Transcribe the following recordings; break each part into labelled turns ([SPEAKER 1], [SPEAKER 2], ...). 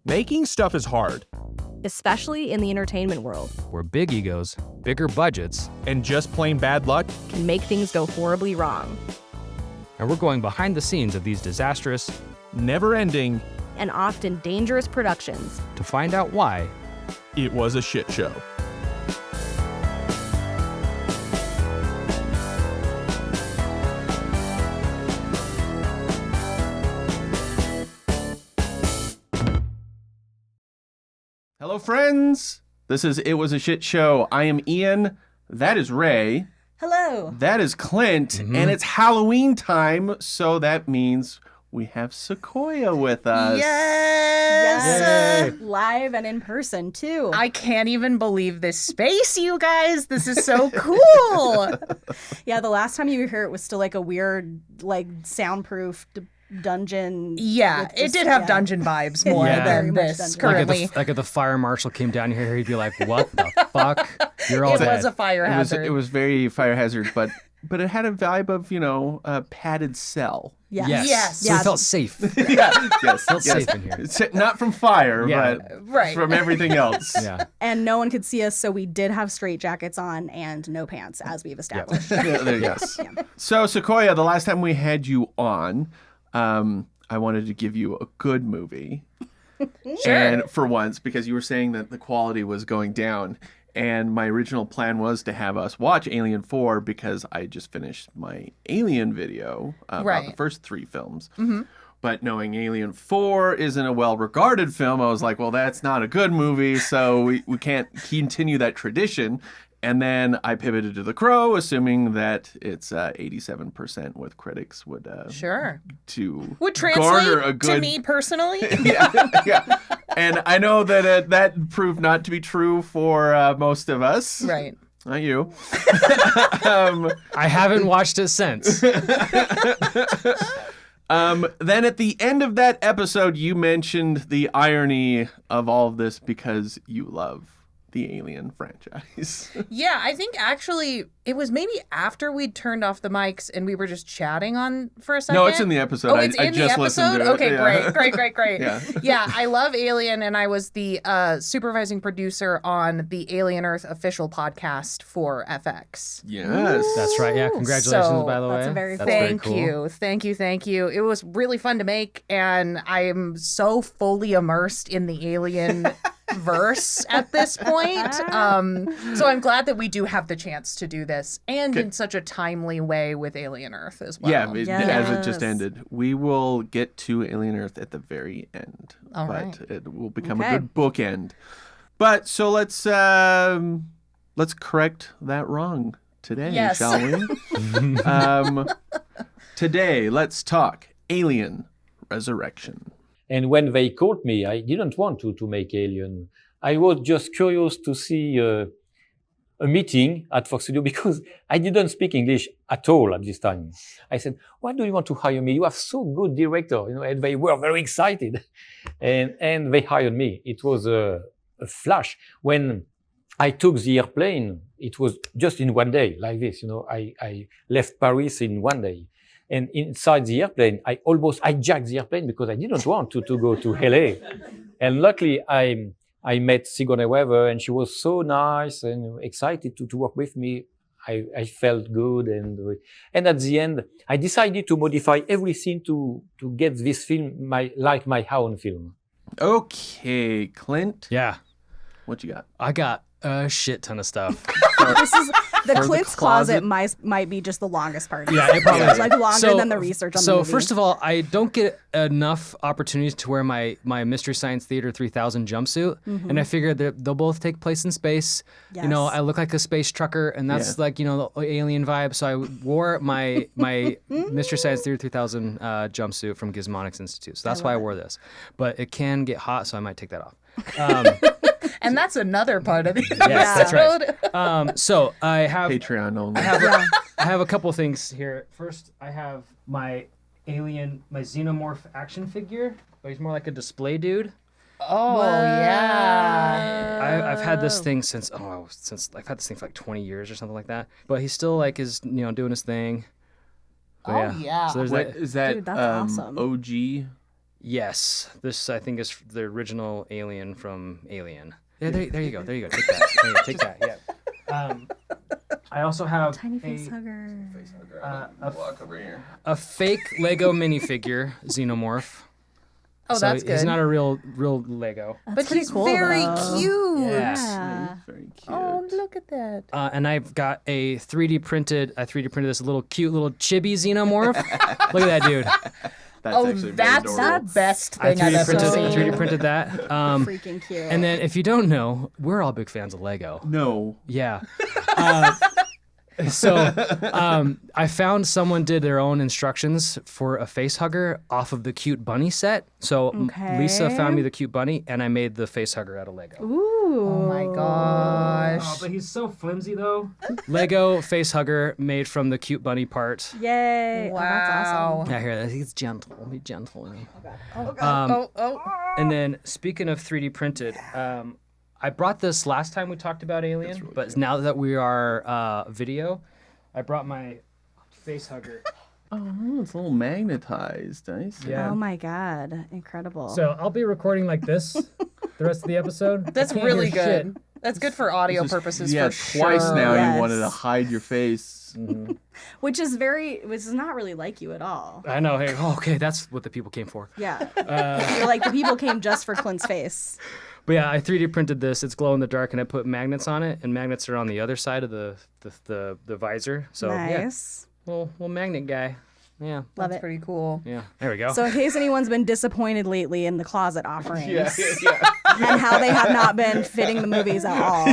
[SPEAKER 1] Making stuff is hard.
[SPEAKER 2] Especially in the entertainment world.
[SPEAKER 3] Where big egos, bigger budgets,
[SPEAKER 1] And just plain bad luck
[SPEAKER 2] can make things go horribly wrong.
[SPEAKER 3] and we're going behind the scenes of these disastrous
[SPEAKER 1] never-ending.
[SPEAKER 2] And often dangerous productions.
[SPEAKER 3] to find out why.
[SPEAKER 1] It was a shit show. Hello, friends. This is It Was a Shit Show. I am Ian. That is Ray.
[SPEAKER 4] Hello.
[SPEAKER 1] That is Clint. And it's Halloween time, so that means we have Sequoia with us.
[SPEAKER 4] Yes.
[SPEAKER 3] Yay.
[SPEAKER 4] Live and in person, too.
[SPEAKER 5] I can't even believe this space, you guys. This is so cool.
[SPEAKER 4] Yeah, the last time you were here, it was still like a weird, like, soundproof dungeon.
[SPEAKER 5] Yeah,
[SPEAKER 4] with
[SPEAKER 5] it
[SPEAKER 4] just-
[SPEAKER 5] did have
[SPEAKER 4] yeah.
[SPEAKER 5] dungeon vibes more
[SPEAKER 3] Yeah.
[SPEAKER 4] Very
[SPEAKER 5] than
[SPEAKER 4] much
[SPEAKER 5] this
[SPEAKER 4] dungeon.
[SPEAKER 5] currently.
[SPEAKER 3] Like if the fire marshal came down here, he'd be like, "What the fuck? You're all
[SPEAKER 5] It
[SPEAKER 3] dead."
[SPEAKER 5] was a fire hazard.
[SPEAKER 1] It was very fire hazard, but it had a vibe of, a padded cell.
[SPEAKER 4] Yes.
[SPEAKER 5] Yes.
[SPEAKER 3] So
[SPEAKER 4] Yeah.
[SPEAKER 3] it felt safe.
[SPEAKER 1] Yes.
[SPEAKER 3] Felt safe in here.
[SPEAKER 1] It's not from fire,
[SPEAKER 3] Yeah.
[SPEAKER 1] but
[SPEAKER 5] Right.
[SPEAKER 1] from everything else.
[SPEAKER 3] Yeah.
[SPEAKER 4] And no one could see us, so we did have straight jackets on and no pants, as we've established.
[SPEAKER 1] Yeah, there, yes. So, Sequoia, the last time we had you on, I wanted to give you a good movie.
[SPEAKER 5] Sure.
[SPEAKER 1] And for once, because you were saying that the quality was going down. And my original plan was to have us watch Alien 4 because I just finished my Alien video about the
[SPEAKER 5] Right.
[SPEAKER 1] first 3 films. Mm-hmm. But knowing Alien 4 isn't a well-regarded film, I was like, well, that's not a good movie, so we can't continue that tradition. And then I pivoted to The Crow, assuming that it's 87% with critics would
[SPEAKER 5] Sure.
[SPEAKER 1] to
[SPEAKER 5] Would
[SPEAKER 1] garner a
[SPEAKER 5] translate
[SPEAKER 1] good
[SPEAKER 5] to me personally.
[SPEAKER 1] yeah. And I know that that proved not to be true for most of us.
[SPEAKER 5] Right.
[SPEAKER 1] Not you.
[SPEAKER 3] I haven't watched it since.
[SPEAKER 1] Then at the end of that episode, you mentioned the irony of all of this because you love the Alien franchise.
[SPEAKER 5] Yeah, I think actually it was maybe after we'd turned off the mics and we were just chatting on for a second.
[SPEAKER 1] No, it's in the episode.
[SPEAKER 5] Oh, it's
[SPEAKER 1] I
[SPEAKER 5] in
[SPEAKER 1] just
[SPEAKER 5] the
[SPEAKER 1] listened
[SPEAKER 5] episode?
[SPEAKER 1] to it.
[SPEAKER 5] Okay,
[SPEAKER 1] Yeah.
[SPEAKER 5] great.
[SPEAKER 1] Yeah.
[SPEAKER 5] Yeah, I love Alien, and I was the supervising producer on the Alien Earth official podcast for FX.
[SPEAKER 1] Yes.
[SPEAKER 3] That's right. Yeah. Congratulations,
[SPEAKER 5] So,
[SPEAKER 3] by the way.
[SPEAKER 4] that's a very
[SPEAKER 3] That's
[SPEAKER 4] cool-
[SPEAKER 3] very
[SPEAKER 5] Thank
[SPEAKER 3] cool.
[SPEAKER 5] you. Thank you. It was really fun to make, and I'm so fully immersed in the Alien verse at this point. So I'm glad that we do have the chance to do this, and in such a timely way with Alien Earth as well.
[SPEAKER 1] Yeah, as it just
[SPEAKER 4] Yes.
[SPEAKER 1] ended. We will get to Alien Earth at the very end.
[SPEAKER 5] All
[SPEAKER 1] but
[SPEAKER 5] right.
[SPEAKER 1] it will become a
[SPEAKER 4] Okay.
[SPEAKER 1] good bookend. But so let's correct that wrong today,
[SPEAKER 5] Yes.
[SPEAKER 1] shall we? Today, let's talk Alien Resurrection.
[SPEAKER 6] And when they called me, I didn't want to make Alien. I was just curious to see a meeting at Fox Studio because I didn't speak English at all at this time. I said, "Why do you want to hire me? You have so good director," and they were very excited, and they hired me. It was a flash. When I took the airplane, it was just in one day, like this. I left Paris in one day. And inside the airplane, I almost hijacked the airplane because I didn't want to go to LA. And luckily, I met Sigourney Weaver, and she was so nice and excited to work with me. I felt good. And at the end, I decided to modify everything to get this film like my own film.
[SPEAKER 1] Okay, Clint,
[SPEAKER 3] Yeah.
[SPEAKER 1] what you got?
[SPEAKER 3] I got a shit ton of stuff.
[SPEAKER 4] This is the
[SPEAKER 3] For the
[SPEAKER 4] Clint's
[SPEAKER 3] closet.
[SPEAKER 4] closet might be just the longest part.
[SPEAKER 3] Yeah, it probably
[SPEAKER 4] It's
[SPEAKER 3] is.
[SPEAKER 4] like longer than the research on the
[SPEAKER 3] So
[SPEAKER 4] movie.
[SPEAKER 3] first of all, I don't get enough opportunities to wear my Mystery Science Theater 3000 jumpsuit, and I figured that they'll both take place in space.
[SPEAKER 4] Yes.
[SPEAKER 3] You know, I look like a space trucker, and that's
[SPEAKER 1] Yeah.
[SPEAKER 3] like the alien vibe. So I wore my Mystery Science Theater 3000 jumpsuit from Gizmonics Institute. So that's why I wore this. But it can get hot, so I might take that off.
[SPEAKER 5] And that's another part of the
[SPEAKER 3] Yes, that's right.
[SPEAKER 5] episode.
[SPEAKER 3] So I have
[SPEAKER 1] Patreon only.
[SPEAKER 3] I have a couple things here. First, I have my xenomorph action figure, but he's more like a display dude.
[SPEAKER 5] Oh, yeah.
[SPEAKER 3] I've had this thing since I've had this thing for like 20 years or something like that. But he still like is doing his thing. But
[SPEAKER 5] Oh, yeah.
[SPEAKER 3] So there's
[SPEAKER 1] What
[SPEAKER 3] that.
[SPEAKER 1] is that?
[SPEAKER 4] Dude, that's awesome.
[SPEAKER 1] OG
[SPEAKER 3] Yes, this I think is the original alien from Alien. Yeah, there you go. There you go. Take that. There you go. Take that. Yeah. I also have
[SPEAKER 4] Tiny face hugger.
[SPEAKER 1] Walk over here.
[SPEAKER 3] a fake Lego minifigure xenomorph.
[SPEAKER 5] Oh,
[SPEAKER 3] So
[SPEAKER 5] that's good.
[SPEAKER 3] he's not a real Lego.
[SPEAKER 5] but
[SPEAKER 4] pretty
[SPEAKER 5] he's
[SPEAKER 4] cool,
[SPEAKER 5] very
[SPEAKER 4] though.
[SPEAKER 5] cute.
[SPEAKER 4] Yeah.
[SPEAKER 1] Very cute.
[SPEAKER 5] Oh, look at that.
[SPEAKER 3] And I've got I 3D printed this little cute little chibi xenomorph. Look at that dude.
[SPEAKER 1] That's
[SPEAKER 5] Oh,
[SPEAKER 1] actually very
[SPEAKER 5] that's
[SPEAKER 1] adorable.
[SPEAKER 5] the best
[SPEAKER 3] I
[SPEAKER 5] thing I've
[SPEAKER 3] 3D
[SPEAKER 5] ever
[SPEAKER 3] printed,
[SPEAKER 5] seen.
[SPEAKER 3] 3D printed that.
[SPEAKER 4] Freaking cute.
[SPEAKER 3] And then if you don't know, we're all big fans of Lego.
[SPEAKER 1] No.
[SPEAKER 3] Yeah. So I found someone did their own instructions for a face hugger off of the cute bunny set. So Lisa found me the cute bunny, and I made the face hugger out of Lego.
[SPEAKER 4] Ooh.
[SPEAKER 5] Oh my gosh.
[SPEAKER 3] Oh, but he's so flimsy though. Lego face hugger made from the cute bunny part.
[SPEAKER 4] Yay. Oh, that's awesome.
[SPEAKER 5] Wow.
[SPEAKER 3] Yeah, here, he's gentle. Be gentle.
[SPEAKER 5] Oh.
[SPEAKER 3] And then speaking of 3D printed, I brought this last time we talked about Alien, but now that we are video, I brought my face hugger.
[SPEAKER 1] Oh, it's a little magnetized. I see.
[SPEAKER 3] Yeah.
[SPEAKER 4] Oh my God. Incredible.
[SPEAKER 3] So I'll be recording like this the rest of the episode.
[SPEAKER 5] That's
[SPEAKER 3] I can't
[SPEAKER 5] really
[SPEAKER 3] hear
[SPEAKER 5] good.
[SPEAKER 3] shit.
[SPEAKER 5] That's good for audio purposes
[SPEAKER 1] Yeah,
[SPEAKER 5] for
[SPEAKER 1] twice
[SPEAKER 5] sure.
[SPEAKER 1] now
[SPEAKER 4] Yes.
[SPEAKER 1] you wanted to hide your face.
[SPEAKER 4] which is not really like you at all.
[SPEAKER 3] I know. Hey, okay, that's what the people came for.
[SPEAKER 4] Yeah. You're like, the people came just for Clint's face.
[SPEAKER 3] But yeah, I 3D printed this. It's glow in the dark, and I put magnets on it, and magnets are on the other side of the visor. So
[SPEAKER 4] Nice.
[SPEAKER 3] yeah, little magnet guy. Yeah,
[SPEAKER 4] Love
[SPEAKER 5] That's
[SPEAKER 4] it.
[SPEAKER 5] pretty cool.
[SPEAKER 3] yeah. There we go.
[SPEAKER 4] So in case anyone's been disappointed lately in the closet offerings
[SPEAKER 1] Yeah.
[SPEAKER 4] and how they have not been fitting the movies at all,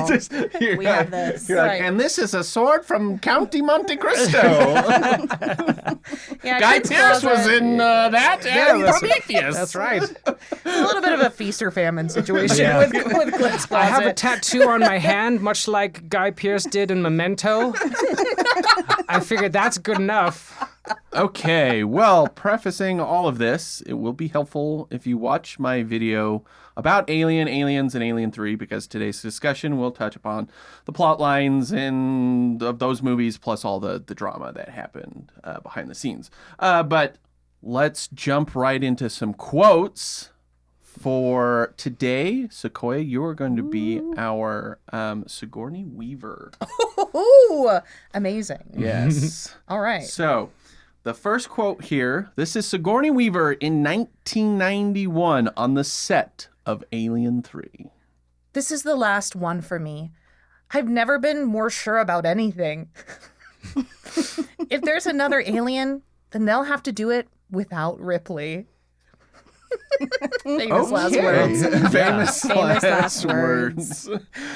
[SPEAKER 1] You're
[SPEAKER 4] we
[SPEAKER 1] like-
[SPEAKER 4] have this.
[SPEAKER 1] You're like,
[SPEAKER 5] Right.
[SPEAKER 1] and this is a sword from County Monte Cristo.
[SPEAKER 5] Yeah,
[SPEAKER 1] Guy
[SPEAKER 5] Clint's
[SPEAKER 1] Pearce was
[SPEAKER 5] closet-
[SPEAKER 1] in that and
[SPEAKER 3] listen.
[SPEAKER 1] Prometheus.
[SPEAKER 3] That's right.
[SPEAKER 5] It's a little bit of a feast or famine situation
[SPEAKER 3] Yeah.
[SPEAKER 5] with Clint's closet.
[SPEAKER 3] I have a tattoo on my hand, much like Guy Pearce did in Memento. I figured that's good enough.
[SPEAKER 1] Okay, well, prefacing all of this, it will be helpful if you watch my video about Alien, Aliens, and Alien 3, because today's discussion will touch upon the plot lines of those movies, plus all the drama that happened behind the scenes. But let's jump right into some quotes. For today, Sequoia, you are going to be our Sigourney Weaver.
[SPEAKER 5] Ooh, amazing.
[SPEAKER 1] Yes.
[SPEAKER 5] All right.
[SPEAKER 1] So, the first quote here, this is Sigourney Weaver in 1991 on the set of Alien 3.
[SPEAKER 5] This is the last one for me. I've never been more sure about anything. If there's another alien, then they'll have to do it without Ripley. Famous last words.
[SPEAKER 1] Famous
[SPEAKER 4] Famous
[SPEAKER 1] last
[SPEAKER 4] last
[SPEAKER 1] words.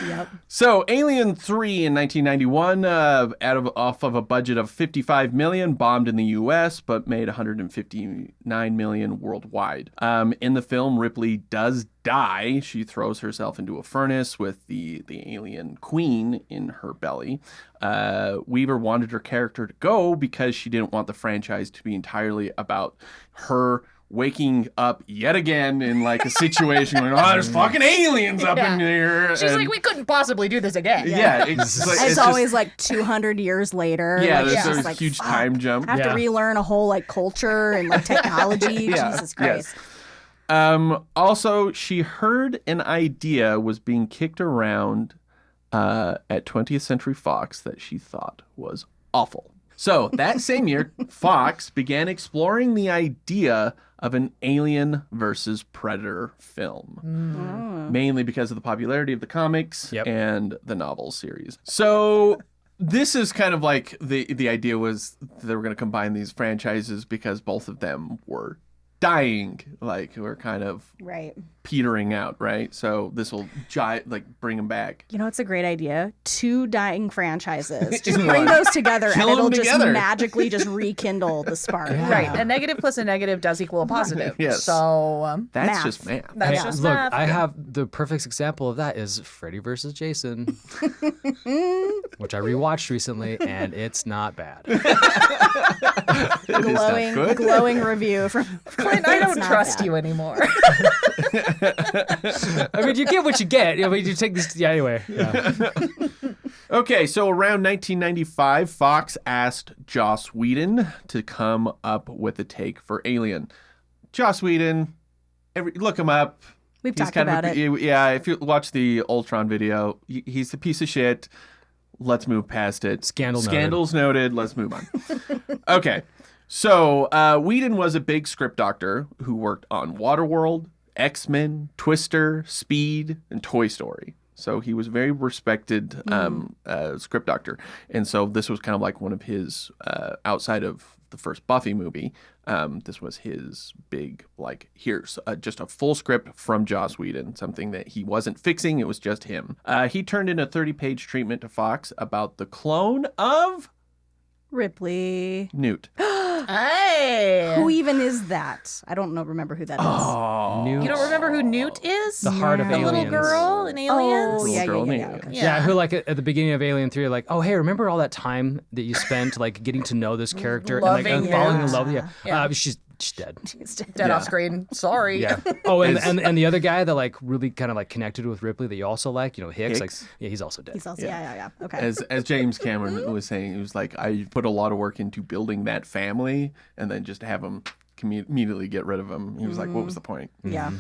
[SPEAKER 4] Yep.
[SPEAKER 1] So, Alien 3 in 1991, off of a budget of $55 million, bombed in the U.S., but made $159 million worldwide. In the film, Ripley does die. She throws herself into a furnace with the alien queen in her belly. Weaver wanted her character to go because she didn't want the franchise to be entirely about her waking up yet again in like a situation where, oh, there's fucking aliens up in here.
[SPEAKER 5] She's
[SPEAKER 1] and-
[SPEAKER 5] like, we couldn't possibly do this again.
[SPEAKER 1] yeah, it's, like,
[SPEAKER 4] It's
[SPEAKER 1] just-
[SPEAKER 4] always like 200 years later.
[SPEAKER 1] yeah,
[SPEAKER 4] like,
[SPEAKER 1] there's
[SPEAKER 4] it's
[SPEAKER 1] a
[SPEAKER 4] just like,
[SPEAKER 1] huge
[SPEAKER 4] fuck.
[SPEAKER 1] time jump.
[SPEAKER 4] I have to
[SPEAKER 3] Yeah.
[SPEAKER 4] relearn a whole like culture and like technology.
[SPEAKER 1] Yeah,
[SPEAKER 4] Jesus Christ.
[SPEAKER 1] Also, she heard an idea was being kicked around at 20th Century Fox that she thought was awful. So that same year, Fox began exploring the idea of an Alien versus Predator film, mainly because of the popularity of the comics
[SPEAKER 3] Yep.
[SPEAKER 1] and the novel series. So this is kind of like the idea was they were going to combine these franchises because both of them were dying, like we're kind of
[SPEAKER 4] Right.
[SPEAKER 1] petering out, right? So this will bring them back.
[SPEAKER 4] You know, it's a great idea. 2 dying franchises. Just
[SPEAKER 1] In
[SPEAKER 4] bring
[SPEAKER 1] one.
[SPEAKER 4] those together
[SPEAKER 1] Kill
[SPEAKER 4] and it'll
[SPEAKER 1] them
[SPEAKER 4] just
[SPEAKER 1] together.
[SPEAKER 4] magically just rekindle the spark.
[SPEAKER 5] Right. A negative plus a negative does equal a positive.
[SPEAKER 1] Yes.
[SPEAKER 5] So
[SPEAKER 1] That's
[SPEAKER 4] Math.
[SPEAKER 1] just math.
[SPEAKER 5] that's
[SPEAKER 3] Hey,
[SPEAKER 5] just
[SPEAKER 3] look,
[SPEAKER 5] math.
[SPEAKER 3] I have the perfect example of that is Freddy versus Jason, which I rewatched recently, and it's not bad.
[SPEAKER 4] Glowing review from
[SPEAKER 5] Clint, I don't
[SPEAKER 4] It's not
[SPEAKER 5] trust
[SPEAKER 4] bad.
[SPEAKER 5] you anymore.
[SPEAKER 3] I mean, you get what you get. I mean, you take this. Yeah. Anyway. Yeah.
[SPEAKER 1] Okay, so around 1995, Fox asked Joss Whedon to come up with a take for Alien. Joss Whedon, Look him up.
[SPEAKER 4] We've
[SPEAKER 1] He's
[SPEAKER 4] talked
[SPEAKER 1] kind
[SPEAKER 4] about
[SPEAKER 1] of
[SPEAKER 4] it.
[SPEAKER 1] Yeah, if you watch the Ultron video, he's a piece of shit. Let's move past it. Scandals noted. Let's move on. Okay. So Whedon was a big script doctor who worked on Waterworld, X-Men, Twister, Speed, and Toy Story. So he was a very respected script doctor. And so this was kind of like one of his, outside of the first Buffy movie, this was his big, like, here's just a full script from Joss Whedon, something that he wasn't fixing. It was just him. He turned in a 30-page treatment to Fox about the clone of
[SPEAKER 4] Ripley.
[SPEAKER 1] Newt.
[SPEAKER 5] Hey.
[SPEAKER 4] Who even is that? I don't remember who that is.
[SPEAKER 1] Oh.
[SPEAKER 3] Newt.
[SPEAKER 5] You don't remember who Newt is?
[SPEAKER 3] The heart of
[SPEAKER 5] The little
[SPEAKER 3] aliens.
[SPEAKER 5] girl in Aliens?
[SPEAKER 4] Oh, yeah,
[SPEAKER 1] Little girl
[SPEAKER 4] yeah,
[SPEAKER 1] in
[SPEAKER 4] yeah.
[SPEAKER 1] Aliens.
[SPEAKER 4] Okay.
[SPEAKER 3] Yeah, who like at the beginning of Alien 3 are like, oh, hey, remember all that time that you spent like getting to know this character
[SPEAKER 5] Loving
[SPEAKER 3] and falling in
[SPEAKER 5] him.
[SPEAKER 3] love?
[SPEAKER 5] Yeah.
[SPEAKER 3] She's dead.
[SPEAKER 5] Dead off screen. Sorry.
[SPEAKER 3] Yeah. Oh, and the other guy that like really kind of like connected with Ripley that you also like, Hicks. Like, yeah, he's also dead.
[SPEAKER 4] He's also, yeah. Okay.
[SPEAKER 1] As James Cameron was saying, he was like, I put a lot of work into building that family, and then just have him immediately get rid of him. He was like, what was the point?
[SPEAKER 4] Yeah.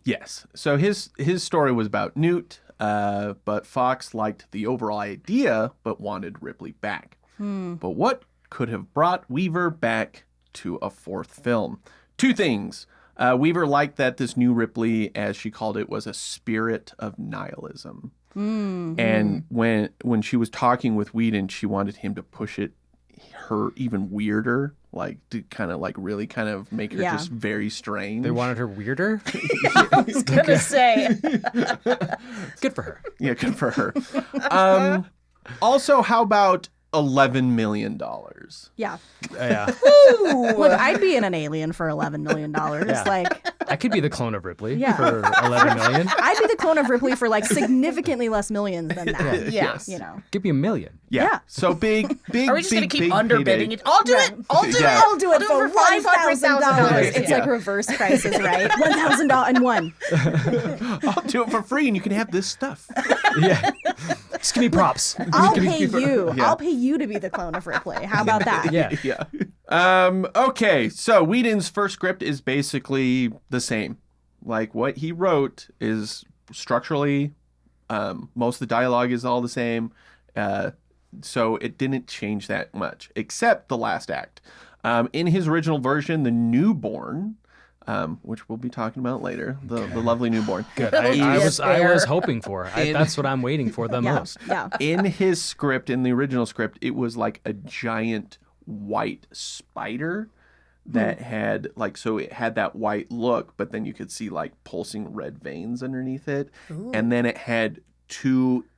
[SPEAKER 1] Yes. So his story was about Newt, but Fox liked the overall idea, but wanted Ripley back. But what could have brought Weaver back to a fourth film? Two things. Weaver liked that this new Ripley, as she called it, was a spirit of nihilism. And when she was talking with Whedon, she wanted him to push her even weirder, like to kind of like really kind of make her just very strange.
[SPEAKER 3] They wanted her weirder.
[SPEAKER 5] I was going to say.
[SPEAKER 3] Good for her.
[SPEAKER 1] Yeah, good for her. Also, how about $11 million?
[SPEAKER 4] Yeah.
[SPEAKER 3] Yeah.
[SPEAKER 4] Look, I'd be in an Alien for $11 million.
[SPEAKER 3] Yeah.
[SPEAKER 4] Like,
[SPEAKER 3] I could be the clone of Ripley
[SPEAKER 4] Yeah.
[SPEAKER 3] for 11 million.
[SPEAKER 4] I'd be the clone of Ripley for like significantly less millions than that.
[SPEAKER 5] Yeah.
[SPEAKER 4] You know.
[SPEAKER 3] Give me $1 million.
[SPEAKER 1] Yeah. So big.
[SPEAKER 5] Are we just going to keep
[SPEAKER 1] big
[SPEAKER 5] underbidding
[SPEAKER 1] payday.
[SPEAKER 5] it? I'll do it. I'll do
[SPEAKER 1] Yeah.
[SPEAKER 5] it.
[SPEAKER 4] I'll do it for $5,000. It's
[SPEAKER 5] Yeah.
[SPEAKER 4] like reverse prices, right? $1,000 and one.
[SPEAKER 1] I'll do it for free, and you can have this stuff.
[SPEAKER 3] Yeah. Just give me props.
[SPEAKER 4] I'll pay you.
[SPEAKER 1] Yeah.
[SPEAKER 4] I'll pay you to be the clone of Ripley. How about that?
[SPEAKER 3] Yeah.
[SPEAKER 1] Yeah. Okay. So Whedon's first script is basically the same. Like what he wrote is structurally, most of the dialogue is all the same. So it didn't change that much, except the last act. In his original version, the newborn, which we'll be talking about later, the lovely newborn.
[SPEAKER 3] Good. I was
[SPEAKER 5] there.
[SPEAKER 3] hoping for. That's what I'm waiting for the most.
[SPEAKER 4] Yeah.
[SPEAKER 1] In his script, in the original script, it was like a giant white spider that had like, so it had that white look, but then you could see like pulsing red veins underneath it. And then it had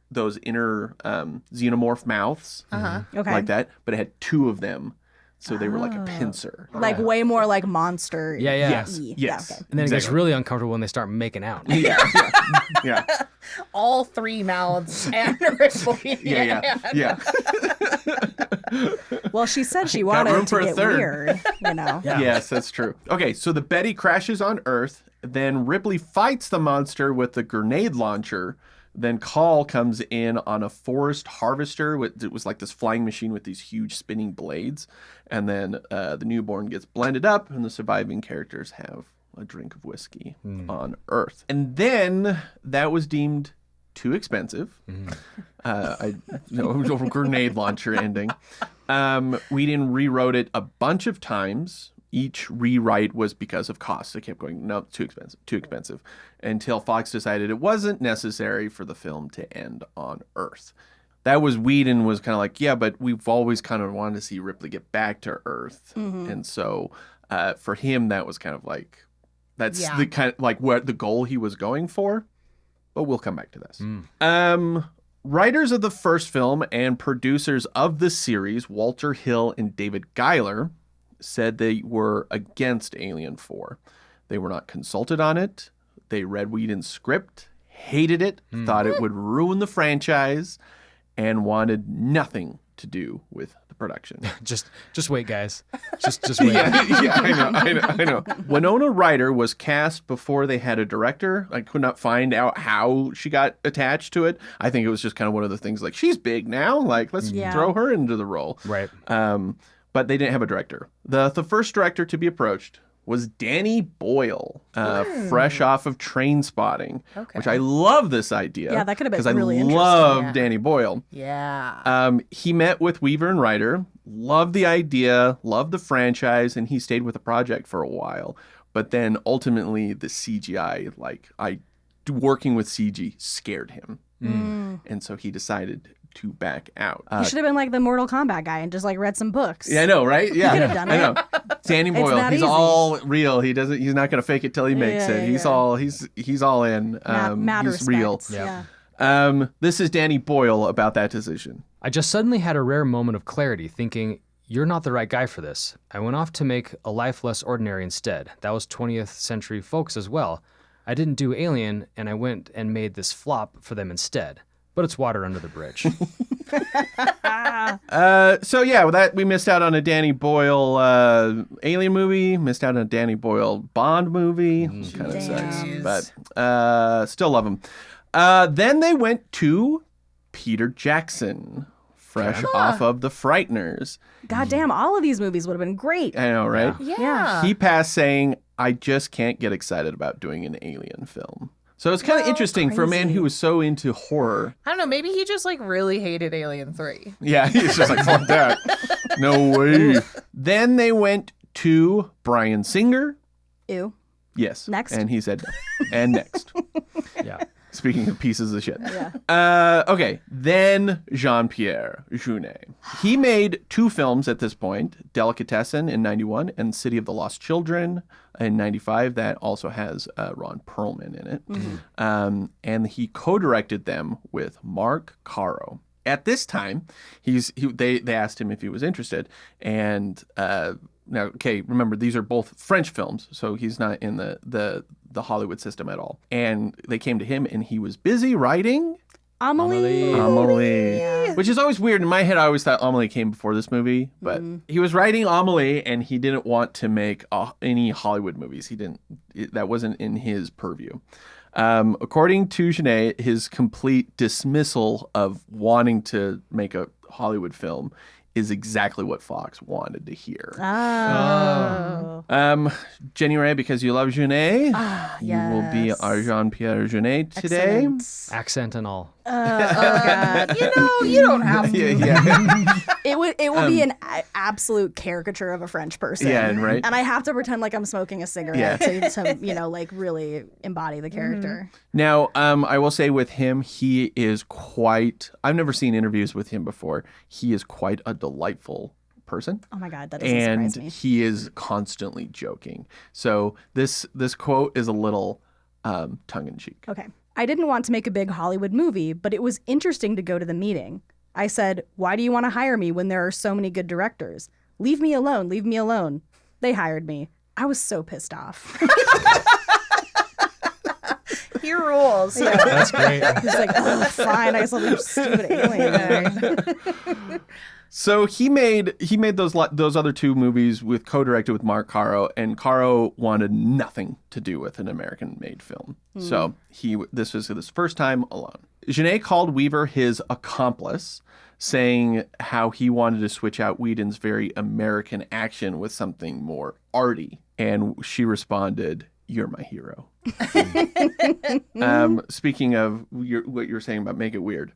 [SPEAKER 1] those inner xenomorph mouths
[SPEAKER 4] Okay.
[SPEAKER 1] like that, but it had two of them. So they were like a pincer.
[SPEAKER 4] Like way more like monster.
[SPEAKER 3] Yeah, yeah.
[SPEAKER 1] Yes.
[SPEAKER 4] Yeah,
[SPEAKER 1] Yes.
[SPEAKER 4] okay.
[SPEAKER 3] And then it gets
[SPEAKER 1] Exactly.
[SPEAKER 3] really uncomfortable when they start making out.
[SPEAKER 1] Yeah.
[SPEAKER 5] All three mouths and Ripley.
[SPEAKER 1] Yeah.
[SPEAKER 4] Well, she said she
[SPEAKER 1] Got room
[SPEAKER 4] wanted
[SPEAKER 1] for
[SPEAKER 4] to
[SPEAKER 1] a
[SPEAKER 4] get
[SPEAKER 1] third.
[SPEAKER 4] weird, you know.
[SPEAKER 3] Yeah.
[SPEAKER 1] Yes, that's true. Okay, so the Betty crashes on Earth. Then Ripley fights the monster with the grenade launcher. Then Call comes in on a forest harvester. It was like this flying machine with these huge spinning blades. And then the newborn gets blended up, and the surviving characters have a drink of whiskey on Earth. And then that was deemed too expensive. Grenade launcher ending. Whedon rewrote it a bunch of times. Each rewrite was because of cost. They kept going, no, too expensive, until Fox decided it wasn't necessary for the film to end on Earth. That was Whedon was kind of like, yeah, but we've always kind of wanted to see Ripley get back to Earth. And so for him, that was kind of like, that's the kind of like what the goal he was going for. But we'll come back to this. Writers of the first film and producers of the series, Walter Hill and David Giler, said they were against Alien 4. They were not consulted on it. They read Whedon's script, hated it, thought it would ruin the franchise, and wanted nothing to do with the production.
[SPEAKER 3] Just wait, guys. Just wait.
[SPEAKER 1] I know. Winona Ryder was cast before they had a director. I could not find out how she got attached to it. I think it was just kind of one of the things like, she's big now, like let's throw her into the role.
[SPEAKER 3] Right.
[SPEAKER 1] But they didn't have a director. The first director to be approached was Danny Boyle, fresh off of Train Spotting,
[SPEAKER 5] Okay.
[SPEAKER 1] which I love this idea.
[SPEAKER 4] Yeah, that could have been
[SPEAKER 1] because
[SPEAKER 4] really
[SPEAKER 1] I
[SPEAKER 4] interesting.
[SPEAKER 1] love
[SPEAKER 5] Yeah.
[SPEAKER 1] Danny Boyle.
[SPEAKER 5] Yeah.
[SPEAKER 1] He met with Weaver and Ryder, loved the idea, loved the franchise, and he stayed with the project for a while. But then ultimately, the CGI, working with CG scared him, and so he decided to back out.
[SPEAKER 4] He should have been like the Mortal Kombat guy and just like read some books.
[SPEAKER 1] Yeah, I know, right? Yeah,
[SPEAKER 4] could have done
[SPEAKER 1] I
[SPEAKER 4] it.
[SPEAKER 1] know. Danny Boyle,
[SPEAKER 4] that
[SPEAKER 1] he's
[SPEAKER 4] easy.
[SPEAKER 1] all real. He's not gonna fake it till he makes
[SPEAKER 4] Yeah,
[SPEAKER 1] it. He's
[SPEAKER 4] yeah.
[SPEAKER 1] all he's all in.
[SPEAKER 4] Mad
[SPEAKER 1] He's real.
[SPEAKER 4] respect. Yeah.
[SPEAKER 1] This is Danny Boyle about that decision.
[SPEAKER 3] I just suddenly had a rare moment of clarity, thinking, you're not the right guy for this. I went off to make A Life Less Ordinary instead. That was 20th century folks as well. I didn't do Alien, and I went and made this flop for them instead. But it's water under the bridge.
[SPEAKER 1] So yeah, with that we missed out on a Danny Boyle Alien movie, missed out on a Danny Boyle Bond movie. Kind of sucks, but still love him. Then they went to Peter Jackson, fresh off of The Frighteners.
[SPEAKER 4] God damn, all of these movies would have been great.
[SPEAKER 1] I know, right?
[SPEAKER 5] Yeah.
[SPEAKER 1] He passed saying, "I just can't get excited about doing an Alien film." So it's kind of interesting for a man who was so into horror.
[SPEAKER 5] I don't know. Maybe he just like really hated Alien 3.
[SPEAKER 1] Yeah, he's just like, fuck that. No way. Then they went to Bryan Singer.
[SPEAKER 4] Ew.
[SPEAKER 1] Yes.
[SPEAKER 4] Next.
[SPEAKER 1] And he said no. And next.
[SPEAKER 3] Yeah.
[SPEAKER 1] Speaking of pieces of shit.
[SPEAKER 4] Yeah.
[SPEAKER 1] Okay. Then Jean-Pierre Jeunet. He made 2 films at this point, Delicatessen in 91 and City of the Lost Children in 95. That also has Ron Perlman in it. And he co-directed them with Mark Caro. At this time, they asked him if he was interested. And now, okay, remember, these are both French films, so he's not in the Hollywood system at all. And they came to him, and he was busy writing Amelie, which is always weird. In my head, I always thought Amelie came before this movie, but he was writing Amelie, and he didn't want to make any Hollywood movies. That wasn't in his purview. According to Jeunet, his complete dismissal of wanting to make a Hollywood film is exactly what Fox wanted to hear. Jenny Ray, because you love Jeunet, you will be our Jean-Pierre Jeunet today.
[SPEAKER 4] Excellent.
[SPEAKER 3] Accent and all.
[SPEAKER 5] You don't have to.
[SPEAKER 1] Yeah.
[SPEAKER 4] It would be an absolute caricature of a French person.
[SPEAKER 1] Yeah, right.
[SPEAKER 4] And I have to pretend like I'm smoking a cigarette to like really embody the character.
[SPEAKER 1] Now, I will say with him, he is quite. I've never seen interviews with him before. He is quite a delightful person.
[SPEAKER 4] Oh my God, that doesn't
[SPEAKER 1] And
[SPEAKER 4] surprise me.
[SPEAKER 1] he is constantly joking. So this quote is a little tongue in cheek.
[SPEAKER 4] Okay. I didn't want to make a big Hollywood movie, but it was interesting to go to the meeting. I said, "Why do you want to hire me when there are so many good directors? Leave me alone, leave me alone." They hired me. I was so pissed off.
[SPEAKER 5] He rules.
[SPEAKER 3] That's great.
[SPEAKER 4] He's like, "Oh, fine, I guess I'll do stupid alien."
[SPEAKER 1] So he made those other 2 movies with co-directed with Mark Caro, and Caro wanted nothing to do with an American-made film. So this was his first time alone. Jeunet called Weaver his accomplice, saying how he wanted to switch out Whedon's very American action with something more arty, and she responded, "You're my hero." Speaking of what you were saying about make it weird.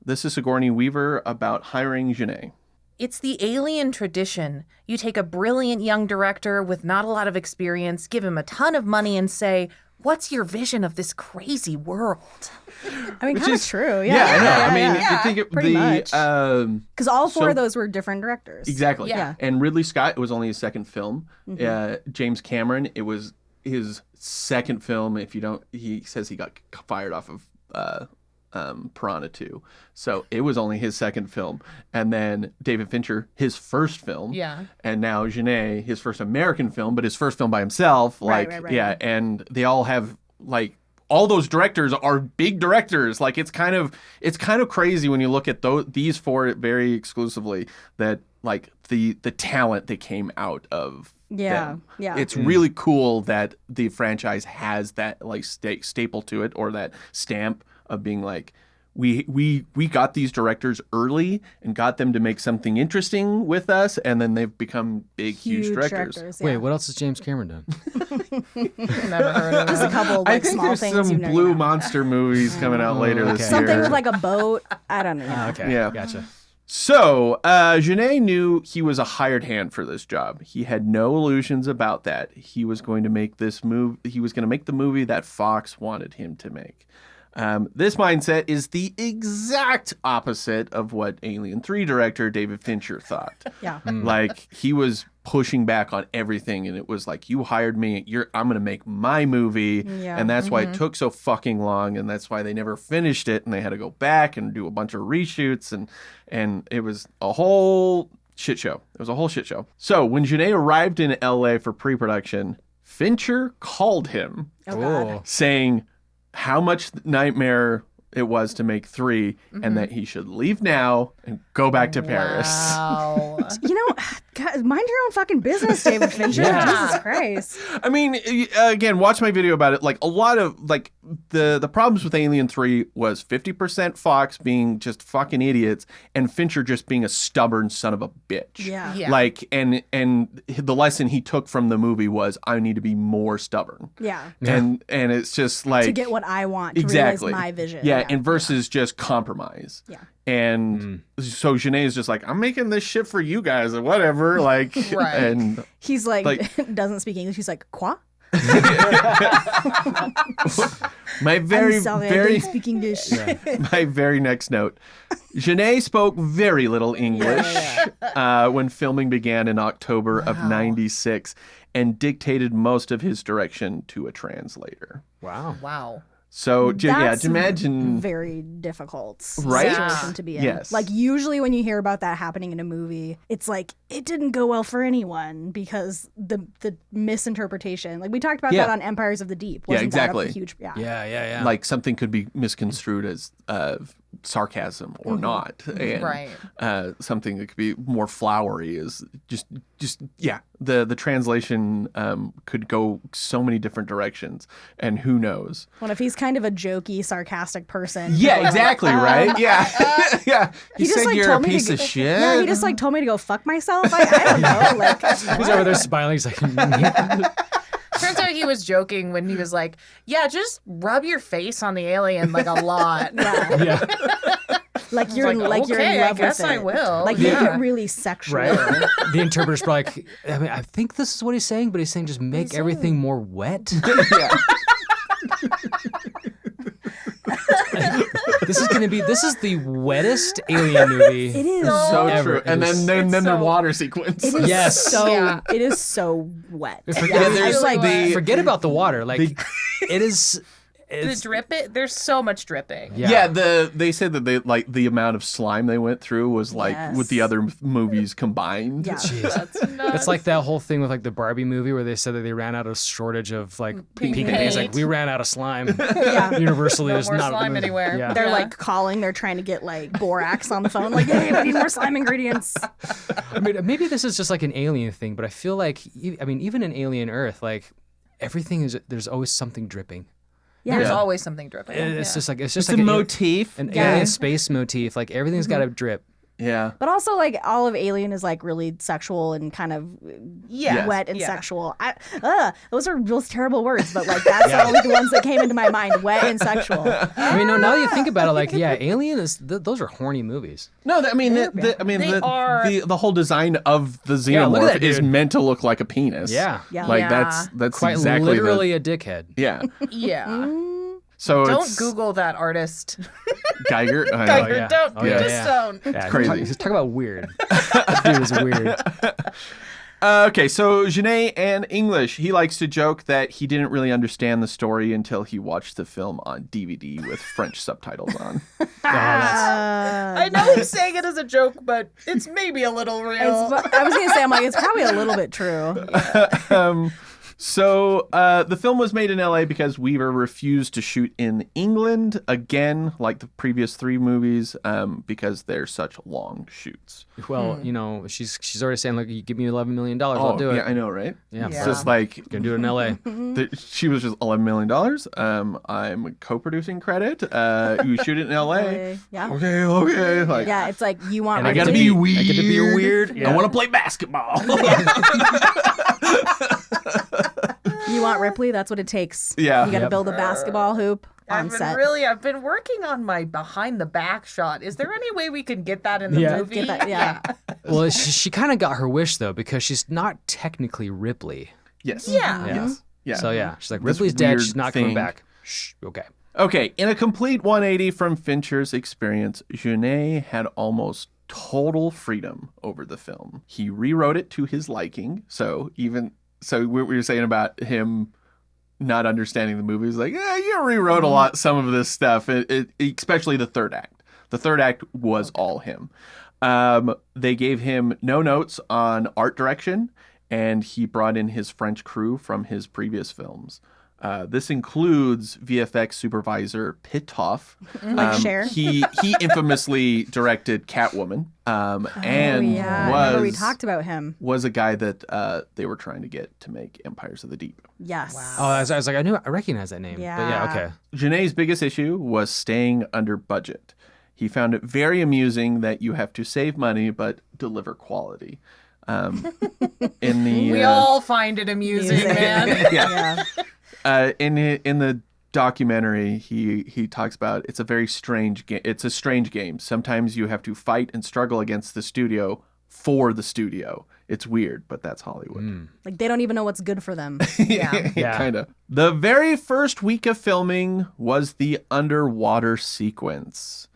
[SPEAKER 1] This is Sigourney Weaver about hiring Jeunet.
[SPEAKER 5] It's the Alien tradition. You take a brilliant young director with not a lot of experience, give him a ton of money, and say, "What's your vision of this crazy world?"
[SPEAKER 4] I mean,
[SPEAKER 1] Which
[SPEAKER 4] kind of
[SPEAKER 1] is-
[SPEAKER 4] true.
[SPEAKER 1] Yeah, I know.
[SPEAKER 4] Yeah,
[SPEAKER 1] I mean,
[SPEAKER 4] yeah.
[SPEAKER 1] you think it,
[SPEAKER 4] Pretty much. Because all 4
[SPEAKER 1] so-
[SPEAKER 4] of those were different directors.
[SPEAKER 1] Exactly.
[SPEAKER 5] Yeah.
[SPEAKER 1] And Ridley Scott, it was only his second film. James Cameron, it was his second film. He says he got fired off of Piranha 2. So it was only his second film. And then David Fincher, his first film.
[SPEAKER 5] Yeah.
[SPEAKER 1] And now Jeunet, his first American film, but his first film by himself.
[SPEAKER 4] Right,
[SPEAKER 1] Like,
[SPEAKER 4] right.
[SPEAKER 1] yeah. And they all have, like, all those directors are big directors. Like, it's kind of crazy when you look at these 4 very exclusively, that like the talent that came out of them.
[SPEAKER 4] Yeah.
[SPEAKER 1] It's really cool that the franchise has that like staple to it, or that stamp of being like, we got these directors early and got them to make something interesting with us, and then they've become big, huge directors.
[SPEAKER 4] Yeah.
[SPEAKER 3] Wait, what else has James Cameron done?
[SPEAKER 5] Never heard of
[SPEAKER 4] Just a
[SPEAKER 5] it.
[SPEAKER 4] couple
[SPEAKER 1] I
[SPEAKER 4] like
[SPEAKER 1] think
[SPEAKER 4] small
[SPEAKER 1] there's
[SPEAKER 4] things.
[SPEAKER 1] some
[SPEAKER 4] you know,
[SPEAKER 1] blue monster movies coming out later this year.
[SPEAKER 4] something with like a boat. I don't know.
[SPEAKER 3] Okay,
[SPEAKER 1] Yeah.
[SPEAKER 3] gotcha.
[SPEAKER 1] So, Genet knew he was a hired hand for this job. He had no illusions about that. He was going to make this move. He was going to make the movie that Fox wanted him to make. This mindset is the exact opposite of what Alien 3 director David Fincher thought.
[SPEAKER 4] Yeah.
[SPEAKER 1] Like, he was pushing back on everything, and it was like, you hired me, I'm going to make my movie.
[SPEAKER 4] Yeah.
[SPEAKER 1] And that's why it took so fucking long, and that's why they never finished it, and they had to go back and do a bunch of reshoots, and it was a whole shit show. It was a whole shit show. So when Genet arrived in LA for pre-production, Fincher called him
[SPEAKER 4] Oh God.
[SPEAKER 3] Cool.
[SPEAKER 1] saying how much nightmare it was to make 3 and that he should leave now and go back to Paris.
[SPEAKER 5] Wow.
[SPEAKER 4] You know, God, mind your own fucking business, David Fincher.
[SPEAKER 3] Yeah.
[SPEAKER 4] Jesus Christ.
[SPEAKER 1] I mean, again, watch my video about it. Like, a lot of, like, the problems with Alien 3 was 50% Fox being just fucking idiots and Fincher just being a stubborn son of a bitch.
[SPEAKER 4] Yeah.
[SPEAKER 5] Yeah.
[SPEAKER 1] Like, and the lesson he took from the movie was, I need to be more stubborn.
[SPEAKER 4] Yeah.
[SPEAKER 1] And it's just like...
[SPEAKER 4] To get what I want, to
[SPEAKER 1] Exactly.
[SPEAKER 4] realize my vision.
[SPEAKER 1] Yeah, and versus just compromise.
[SPEAKER 4] Yeah.
[SPEAKER 1] And so Genet is just like, I'm making this shit for you guys or whatever. Like,
[SPEAKER 5] Right.
[SPEAKER 1] and
[SPEAKER 4] He's like,
[SPEAKER 1] Like-
[SPEAKER 4] doesn't speak English. He's like, quoi?
[SPEAKER 1] my very,
[SPEAKER 4] I'm sorry, I
[SPEAKER 1] very,
[SPEAKER 4] don't speak English.
[SPEAKER 1] my very next note. Genet spoke very little English when filming began in October of '96 and dictated most of his direction to a translator.
[SPEAKER 3] Wow.
[SPEAKER 5] Wow.
[SPEAKER 1] So,
[SPEAKER 4] That's
[SPEAKER 1] imagine...
[SPEAKER 4] very difficult
[SPEAKER 1] Right?
[SPEAKER 4] situation to be in.
[SPEAKER 1] Yes.
[SPEAKER 4] Like usually when you hear about that happening in a movie, it's like it didn't go well for anyone because the misinterpretation. Like we talked about
[SPEAKER 1] Yeah.
[SPEAKER 4] that on Empires of the Deep.
[SPEAKER 1] Yeah,
[SPEAKER 4] Wasn't
[SPEAKER 1] exactly.
[SPEAKER 4] That a huge, yeah.
[SPEAKER 3] Yeah.
[SPEAKER 1] like something could be misconstrued as sarcasm or not, and
[SPEAKER 5] Right.
[SPEAKER 1] something that could be more flowery is just the translation could go so many different directions, and who knows.
[SPEAKER 4] Well, if he's kind of a jokey, sarcastic person.
[SPEAKER 1] Yeah,
[SPEAKER 4] people are
[SPEAKER 1] exactly, right? Yeah, yeah. He
[SPEAKER 4] just,
[SPEAKER 1] said
[SPEAKER 4] like,
[SPEAKER 1] you're a
[SPEAKER 4] told me to
[SPEAKER 1] piece
[SPEAKER 4] go-
[SPEAKER 1] of shit.
[SPEAKER 4] Yeah, he just like told me to go fuck myself. I don't know. Like,
[SPEAKER 3] He's over there smiling. He's like,
[SPEAKER 5] Turns out he was joking when he was like, "Yeah, just rub your face on the alien like a lot."
[SPEAKER 4] yeah,
[SPEAKER 3] yeah.
[SPEAKER 4] like you're
[SPEAKER 5] like,
[SPEAKER 4] you're in
[SPEAKER 5] okay, I
[SPEAKER 4] love
[SPEAKER 5] guess
[SPEAKER 4] with
[SPEAKER 5] I
[SPEAKER 4] it.
[SPEAKER 5] will.
[SPEAKER 4] Like
[SPEAKER 5] Yeah.
[SPEAKER 4] make it really sexual.
[SPEAKER 3] Right. The interpreter's probably like, I mean, I think this is what he's saying, but he's saying just make everything more wet.
[SPEAKER 1] Yeah.
[SPEAKER 3] This is the wettest alien movie.
[SPEAKER 4] It is.
[SPEAKER 1] So
[SPEAKER 3] Ever.
[SPEAKER 1] true. And
[SPEAKER 3] It is-
[SPEAKER 1] then the
[SPEAKER 5] so-
[SPEAKER 1] water sequence.
[SPEAKER 4] It is
[SPEAKER 3] Yes.
[SPEAKER 4] so
[SPEAKER 5] Yeah.
[SPEAKER 4] it is so wet.
[SPEAKER 3] Forget,
[SPEAKER 4] Yeah,
[SPEAKER 1] there's
[SPEAKER 4] it's like
[SPEAKER 1] the-
[SPEAKER 3] forget about the water. Like it is.
[SPEAKER 5] The
[SPEAKER 3] It's,
[SPEAKER 5] there's so much dripping.
[SPEAKER 1] Yeah, they said that they like the amount of slime they went through was like with the
[SPEAKER 4] Yes.
[SPEAKER 1] other movies combined.
[SPEAKER 4] yeah.
[SPEAKER 3] Jeez. It's like that whole thing with like the Barbie movie where they said that they ran out of shortage of like
[SPEAKER 5] Pink
[SPEAKER 3] pink paint. It's like
[SPEAKER 5] paint.
[SPEAKER 3] we ran out of slime.
[SPEAKER 4] Yeah.
[SPEAKER 3] Universally,
[SPEAKER 5] No
[SPEAKER 3] there's
[SPEAKER 5] more
[SPEAKER 3] not
[SPEAKER 5] slime anywhere.
[SPEAKER 3] Yeah.
[SPEAKER 4] They're
[SPEAKER 5] Yeah.
[SPEAKER 4] like calling, they're trying to get like borax on the phone, like, hey, we need more slime ingredients.
[SPEAKER 3] I mean, maybe this is just like an alien thing, but I feel like, I mean, even in Alien Earth, like everything is, there's always something dripping.
[SPEAKER 4] Yeah.
[SPEAKER 5] There's always something dripping.
[SPEAKER 3] It's
[SPEAKER 5] Yeah.
[SPEAKER 3] just like
[SPEAKER 1] It's
[SPEAKER 3] like
[SPEAKER 1] a motif.
[SPEAKER 3] an
[SPEAKER 4] Yeah.
[SPEAKER 3] alien space motif. Like everything's got to drip.
[SPEAKER 1] Yeah.
[SPEAKER 4] But also like all of Alien is like really sexual and kind of
[SPEAKER 5] Yeah.
[SPEAKER 4] wet and
[SPEAKER 5] Yeah.
[SPEAKER 4] sexual. Those are real terrible words, but like that's always the ones that came into my mind, wet and sexual.
[SPEAKER 3] I mean, no, now that you think about it, like, yeah, Alien is, those are horny movies.
[SPEAKER 1] No, I mean,
[SPEAKER 5] They are-
[SPEAKER 1] the whole design of the
[SPEAKER 3] Yeah, look at
[SPEAKER 1] xenomorph
[SPEAKER 3] that
[SPEAKER 1] is
[SPEAKER 3] dude.
[SPEAKER 1] meant to look like a penis.
[SPEAKER 3] Yeah.
[SPEAKER 4] Yeah.
[SPEAKER 1] Like
[SPEAKER 5] Yeah.
[SPEAKER 1] that's
[SPEAKER 3] Quite
[SPEAKER 1] exactly
[SPEAKER 3] literally a dickhead.
[SPEAKER 1] yeah.
[SPEAKER 5] Yeah.
[SPEAKER 1] So
[SPEAKER 5] Don't
[SPEAKER 1] it's
[SPEAKER 5] Google that artist.
[SPEAKER 1] Geiger. I know.
[SPEAKER 5] Geiger,
[SPEAKER 3] yeah.
[SPEAKER 5] don't.
[SPEAKER 3] Oh, yeah.
[SPEAKER 5] Just
[SPEAKER 3] Yeah.
[SPEAKER 5] don't.
[SPEAKER 3] Yeah,
[SPEAKER 1] crazy.
[SPEAKER 3] Talk about weird. That dude is weird.
[SPEAKER 1] Okay, so Genet and English, he likes to joke that he didn't really understand the story until he watched the film on DVD with French subtitles on.
[SPEAKER 5] I know he's saying it as a joke, but it's maybe a little real.
[SPEAKER 4] I was gonna say, I'm like, it's probably a little bit true.
[SPEAKER 1] So the film was made in LA because Weaver refused to shoot in England, again, like the previous 3 movies, because they're such long shoots.
[SPEAKER 3] Well, you know, she's already saying, like, you give me $11 million, I'll do it.
[SPEAKER 1] Yeah, I know, right?
[SPEAKER 3] Yeah.
[SPEAKER 1] It's just like,
[SPEAKER 3] Gonna do it in LA.
[SPEAKER 1] she was just $11 million. I'm co-producing credit. You shoot it in LA.
[SPEAKER 4] Yeah.
[SPEAKER 1] Okay. Like,
[SPEAKER 4] Yeah, it's like you want
[SPEAKER 3] And
[SPEAKER 1] I
[SPEAKER 3] I
[SPEAKER 1] gotta
[SPEAKER 3] get
[SPEAKER 1] be
[SPEAKER 3] to
[SPEAKER 1] weird.
[SPEAKER 3] I get to be weird.
[SPEAKER 1] I want to play basketball.
[SPEAKER 4] You want Ripley? That's what it takes.
[SPEAKER 1] Yeah.
[SPEAKER 4] You got to
[SPEAKER 3] Yep.
[SPEAKER 4] build a basketball hoop on
[SPEAKER 5] I've
[SPEAKER 4] set.
[SPEAKER 5] been working on my behind the back shot. Is there any way we can get that in the
[SPEAKER 3] Yeah.
[SPEAKER 5] movie?
[SPEAKER 4] Get that, yeah.
[SPEAKER 3] Well, she kind of got her wish, though, because she's not technically Ripley.
[SPEAKER 1] Yes.
[SPEAKER 5] Yeah.
[SPEAKER 1] Yes. Yeah.
[SPEAKER 3] So, yeah, she's like,
[SPEAKER 1] This
[SPEAKER 3] Ripley's dead.
[SPEAKER 1] weird
[SPEAKER 3] She's not
[SPEAKER 1] thing.
[SPEAKER 3] coming back. Shh, okay.
[SPEAKER 1] Okay, in a complete 180 from Fincher's experience, Jeunet had almost total freedom over the film. He rewrote it to his liking. So what we were saying about him not understanding the movie is like, you rewrote some of this stuff, especially the third act. The third act was all him. They gave him no notes on art direction, and he brought in his French crew from his previous films. This includes VFX supervisor Pitoff.
[SPEAKER 4] Like Cher.
[SPEAKER 1] He infamously directed Catwoman, and
[SPEAKER 4] I remember we
[SPEAKER 1] was
[SPEAKER 4] talked about him.
[SPEAKER 1] was a guy that they were trying to get to make Empires of the Deep.
[SPEAKER 4] Yes.
[SPEAKER 3] Oh, I was like, I recognize that name. But yeah,
[SPEAKER 4] Yeah.
[SPEAKER 3] okay.
[SPEAKER 1] Jeune's biggest issue was staying under budget. He found it very amusing that you have to save money but deliver quality. In the
[SPEAKER 5] We all find it amusing, man.
[SPEAKER 4] Yeah.
[SPEAKER 1] in the documentary, he talks about it's a very strange game. It's a strange game. Sometimes you have to fight and struggle against the studio for the studio. It's weird, but that's Hollywood.
[SPEAKER 4] Like they don't even know what's good for them.
[SPEAKER 5] Yeah.
[SPEAKER 3] Yeah.
[SPEAKER 1] Kind of. The very first week of filming was the underwater sequence.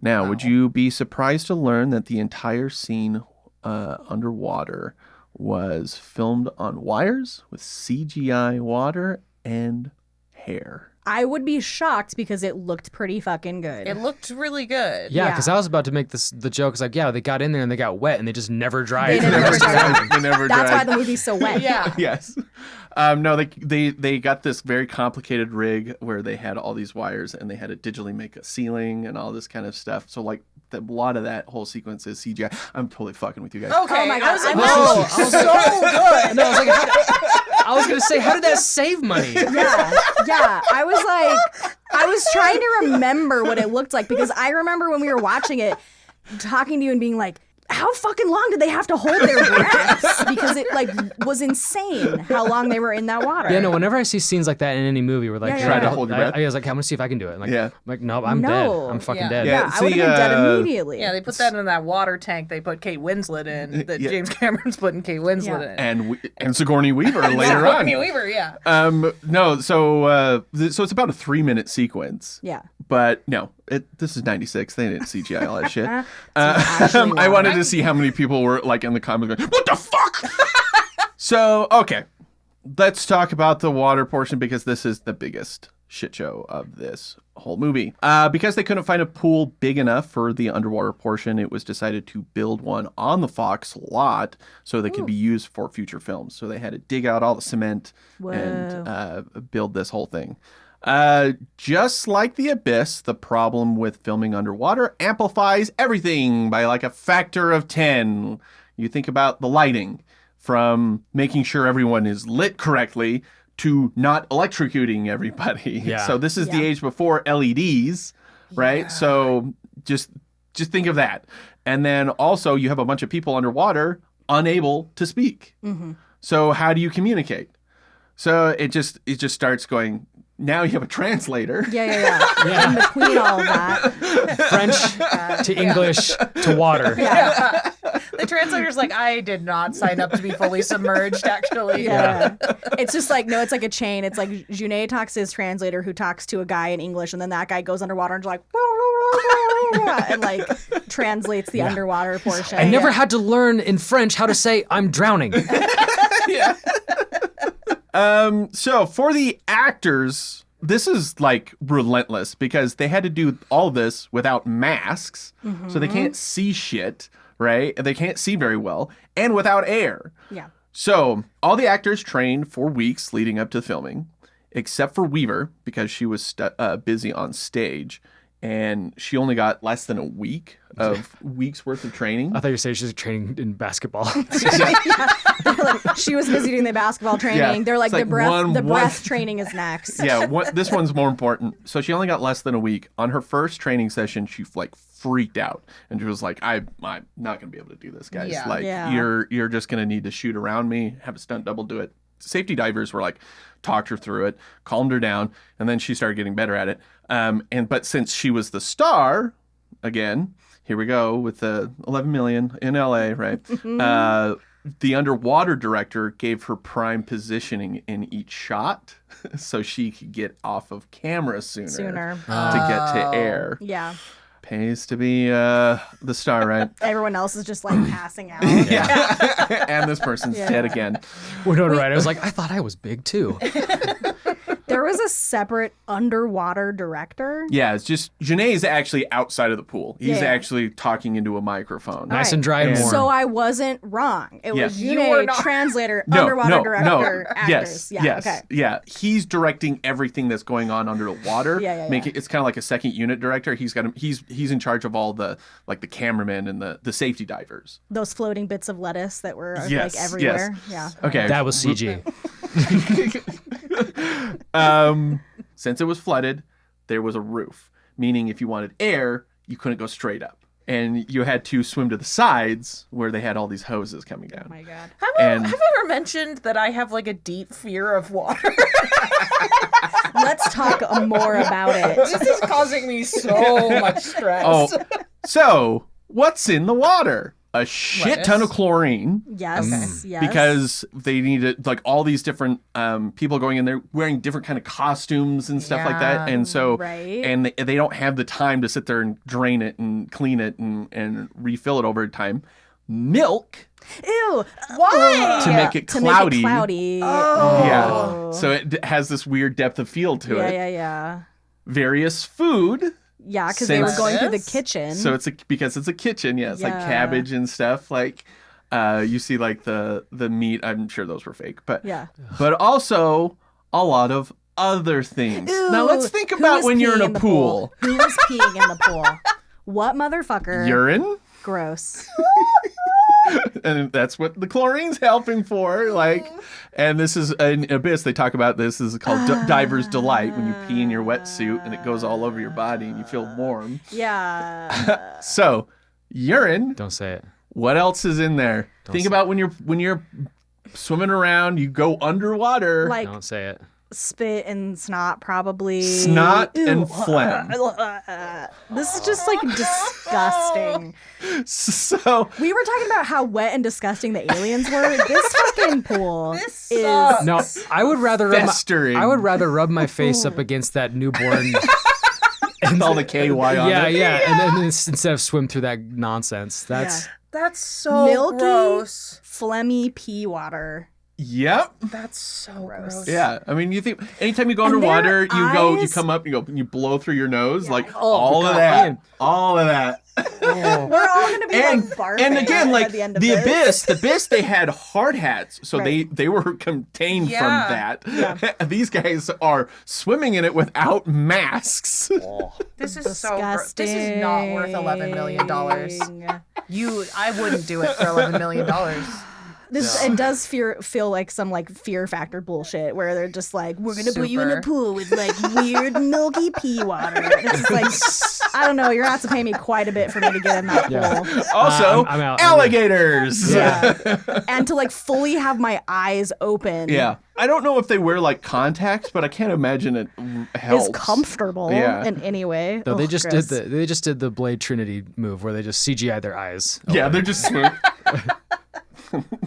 [SPEAKER 1] Now, would you be surprised to learn that the entire scene underwater was filmed on wires with CGI water and hair?
[SPEAKER 4] I would be shocked because it looked pretty fucking good.
[SPEAKER 5] It looked really good.
[SPEAKER 3] Yeah,
[SPEAKER 4] Yeah.
[SPEAKER 3] because I was about to make the joke. It's like, yeah, they got in there and they got wet and they just never dried.
[SPEAKER 4] They never dried.
[SPEAKER 1] They never
[SPEAKER 4] That's
[SPEAKER 1] dried.
[SPEAKER 4] why the movie's so wet.
[SPEAKER 5] Yeah.
[SPEAKER 1] Yes. No, they got this very complicated rig where they had all these wires and they had to digitally make a ceiling and all this kind of stuff. So like a lot of that whole sequence is CGI. I'm totally fucking with you guys.
[SPEAKER 5] Okay.
[SPEAKER 4] Oh my God,
[SPEAKER 5] I was like,
[SPEAKER 4] I
[SPEAKER 5] wow,
[SPEAKER 4] was-
[SPEAKER 5] so good.
[SPEAKER 3] And I was like, I was gonna say, how did that save money?
[SPEAKER 4] Yeah. I was trying to remember what it looked like because I remember when we were watching it, talking to you and being like, how fucking long did they have to hold their breaths? Because it like was insane how long they were in that water.
[SPEAKER 3] Yeah, no. Whenever I see scenes like that in any movie, where like
[SPEAKER 4] Yeah,
[SPEAKER 1] Try to hold your breath.
[SPEAKER 3] I was like, I'm gonna see if I can do it. I'm like,
[SPEAKER 1] Yeah.
[SPEAKER 3] I'm like, no, I'm
[SPEAKER 4] No.
[SPEAKER 3] dead. I'm fucking
[SPEAKER 5] Yeah.
[SPEAKER 3] dead.
[SPEAKER 1] Yeah.
[SPEAKER 4] I would have been dead immediately.
[SPEAKER 5] Yeah, they put that in that water tank they put Kate Winslet in, that
[SPEAKER 1] Yeah.
[SPEAKER 5] James Cameron's putting Kate Winslet
[SPEAKER 4] Yeah.
[SPEAKER 5] in.
[SPEAKER 1] And Sigourney Weaver later on.
[SPEAKER 5] Sigourney Weaver, yeah.
[SPEAKER 1] No, so it's about a 3-minute sequence.
[SPEAKER 4] Yeah.
[SPEAKER 1] But no, this is 96. They didn't CGI all that shit.
[SPEAKER 4] actually
[SPEAKER 1] I wanted
[SPEAKER 4] water.
[SPEAKER 1] to see how many people were like in the comments going, "What the fuck?" So okay, let's talk about the water portion because this is the biggest shit show of this whole movie. Because they couldn't find a pool big enough for the underwater portion, it was decided to build one on the Fox lot so that could be used for future films. So they had to dig out all the cement and build this whole thing. Just like The Abyss, the problem with filming underwater amplifies everything by like a factor of 10. You think about the lighting, from making sure everyone is lit correctly to not electrocuting everybody.
[SPEAKER 3] Yeah.
[SPEAKER 1] So this is the age before LEDs, right? So just think of that. And then also you have a bunch of people underwater unable to speak. So how do you communicate? So it just starts going. Now you have a translator.
[SPEAKER 4] Yeah. In between all of that.
[SPEAKER 3] French to English to water.
[SPEAKER 5] The translator's like, I did not sign up to be fully submerged, actually.
[SPEAKER 4] Yeah. It's just like, no, it's like a chain. It's like Jeunet talks to his translator who talks to a guy in English, and then that guy goes underwater and just like, and like translates the underwater portion.
[SPEAKER 3] I never had to learn in French how to say I'm drowning.
[SPEAKER 1] So for the actors, this is like relentless because they had to do all this without masks. So they can't see shit, right? They can't see very well and without air.
[SPEAKER 4] Yeah.
[SPEAKER 1] So all the actors trained for weeks leading up to filming, except for Weaver, because she was busy on stage, and she only got less than a week of weeks worth of training.
[SPEAKER 3] I thought you were saying she was training in basketball.
[SPEAKER 4] She was busy doing the basketball training.
[SPEAKER 1] Yeah.
[SPEAKER 4] They're like,
[SPEAKER 1] It's like
[SPEAKER 4] the breath
[SPEAKER 1] one-
[SPEAKER 4] training is next.
[SPEAKER 1] Yeah, this one's more important. So she only got less than a week. On her first training session, she like freaked out, and she was like, "I'm not gonna be able to do this, guys.
[SPEAKER 5] Yeah.
[SPEAKER 1] Like,
[SPEAKER 4] Yeah.
[SPEAKER 1] you're just gonna need to shoot around me, have a stunt double do it." Safety divers were like, talked her through it, calmed her down, and then she started getting better at it. But since she was the star, again, here we go with the 11 million in LA, right? The underwater director gave her prime positioning in each shot so she could get off of camera sooner. To get to air.
[SPEAKER 4] Yeah.
[SPEAKER 1] Pays to be the star, right?
[SPEAKER 4] Everyone else is just like passing out.
[SPEAKER 1] Yeah. And this person's dead again.
[SPEAKER 3] Winona Ryder was like, I thought I was big too.
[SPEAKER 4] There was a separate underwater director.
[SPEAKER 1] Yeah, it's just Janae's actually outside of the pool. He's
[SPEAKER 4] Yeah.
[SPEAKER 1] actually talking into a microphone.
[SPEAKER 3] Nice and dry and
[SPEAKER 1] And-
[SPEAKER 3] warm.
[SPEAKER 4] So I wasn't wrong. It was
[SPEAKER 5] You were
[SPEAKER 4] Janae,
[SPEAKER 5] not.
[SPEAKER 4] translator, underwater director, actors.
[SPEAKER 1] Yes,
[SPEAKER 4] Yeah,
[SPEAKER 1] yes,
[SPEAKER 4] okay.
[SPEAKER 1] yeah. He's directing everything that's going on under the water.
[SPEAKER 4] Yeah.
[SPEAKER 1] It's kind of like a second unit director. He's in charge of all the the cameramen and the safety divers.
[SPEAKER 4] Those floating bits of lettuce that were
[SPEAKER 1] Yes,
[SPEAKER 4] like everywhere.
[SPEAKER 1] yes.
[SPEAKER 4] Yeah.
[SPEAKER 1] Okay,
[SPEAKER 3] that was CG.
[SPEAKER 1] Since it was flooded, there was a roof, meaning if you wanted air, you couldn't go straight up, and you had to swim to the sides where they had all these hoses coming down.
[SPEAKER 4] Oh my God.
[SPEAKER 1] And-
[SPEAKER 5] Have I ever mentioned that I have like a deep fear of water?
[SPEAKER 4] Let's talk more about it.
[SPEAKER 5] This is causing me so much stress.
[SPEAKER 1] Oh, so what's in the water? A shit ton of chlorine.
[SPEAKER 4] Yes. Yes.
[SPEAKER 1] Because they needed like all these different people going in there wearing different kind of costumes and stuff like that, and so
[SPEAKER 4] right.
[SPEAKER 1] and they don't have the time to sit there and drain it and clean it and refill it over time. Milk
[SPEAKER 4] Ew.
[SPEAKER 5] Why?
[SPEAKER 1] to make it
[SPEAKER 4] To
[SPEAKER 1] cloudy.
[SPEAKER 4] make it cloudy.
[SPEAKER 1] Yeah, so it has this weird depth of field to it.
[SPEAKER 4] Yeah.
[SPEAKER 1] Various food.
[SPEAKER 4] Yeah, because they were
[SPEAKER 1] Since-
[SPEAKER 4] going through the
[SPEAKER 5] Lettuce?
[SPEAKER 4] kitchen.
[SPEAKER 1] So because it's a kitchen, yeah, it's like
[SPEAKER 4] Yeah.
[SPEAKER 1] cabbage and stuff. Like you see like the meat. I'm sure those were fake, but
[SPEAKER 4] yeah.
[SPEAKER 1] but also a lot of other things. Now let's
[SPEAKER 4] Ew.
[SPEAKER 1] think
[SPEAKER 4] Who
[SPEAKER 1] about
[SPEAKER 4] was
[SPEAKER 1] when you're in
[SPEAKER 4] peeing
[SPEAKER 1] a
[SPEAKER 4] the
[SPEAKER 1] pool.
[SPEAKER 4] Who was peeing in the pool? What motherfucker?
[SPEAKER 1] Urine,
[SPEAKER 4] Gross.
[SPEAKER 1] and that's what the chlorine's helping for. Like, and this is an abyss. They talk about this is called diver's delight when you pee in your wetsuit and it goes all over your body and you feel warm.
[SPEAKER 4] Yeah.
[SPEAKER 1] So, urine.
[SPEAKER 3] Don't say it.
[SPEAKER 1] What else is in there? Think about when you're swimming around, you go underwater.
[SPEAKER 4] Like
[SPEAKER 3] Don't say it.
[SPEAKER 4] spit and snot, probably.
[SPEAKER 1] Snot and
[SPEAKER 4] Ew.
[SPEAKER 1] phlegm.
[SPEAKER 4] This is just like disgusting.
[SPEAKER 1] So
[SPEAKER 4] We were talking about how wet and disgusting the aliens were. This fucking pool
[SPEAKER 5] This
[SPEAKER 4] is.
[SPEAKER 5] sucks.
[SPEAKER 3] No, I would rather
[SPEAKER 1] Festering.
[SPEAKER 3] I would rather rub my face up against that newborn.
[SPEAKER 1] and all the KY on
[SPEAKER 3] yeah,
[SPEAKER 1] it.
[SPEAKER 3] yeah, and then instead of swim through that nonsense. That's
[SPEAKER 5] That's so
[SPEAKER 4] Milky?
[SPEAKER 5] gross.
[SPEAKER 4] Phlegmy pea water.
[SPEAKER 1] Yep.
[SPEAKER 5] That's so gross.
[SPEAKER 1] Yeah. I mean, you think anytime you go
[SPEAKER 4] And
[SPEAKER 1] underwater,
[SPEAKER 4] their
[SPEAKER 1] you go, you
[SPEAKER 4] eyes-
[SPEAKER 1] come up, you blow through your nose, like
[SPEAKER 3] Oh,
[SPEAKER 1] all of
[SPEAKER 3] God,
[SPEAKER 1] that,
[SPEAKER 3] Ian.
[SPEAKER 1] all of that.
[SPEAKER 4] We're all gonna be
[SPEAKER 1] And
[SPEAKER 4] like barfing
[SPEAKER 1] and again, like
[SPEAKER 4] at the end of
[SPEAKER 1] the
[SPEAKER 4] this.
[SPEAKER 1] abyss, they had hard hats, so
[SPEAKER 4] Right.
[SPEAKER 1] they were contained
[SPEAKER 5] Yeah.
[SPEAKER 1] from that. These guys are swimming in it without masks.
[SPEAKER 5] This is so gross. This is not worth $11 million. I wouldn't do it for $11 million.
[SPEAKER 4] It does feel like some like Fear Factor bullshit where they're just like, we're gonna put you in a
[SPEAKER 5] Super.
[SPEAKER 4] pool with like weird milky pee water. And it's like, I don't know, you're gonna have to pay me quite a bit for me to get in that pool.
[SPEAKER 1] Also,
[SPEAKER 3] I'm out.
[SPEAKER 1] alligators.
[SPEAKER 4] Yeah. And to like fully have my eyes open.
[SPEAKER 1] Yeah. I don't know if they wear like contacts, but I can't imagine it helps.
[SPEAKER 4] Is comfortable
[SPEAKER 1] Yeah.
[SPEAKER 4] in any way.
[SPEAKER 3] no, they
[SPEAKER 4] Ugh,
[SPEAKER 3] just
[SPEAKER 4] gross.
[SPEAKER 3] did the Blade Trinity move where they just CGI their eyes.
[SPEAKER 1] Yeah, they're just smooth.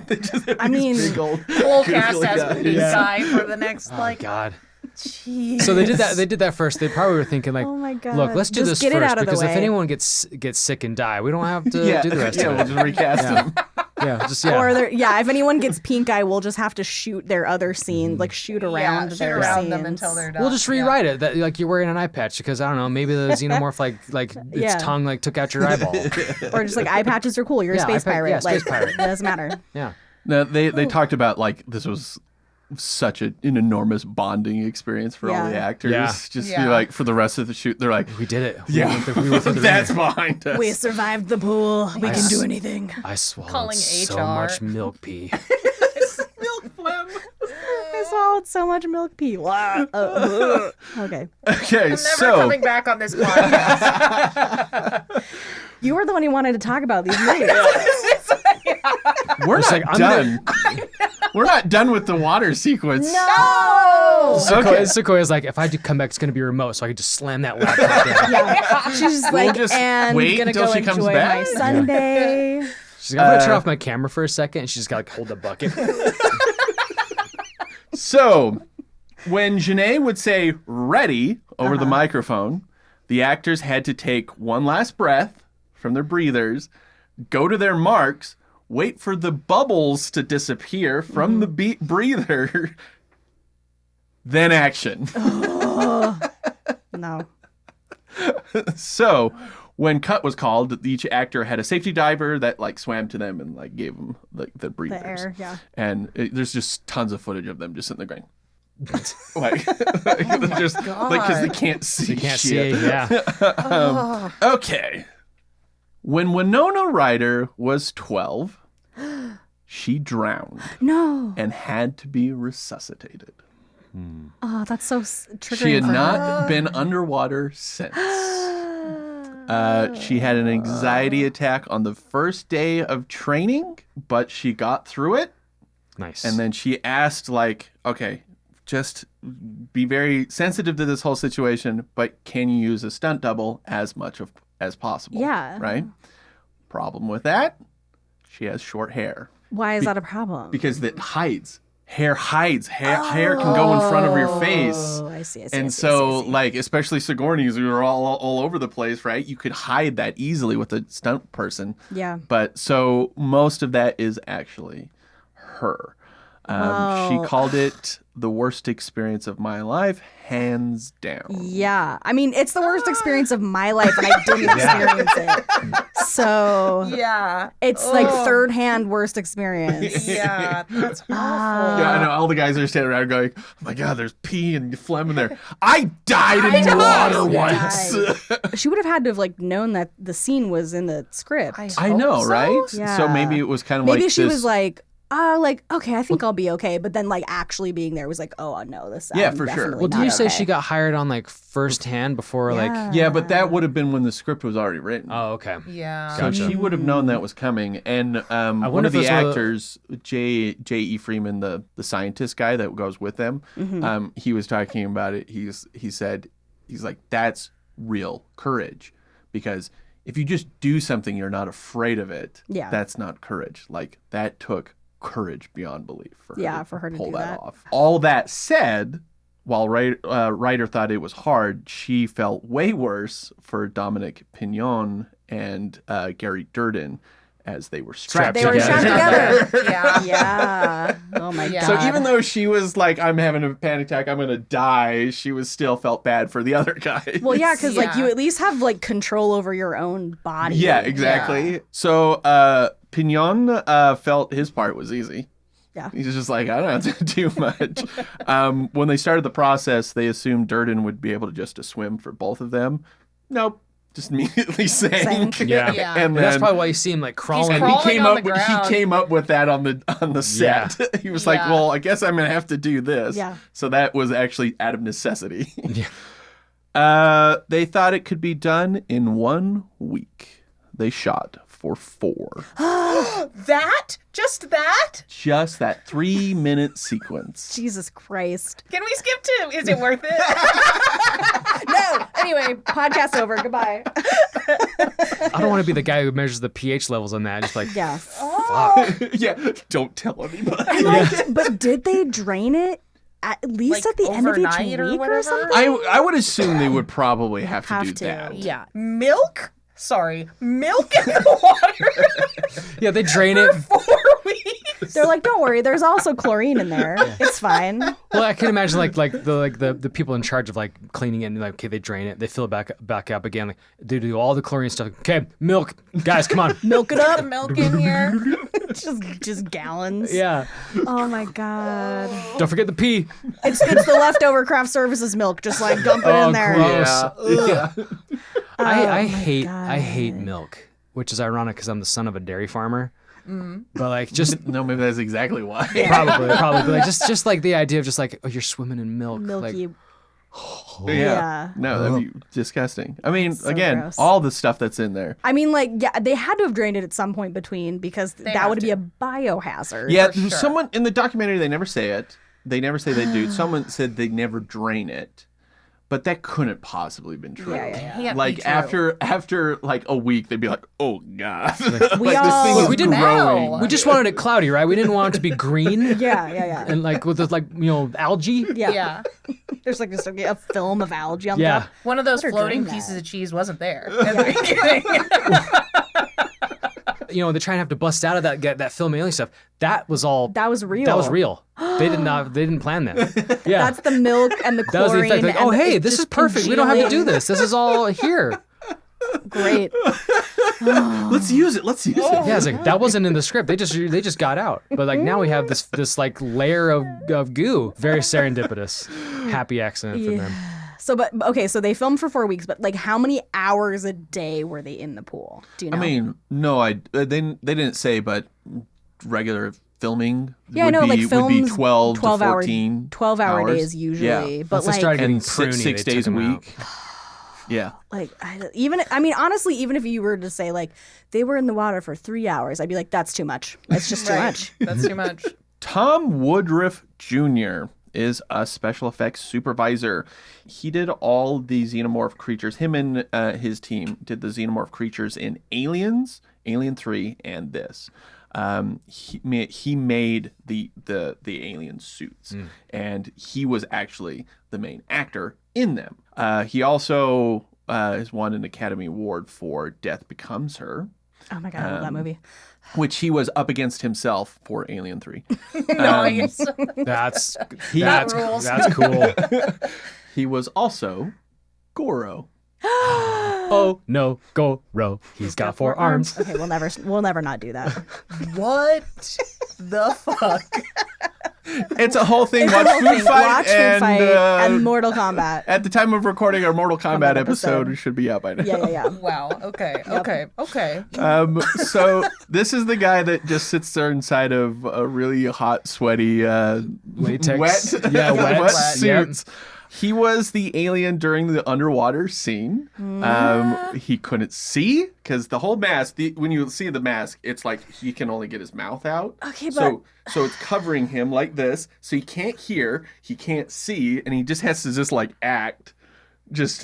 [SPEAKER 1] They just have
[SPEAKER 4] I
[SPEAKER 1] these
[SPEAKER 4] mean,
[SPEAKER 1] big old
[SPEAKER 5] Full cast
[SPEAKER 1] googly
[SPEAKER 5] as
[SPEAKER 1] eyes.
[SPEAKER 5] pink guy for the next
[SPEAKER 3] Oh
[SPEAKER 5] like.
[SPEAKER 3] God.
[SPEAKER 5] Jeez.
[SPEAKER 3] So they did that first. They probably were thinking like,
[SPEAKER 4] Oh my God.
[SPEAKER 3] look, let's do
[SPEAKER 4] Just
[SPEAKER 3] this
[SPEAKER 4] get it
[SPEAKER 3] first
[SPEAKER 4] out of the
[SPEAKER 3] because if
[SPEAKER 4] way.
[SPEAKER 3] anyone gets sick and die, we don't have to
[SPEAKER 1] Yeah,
[SPEAKER 3] do the rest
[SPEAKER 1] yeah,
[SPEAKER 3] of
[SPEAKER 1] we'll
[SPEAKER 3] it.
[SPEAKER 1] just recast
[SPEAKER 3] Yeah.
[SPEAKER 1] them.
[SPEAKER 4] Or if anyone gets pink eye, we'll just have to shoot their other scenes, like shoot around
[SPEAKER 5] shoot
[SPEAKER 4] their
[SPEAKER 5] around
[SPEAKER 4] scenes.
[SPEAKER 5] them until they're done.
[SPEAKER 3] We'll just rewrite it that like you're wearing an eye patch because I don't know, maybe the xenomorph like its
[SPEAKER 4] Yeah.
[SPEAKER 3] tongue like took out your eyeball.
[SPEAKER 4] Or just like eye patches are cool. You're a
[SPEAKER 3] Yeah,
[SPEAKER 4] space
[SPEAKER 3] eye pa-
[SPEAKER 4] pirate.
[SPEAKER 3] yeah,
[SPEAKER 4] like
[SPEAKER 3] space pirate.
[SPEAKER 4] it doesn't matter.
[SPEAKER 3] Yeah.
[SPEAKER 1] No, they talked about like this was such an enormous bonding experience for all the actors.
[SPEAKER 3] Yeah.
[SPEAKER 1] Just be like for the rest of the shoot, they're like,
[SPEAKER 3] We did it.
[SPEAKER 1] yeah,
[SPEAKER 3] We went through the
[SPEAKER 1] that's
[SPEAKER 3] ringer.
[SPEAKER 1] behind us.
[SPEAKER 4] We survived the pool. We can do anything.
[SPEAKER 3] I swallowed
[SPEAKER 5] Calling
[SPEAKER 3] so
[SPEAKER 5] HR.
[SPEAKER 3] much milk pee.
[SPEAKER 1] Milk phlegm.
[SPEAKER 4] I swallowed so much milk pee. Wow. Okay.
[SPEAKER 1] Okay,
[SPEAKER 5] I'm never
[SPEAKER 1] so
[SPEAKER 5] coming back on this podcast.
[SPEAKER 4] You were the one who wanted to talk about these movies.
[SPEAKER 1] we're not
[SPEAKER 3] like, I'm
[SPEAKER 1] done. We're not done with the water sequence.
[SPEAKER 5] No!
[SPEAKER 3] Sequoia's like, if I do come back, it's going to be remote, so I can just slam that laptop down.
[SPEAKER 4] Yeah. She's just like,
[SPEAKER 1] just
[SPEAKER 4] and
[SPEAKER 1] wait
[SPEAKER 4] gonna
[SPEAKER 1] until
[SPEAKER 4] go
[SPEAKER 1] she comes
[SPEAKER 4] enjoy
[SPEAKER 1] back?
[SPEAKER 4] my Sunday.
[SPEAKER 3] She's like, I'm going to turn off my camera for a second, and she's just got to hold the bucket.
[SPEAKER 1] So, when Janae would say ready over the microphone, the actors had to take one last breath from their breathers, go to their marks, wait for the bubbles to disappear from the breather, then action.
[SPEAKER 4] No.
[SPEAKER 1] So, when cut was called, each actor had a safety diver that like swam to them and like gave them like the breathers.
[SPEAKER 4] The air, yeah.
[SPEAKER 1] And there's just tons of footage of them just sitting there going, like, they're just like because they can't see.
[SPEAKER 3] You can't
[SPEAKER 1] shit.
[SPEAKER 3] see, yeah.
[SPEAKER 1] Okay. When Winona Ryder was 12, she drowned
[SPEAKER 4] No.
[SPEAKER 1] and had to be resuscitated.
[SPEAKER 4] Oh, that's so triggering.
[SPEAKER 1] She had
[SPEAKER 4] for her.
[SPEAKER 1] not been underwater since. She had an anxiety attack on the first day of training, but she got through it.
[SPEAKER 3] Nice.
[SPEAKER 1] And then she asked, like, okay, just be very sensitive to this whole situation, but can you use a stunt double as much as possible?
[SPEAKER 4] Yeah.
[SPEAKER 1] Right? Problem with that, she has short hair.
[SPEAKER 4] Why is that a problem?
[SPEAKER 1] Because it hides. Hair hides. Hair can go in front of your face.
[SPEAKER 4] Oh, I see.
[SPEAKER 1] And so, like, especially Sigourney's, who are all over the place, right? You could hide that easily with a stunt person.
[SPEAKER 4] Yeah.
[SPEAKER 1] But so most of that is actually her.
[SPEAKER 4] Wow.
[SPEAKER 1] She called it the worst experience of my life, hands down.
[SPEAKER 4] Yeah. I mean, it's the worst experience of my life, and I didn't experience it. So
[SPEAKER 5] Yeah.
[SPEAKER 4] it's like third-hand worst experience.
[SPEAKER 5] Yeah. That's awful.
[SPEAKER 1] Yeah, I know. All the guys are standing around going, "Oh my God, there's pee and phlegm in there." I died in the water once.
[SPEAKER 4] She would have had to have like known that the scene was in the script.
[SPEAKER 1] I know,
[SPEAKER 5] Hope so?
[SPEAKER 1] right?
[SPEAKER 4] Yeah.
[SPEAKER 1] So maybe it was kind of
[SPEAKER 4] Maybe
[SPEAKER 1] like
[SPEAKER 4] she
[SPEAKER 1] this.
[SPEAKER 4] was like, okay, I think I'll be okay. But then like actually being there was like, oh no, this.
[SPEAKER 1] Yeah,
[SPEAKER 4] I'm
[SPEAKER 1] for sure.
[SPEAKER 4] definitely
[SPEAKER 3] well, did
[SPEAKER 4] not
[SPEAKER 3] you say
[SPEAKER 4] okay.
[SPEAKER 3] she got hired on like firsthand before like?
[SPEAKER 1] Yeah, but that would have been when the script was already written.
[SPEAKER 3] Oh, okay.
[SPEAKER 5] Yeah.
[SPEAKER 1] So she would have known that was coming. And one
[SPEAKER 3] wonder
[SPEAKER 1] of
[SPEAKER 3] if
[SPEAKER 1] the
[SPEAKER 3] it was one of the-
[SPEAKER 1] actors, J.E. Freeman, the scientist guy that goes with them, he was talking about it. He said, he's like, that's real courage. Because if you just do something, you're not afraid of it.
[SPEAKER 4] Yeah.
[SPEAKER 1] That's not courage. Like, that took courage beyond belief for her to
[SPEAKER 4] do
[SPEAKER 1] pull
[SPEAKER 4] that.
[SPEAKER 1] off. All that said, while Ryder thought it was hard, she felt way worse for Dominic Pignon and Gary Durden as they were strapped
[SPEAKER 4] They were
[SPEAKER 1] together.
[SPEAKER 4] strapped together.
[SPEAKER 5] Yeah.
[SPEAKER 4] Yeah. Oh my
[SPEAKER 5] Yeah.
[SPEAKER 4] god.
[SPEAKER 1] So even though she was like, I'm having a panic attack, I'm going to die, she was still felt bad for the other guy.
[SPEAKER 4] well, yeah, because like
[SPEAKER 5] Yeah.
[SPEAKER 4] you at least have like control over your own body.
[SPEAKER 1] Yeah, exactly.
[SPEAKER 5] Yeah.
[SPEAKER 1] So Pignon felt his part was easy.
[SPEAKER 4] Yeah.
[SPEAKER 1] He's just like, I don't have to do much. When they started the process, they assumed Durden would be able to swim for both of them. Nope. Just immediately sank.
[SPEAKER 4] Sank.
[SPEAKER 3] Yeah.
[SPEAKER 5] Yeah.
[SPEAKER 1] And
[SPEAKER 3] And that's
[SPEAKER 1] then
[SPEAKER 3] probably why you see him like crawling.
[SPEAKER 1] and
[SPEAKER 5] crawling
[SPEAKER 1] he came
[SPEAKER 5] on
[SPEAKER 1] up
[SPEAKER 5] the
[SPEAKER 1] with,
[SPEAKER 5] ground.
[SPEAKER 1] he came up with that on the set. He was like,
[SPEAKER 5] Yeah.
[SPEAKER 1] well, I guess I'm gonna have to do this.
[SPEAKER 4] Yeah.
[SPEAKER 1] So that was actually out of necessity. They thought it could be done in 1 week. They shot for 4.
[SPEAKER 5] That? Just that?
[SPEAKER 1] Just that 3-minute sequence.
[SPEAKER 4] Jesus Christ.
[SPEAKER 5] Can we skip to Is It Worth It?
[SPEAKER 4] No. Anyway, podcast over. Goodbye.
[SPEAKER 3] I don't want to be the guy who measures the pH levels on that. Just like,
[SPEAKER 4] Yeah.
[SPEAKER 1] Yeah, don't tell anybody.
[SPEAKER 4] And, like, but did they drain it at least
[SPEAKER 5] Like,
[SPEAKER 4] at the end of each
[SPEAKER 5] overnight or
[SPEAKER 4] week or
[SPEAKER 5] whatever?
[SPEAKER 4] something?
[SPEAKER 1] I would assume they would probably have to
[SPEAKER 4] Have
[SPEAKER 1] do
[SPEAKER 4] to.
[SPEAKER 1] that.
[SPEAKER 5] Yeah. Milk? Sorry. Milk in the water
[SPEAKER 3] yeah, they drain it.
[SPEAKER 5] for 4 weeks.
[SPEAKER 4] They're like, don't worry, there's also chlorine in there. It's fine.
[SPEAKER 3] Well, I can imagine like the people in charge of like cleaning it and like, okay, they drain it, they fill it back up again, like they do all the chlorine stuff. Okay, milk, guys, come on.
[SPEAKER 4] Milk it
[SPEAKER 5] The
[SPEAKER 4] up.
[SPEAKER 5] milk in here.
[SPEAKER 4] just gallons.
[SPEAKER 3] Yeah.
[SPEAKER 4] Oh my god.
[SPEAKER 3] Don't forget the pee.
[SPEAKER 4] It's the leftover craft services milk. Just like dump it in there.
[SPEAKER 3] gross.
[SPEAKER 1] Yeah.
[SPEAKER 3] I
[SPEAKER 4] my
[SPEAKER 3] hate milk, which is ironic because I'm the son of a dairy farmer. But like just
[SPEAKER 1] No, maybe that's exactly why.
[SPEAKER 3] probably but like just like the idea of just like, oh, you're swimming in milk.
[SPEAKER 4] Milky.
[SPEAKER 3] Like,
[SPEAKER 4] Yeah.
[SPEAKER 1] No, that'd be disgusting. I mean,
[SPEAKER 4] So
[SPEAKER 1] again,
[SPEAKER 4] gross.
[SPEAKER 1] all the stuff that's in there.
[SPEAKER 4] I mean, like, yeah, they had to have drained it at some point between because that
[SPEAKER 5] have
[SPEAKER 4] would be
[SPEAKER 5] to.
[SPEAKER 4] a biohazard.
[SPEAKER 1] Yeah,
[SPEAKER 5] sure.
[SPEAKER 1] someone in the documentary, they never say it. They never say they do. Someone said they never drain it. But that couldn't possibly been true.
[SPEAKER 5] Can't
[SPEAKER 1] Like
[SPEAKER 5] be true.
[SPEAKER 1] after like a week, they'd be like, "Oh God,
[SPEAKER 4] We
[SPEAKER 1] like,
[SPEAKER 4] all-
[SPEAKER 1] this thing
[SPEAKER 4] Look,
[SPEAKER 1] is
[SPEAKER 3] we didn't
[SPEAKER 1] growing."
[SPEAKER 5] know.
[SPEAKER 3] we just wanted it cloudy, right? We didn't want it to be green.
[SPEAKER 4] Yeah.
[SPEAKER 3] And like with the, like, algae.
[SPEAKER 4] Yeah.
[SPEAKER 5] Yeah.
[SPEAKER 4] There's like just a film of algae on
[SPEAKER 3] Yeah.
[SPEAKER 4] top.
[SPEAKER 5] One of those
[SPEAKER 4] Better
[SPEAKER 5] floating
[SPEAKER 4] drain
[SPEAKER 5] pieces
[SPEAKER 4] that.
[SPEAKER 5] of cheese wasn't there at the beginning.
[SPEAKER 3] They try and have to bust out of that film alien stuff. That was all.
[SPEAKER 4] That was real.
[SPEAKER 3] That was real. They didn't plan that. Yeah.
[SPEAKER 4] That's the milk and the
[SPEAKER 3] that was the
[SPEAKER 4] chlorine.
[SPEAKER 3] effect. Like,
[SPEAKER 4] and
[SPEAKER 3] oh, hey,
[SPEAKER 4] it's
[SPEAKER 3] this is
[SPEAKER 4] just
[SPEAKER 3] perfect. We don't have to do
[SPEAKER 4] congealing.
[SPEAKER 3] this. This is all here.
[SPEAKER 4] Great.
[SPEAKER 1] Let's use it. Let's use it.
[SPEAKER 3] Yeah, it's like that wasn't in the script. They just got out. But like now we have this like layer of goo. Very serendipitous. Happy accident for them.
[SPEAKER 4] So they filmed for 4 weeks, but like how many hours a day were they in the pool? Do you know?
[SPEAKER 1] I mean, no, they didn't say, but regular filming
[SPEAKER 4] yeah, I
[SPEAKER 1] would
[SPEAKER 4] know,
[SPEAKER 1] be
[SPEAKER 4] like
[SPEAKER 1] would
[SPEAKER 4] films,
[SPEAKER 1] be 12 to
[SPEAKER 4] 12-hour
[SPEAKER 1] 14
[SPEAKER 4] 12-hour
[SPEAKER 1] hours.
[SPEAKER 4] days usually,
[SPEAKER 1] Yeah.
[SPEAKER 4] but
[SPEAKER 3] Once they
[SPEAKER 4] like
[SPEAKER 3] started getting
[SPEAKER 1] And
[SPEAKER 3] pruny,
[SPEAKER 1] six
[SPEAKER 3] they
[SPEAKER 1] days
[SPEAKER 3] took
[SPEAKER 1] a
[SPEAKER 3] 'em out.
[SPEAKER 1] week. Yeah.
[SPEAKER 4] like honestly, even if you were to say like they were in the water for 3 hours, I'd be like, that's too much. It's just too
[SPEAKER 5] Right.
[SPEAKER 4] much.
[SPEAKER 5] That's too much.
[SPEAKER 1] Tom Woodruff Jr. is a special effects supervisor. He did all the xenomorph creatures. Him and his team did the xenomorph creatures in Aliens, Alien 3, and this. He made the alien suits, and he was actually the main actor in them. He also has won an Academy Award for Death Becomes Her,
[SPEAKER 4] Oh my god, I love that movie.
[SPEAKER 1] which he was up against himself for Alien 3.
[SPEAKER 5] Nice.
[SPEAKER 3] That's
[SPEAKER 5] That rules.
[SPEAKER 3] that's cool.
[SPEAKER 1] He was also Goro.
[SPEAKER 3] Oh no, go row. He's got 4 arms.
[SPEAKER 4] Okay, we'll never not do that.
[SPEAKER 5] What the fuck?
[SPEAKER 1] It's a whole thing. Watch
[SPEAKER 4] Whole
[SPEAKER 1] Food
[SPEAKER 4] thing.
[SPEAKER 1] Fight,
[SPEAKER 4] Watch Food
[SPEAKER 1] and,
[SPEAKER 4] Fight and Mortal Kombat.
[SPEAKER 1] at the time of recording our Mortal Kombat episode,
[SPEAKER 4] episode.
[SPEAKER 1] it should be out by now.
[SPEAKER 4] Yeah.
[SPEAKER 5] Wow. Okay.
[SPEAKER 1] So this is the guy that just sits there inside of a really hot, sweaty,
[SPEAKER 3] Latex.
[SPEAKER 1] wet,
[SPEAKER 3] Yeah, wet.
[SPEAKER 1] wet
[SPEAKER 3] Yep.
[SPEAKER 1] suits. He was the alien during the underwater scene. He couldn't see because the whole mask. When you see the mask, it's like he can only get his mouth out.
[SPEAKER 4] Okay,
[SPEAKER 1] so it's covering him like this, so he can't hear, he can't see, and he just has to just like act.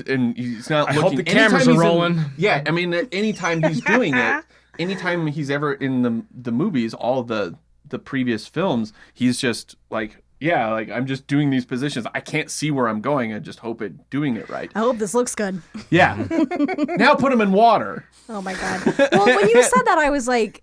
[SPEAKER 1] And he's not
[SPEAKER 3] I
[SPEAKER 1] looking.
[SPEAKER 3] hope the cameras
[SPEAKER 1] Anytime
[SPEAKER 3] are
[SPEAKER 1] he's
[SPEAKER 3] rolling.
[SPEAKER 1] Yeah, I mean, anytime he's doing it, anytime he's ever in the movies, all the previous films, he's just like, yeah, like I'm just doing these positions. I can't see where I'm going. I just hope doing it right.
[SPEAKER 4] I hope this looks good.
[SPEAKER 1] Yeah. Now put him in water.
[SPEAKER 4] Oh my god. Well, when you said that, I was like,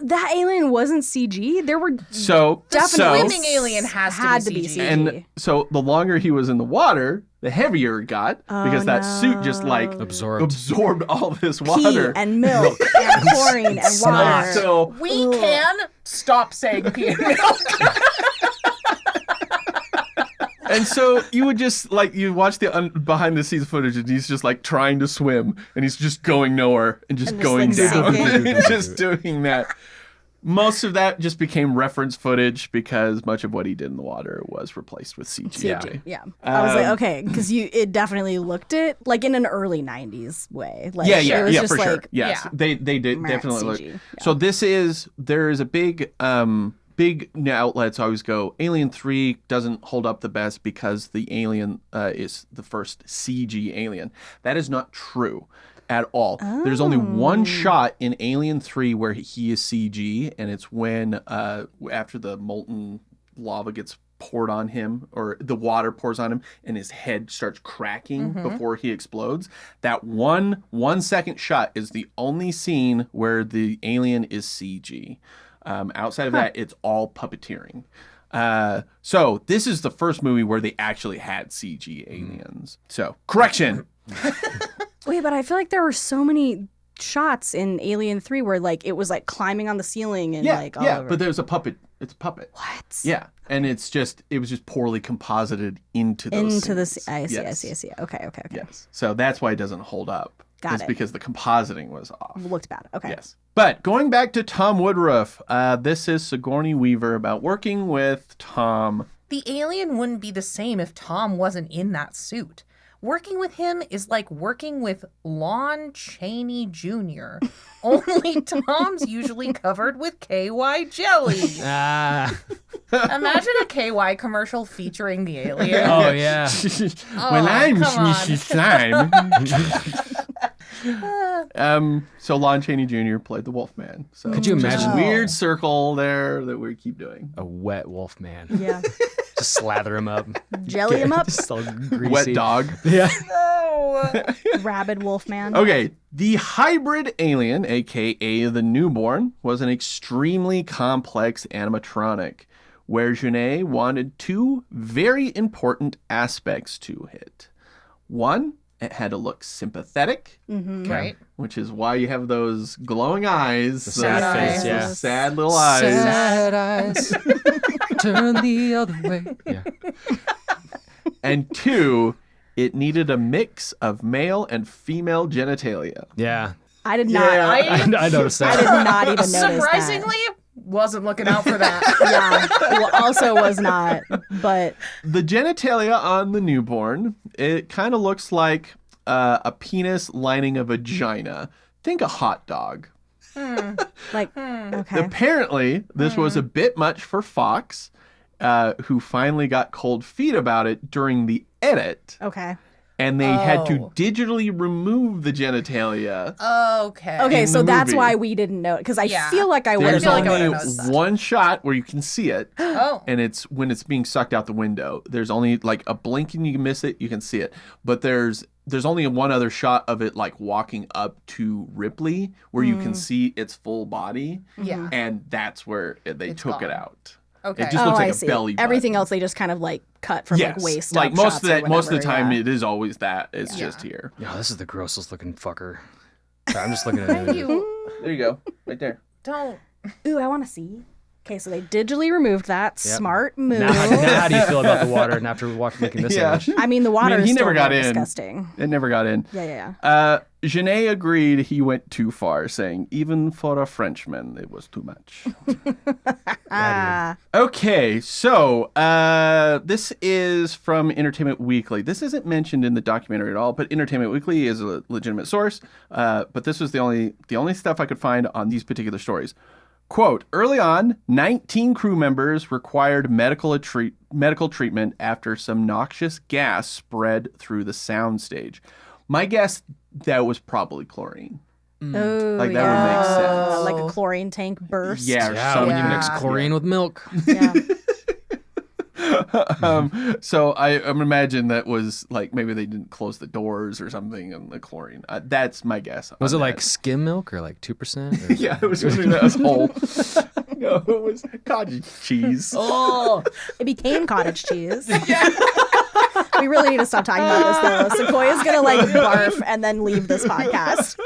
[SPEAKER 4] that alien wasn't CG. There were
[SPEAKER 1] So
[SPEAKER 4] definitely
[SPEAKER 5] swimming alien has to be CG.
[SPEAKER 1] and so the longer he was in the water, the heavier it got because that suit just like absorbed all this
[SPEAKER 4] pee
[SPEAKER 1] water.
[SPEAKER 4] and milk and chlorine and water.
[SPEAKER 1] So
[SPEAKER 5] We can stop saying pee and milk.
[SPEAKER 1] and so you would just like you watch the behind the scenes footage and he's just like trying to swim and he's just going nowhere and just
[SPEAKER 4] And just,
[SPEAKER 1] going
[SPEAKER 4] like,
[SPEAKER 1] down
[SPEAKER 4] sinking.
[SPEAKER 1] and just doing that. Most of that just became reference footage because much of what he did in the water was replaced with CGI.
[SPEAKER 4] Yeah. I was like, okay, because it definitely looked it like in an early 90s way. Like,
[SPEAKER 1] Yeah,
[SPEAKER 4] it was just
[SPEAKER 1] for sure.
[SPEAKER 4] like,
[SPEAKER 1] Yes,
[SPEAKER 5] yeah.
[SPEAKER 1] they did
[SPEAKER 4] Max
[SPEAKER 1] definitely look.
[SPEAKER 4] CG, yeah.
[SPEAKER 1] So there is a big outlets always go Alien 3 doesn't hold up the best because the alien is the first CG alien. That is not true at all. There's only one shot in Alien 3 where he is CG, and it's when after the molten lava gets poured on him, or the water pours on him, and his head starts cracking before he explodes. That 1 second shot is the only scene where the alien is CG. Outside of that, it's all puppeteering. So this is the first movie where they actually had CG aliens. So correction.
[SPEAKER 4] Wait, but I feel like there were so many shots in Alien 3 where like it was like climbing on the ceiling and
[SPEAKER 1] Yeah,
[SPEAKER 4] like all
[SPEAKER 1] yeah,
[SPEAKER 4] over.
[SPEAKER 1] but there's a puppet. It's a puppet.
[SPEAKER 4] What?
[SPEAKER 1] Yeah, and it was just poorly composited into those
[SPEAKER 4] Into the
[SPEAKER 1] scenes.
[SPEAKER 4] I see,
[SPEAKER 1] Yes.
[SPEAKER 4] I see. Okay.
[SPEAKER 1] Yes. So that's why it doesn't hold up.
[SPEAKER 4] Got
[SPEAKER 1] It's
[SPEAKER 4] it.
[SPEAKER 1] because the compositing was off.
[SPEAKER 4] Looked bad. Okay.
[SPEAKER 1] Yes. But going back to Tom Woodruff, this is Sigourney Weaver about working with Tom.
[SPEAKER 5] The alien wouldn't be the same if Tom wasn't in that suit. Working with him is like working with Lon Chaney Jr., only Tom's usually covered with KY jelly.
[SPEAKER 3] Ah.
[SPEAKER 5] Imagine a KY commercial featuring the alien.
[SPEAKER 3] Oh, yeah.
[SPEAKER 1] Well, I'm
[SPEAKER 5] come on.
[SPEAKER 1] Mrs. Slime. So Lon Chaney Jr. played the Wolfman. So
[SPEAKER 3] Could you
[SPEAKER 1] just
[SPEAKER 3] imagine-
[SPEAKER 1] a weird circle there that we keep doing?
[SPEAKER 3] A wet wolf man.
[SPEAKER 4] Yeah.
[SPEAKER 3] Just slather him up.
[SPEAKER 4] Jelly him up.
[SPEAKER 3] Just all greasy.
[SPEAKER 1] Wet dog.
[SPEAKER 3] Yeah.
[SPEAKER 5] No.
[SPEAKER 4] Rabid Wolfman.
[SPEAKER 1] Okay, the hybrid alien, aka the newborn, was an extremely complex animatronic where Genet wanted two very important aspects to it. One, it had to look sympathetic,
[SPEAKER 5] Right.
[SPEAKER 1] which is why you have those glowing eyes. The
[SPEAKER 3] sad
[SPEAKER 5] face,
[SPEAKER 3] yeah.
[SPEAKER 1] Sad little eyes.
[SPEAKER 3] Sad eyes. Turn the other way. Yeah.
[SPEAKER 1] And two, it needed a mix of male and female genitalia.
[SPEAKER 3] Yeah.
[SPEAKER 4] I did not.
[SPEAKER 1] Yeah.
[SPEAKER 3] I noticed
[SPEAKER 4] I
[SPEAKER 3] that.
[SPEAKER 4] did not even notice
[SPEAKER 5] Surprisingly, wasn't looking out for that.
[SPEAKER 4] that. Yeah. Well, also was not. But
[SPEAKER 1] The genitalia on the newborn, it kind of looks like a penis lining a vagina. Think a hot dog.
[SPEAKER 4] like, okay.
[SPEAKER 1] Apparently, this was a bit much for Fox, who finally got cold feet about it during the edit,
[SPEAKER 4] Okay.
[SPEAKER 1] and they had to
[SPEAKER 5] Oh.
[SPEAKER 1] digitally remove the genitalia.
[SPEAKER 5] Okay.
[SPEAKER 4] Okay,
[SPEAKER 1] in
[SPEAKER 4] so
[SPEAKER 1] the
[SPEAKER 4] that's
[SPEAKER 1] movie.
[SPEAKER 4] why we didn't know it because I
[SPEAKER 5] Yeah.
[SPEAKER 4] feel like I would
[SPEAKER 1] There's
[SPEAKER 5] feel like I
[SPEAKER 1] only
[SPEAKER 5] would've noticed that.
[SPEAKER 1] one shot where you can see it,
[SPEAKER 5] Oh.
[SPEAKER 1] and it's when it's being sucked out the window. There's only like a blink and you can miss it, you can see it. But there's only one other shot of it like walking up to Ripley where you can see its full body.
[SPEAKER 5] Yeah.
[SPEAKER 1] And that's where they
[SPEAKER 5] It's
[SPEAKER 1] took it
[SPEAKER 5] gone.
[SPEAKER 1] out.
[SPEAKER 5] Okay.
[SPEAKER 1] It just looks like
[SPEAKER 4] I
[SPEAKER 1] a
[SPEAKER 4] see.
[SPEAKER 1] belly button.
[SPEAKER 4] Everything else they just kind of like cut from like waist
[SPEAKER 1] like
[SPEAKER 4] up
[SPEAKER 1] most
[SPEAKER 4] shots
[SPEAKER 1] of
[SPEAKER 4] or
[SPEAKER 1] that most of the
[SPEAKER 4] whatever,
[SPEAKER 1] time
[SPEAKER 4] yeah.
[SPEAKER 1] it is always that. It's just here.
[SPEAKER 3] Yeah, this is the grossest looking fucker. Sorry, I'm just looking at it.
[SPEAKER 5] You
[SPEAKER 1] There you go. Right there.
[SPEAKER 5] don't.
[SPEAKER 4] Ooh, I want to see. Okay, so they digitally removed that.
[SPEAKER 3] Yep.
[SPEAKER 4] Smart move.
[SPEAKER 3] Now how do you feel about the water and after making this
[SPEAKER 1] Yeah.
[SPEAKER 3] image?
[SPEAKER 4] I mean, the water
[SPEAKER 1] I mean,
[SPEAKER 4] is
[SPEAKER 1] he
[SPEAKER 4] still
[SPEAKER 1] never got
[SPEAKER 4] more
[SPEAKER 1] in.
[SPEAKER 4] disgusting.
[SPEAKER 1] It never got in.
[SPEAKER 4] Yeah.
[SPEAKER 1] Genet agreed he went too far, saying even for a Frenchman, it was too much.
[SPEAKER 4] Ah,
[SPEAKER 1] Okay, so this is from Entertainment Weekly. This isn't mentioned in the documentary at all, but Entertainment Weekly is a legitimate source. But this was the only stuff I could find on these particular stories. Quote, early on, 19 crew members required medical treatment after some noxious gas spread through the soundstage. My guess, that was probably chlorine.
[SPEAKER 4] oh,
[SPEAKER 1] Like, that
[SPEAKER 4] yeah.
[SPEAKER 1] would make sense.
[SPEAKER 4] Like a chlorine tank burst.
[SPEAKER 1] Yeah, or
[SPEAKER 3] Yeah, when you
[SPEAKER 1] something.
[SPEAKER 3] mix chlorine with milk.
[SPEAKER 4] Yeah.
[SPEAKER 1] So I imagine that was like maybe they didn't close the doors or something and the chlorine. That's my guess.
[SPEAKER 3] Was
[SPEAKER 1] on
[SPEAKER 3] it like
[SPEAKER 1] that.
[SPEAKER 3] skim milk or like 2%?
[SPEAKER 1] Yeah, it was something that was whole. No, it was cottage cheese.
[SPEAKER 3] Oh,
[SPEAKER 4] It became cottage cheese. We really need to stop talking about this though. Sequoia's gonna like barf and then leave this podcast.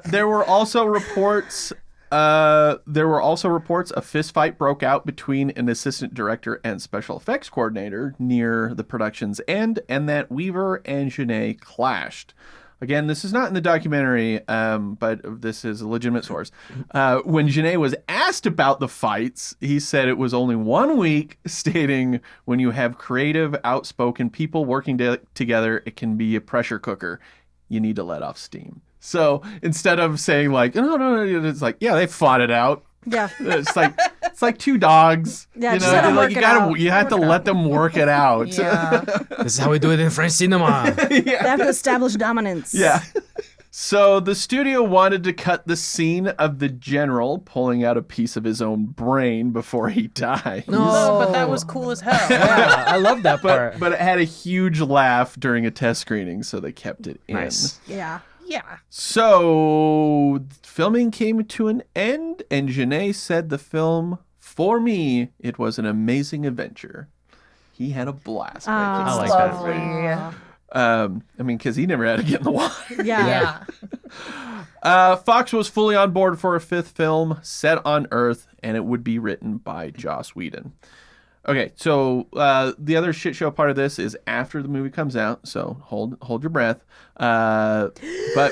[SPEAKER 1] There were also reports. A fist fight broke out between an assistant director and special effects coordinator near the production's end, and that Weaver and Genet clashed. Again, this is not in the documentary, but this is a legitimate source. When Genet was asked about the fights, he said it was only 1 week, stating, when you have creative, outspoken people working together, it can be a pressure cooker. You need to let off steam. So instead of saying like, no, it's like, yeah, they fought it out.
[SPEAKER 4] Yeah.
[SPEAKER 1] It's like two dogs.
[SPEAKER 4] Yeah,
[SPEAKER 1] you
[SPEAKER 4] just
[SPEAKER 1] know,
[SPEAKER 4] let 'em
[SPEAKER 1] like
[SPEAKER 4] work it out.
[SPEAKER 1] you have to let them work it out.
[SPEAKER 5] Yeah.
[SPEAKER 3] this is how we do it in French cinema.
[SPEAKER 4] They have to establish dominance.
[SPEAKER 1] Yeah. So the studio wanted to cut the scene of the general pulling out a piece of his own brain before he died.
[SPEAKER 5] No, but that was cool as hell.
[SPEAKER 3] Yeah, I love that part.
[SPEAKER 1] But it had a huge laugh during a test screening, so they kept it in.
[SPEAKER 3] Nice.
[SPEAKER 4] Yeah.
[SPEAKER 5] Yeah.
[SPEAKER 1] So filming came to an end, and Genet said the film, for me, it was an amazing adventure. He had a blast making
[SPEAKER 3] I
[SPEAKER 1] this
[SPEAKER 3] like
[SPEAKER 1] film.
[SPEAKER 3] that.
[SPEAKER 5] Lovely.
[SPEAKER 1] I mean, because he never had to get in the water.
[SPEAKER 4] Yeah.
[SPEAKER 1] Fox was fully on board for a 5th film set on Earth, and it would be written by Joss Whedon. Okay, so the other shit show part of this is after the movie comes out, so hold your breath. But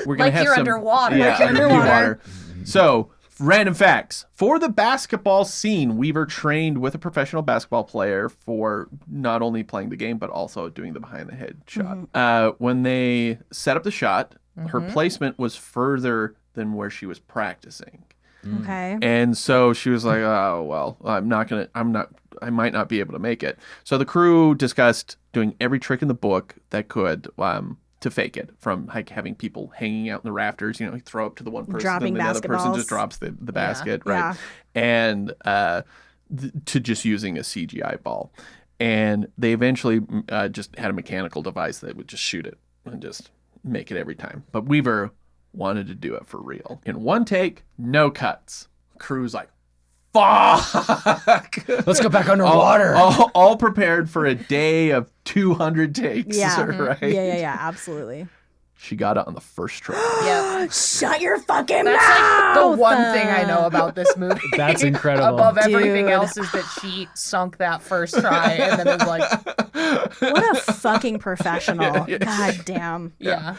[SPEAKER 1] we're gonna
[SPEAKER 5] Like
[SPEAKER 1] have
[SPEAKER 5] you're
[SPEAKER 1] some
[SPEAKER 5] underwater.
[SPEAKER 1] Yeah,
[SPEAKER 5] Like you're
[SPEAKER 1] underwater. So random facts for the basketball scene. Weaver trained with a professional basketball player for not only playing the game but also doing the behind the head shot. When they set up the shot, her placement was further than where she was practicing.
[SPEAKER 4] Okay.
[SPEAKER 1] And so she was like, oh, well, I might not be able to make it. So the crew discussed doing every trick in the book that could to fake it, from like having people hanging out in the rafters, you throw up to the one person,
[SPEAKER 4] Dropping
[SPEAKER 1] then the other person
[SPEAKER 4] basketballs.
[SPEAKER 1] just drops the basket, right?
[SPEAKER 4] Yeah.
[SPEAKER 1] And to just using a CGI ball. And they eventually just had a mechanical device that would just shoot it and just make it every time. But Weaver wanted to do it for real. In one take, no cuts. Crew's like, fuck!
[SPEAKER 3] Let's go back underwater.
[SPEAKER 1] All prepared for a day of 200 takes,
[SPEAKER 4] Yeah.
[SPEAKER 1] right?
[SPEAKER 4] Yeah, absolutely.
[SPEAKER 1] She got it on the first try.
[SPEAKER 5] Yeah.
[SPEAKER 4] Shut your fucking
[SPEAKER 5] That's
[SPEAKER 4] mouth!
[SPEAKER 5] like the one thing I know about this movie.
[SPEAKER 3] That's incredible.
[SPEAKER 5] Above everything
[SPEAKER 4] Dude.
[SPEAKER 5] else is that she sunk that first try and then was like,
[SPEAKER 4] What a fucking professional. God damn.
[SPEAKER 5] yeah.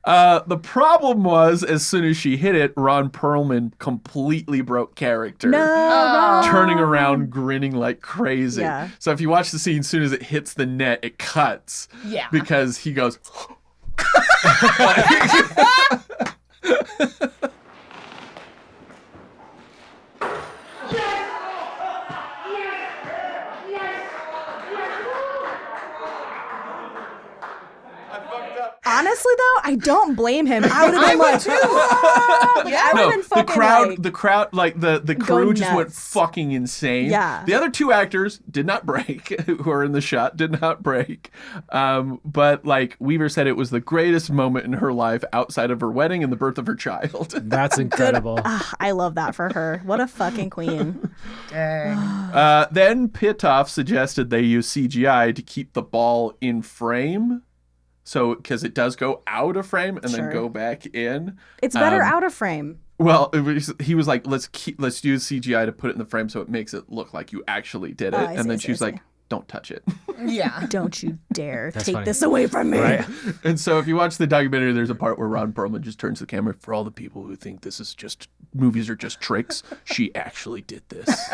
[SPEAKER 1] The problem was, as soon as she hit it, Ron Perlman completely broke character.
[SPEAKER 4] No.
[SPEAKER 1] Turning around, grinning like crazy.
[SPEAKER 4] Yeah.
[SPEAKER 1] So if you watch the scene, as soon as it hits the net, it cuts.
[SPEAKER 5] Yeah.
[SPEAKER 1] Because he goes...
[SPEAKER 4] Honestly, though, I don't blame him. I would have been like, "Ah!" Like, I would have been
[SPEAKER 1] the
[SPEAKER 4] fucking
[SPEAKER 1] crowd, the crew
[SPEAKER 4] Go
[SPEAKER 1] just went
[SPEAKER 4] nuts.
[SPEAKER 1] fucking insane.
[SPEAKER 4] Yeah.
[SPEAKER 1] The other 2 actors did not break, who are in the shot, did not break. But like Weaver said, it was the greatest moment in her life outside of her wedding and the birth of her child.
[SPEAKER 3] That's incredible.
[SPEAKER 4] I love that for her. What a fucking queen.
[SPEAKER 5] Dang.
[SPEAKER 1] Then Pitoff suggested they use CGI to keep the ball in frame. So, because it does go out of frame and
[SPEAKER 4] Sure.
[SPEAKER 1] then go back in.
[SPEAKER 4] It's better out of frame.
[SPEAKER 1] Well, he was like, let's use CGI to put it in the frame so it makes it look like you actually did it.
[SPEAKER 4] Oh, I see,
[SPEAKER 1] and then
[SPEAKER 4] I see,
[SPEAKER 1] she was
[SPEAKER 4] I
[SPEAKER 1] like,
[SPEAKER 4] see.
[SPEAKER 1] don't touch it.
[SPEAKER 5] Yeah.
[SPEAKER 4] Don't you dare take
[SPEAKER 3] funny.
[SPEAKER 4] this away from me.
[SPEAKER 3] Right.
[SPEAKER 1] And so if you watch the documentary, there's a part where Ron Perlman just turns to the camera. For all the people who think this is just, movies are just tricks, she actually did this.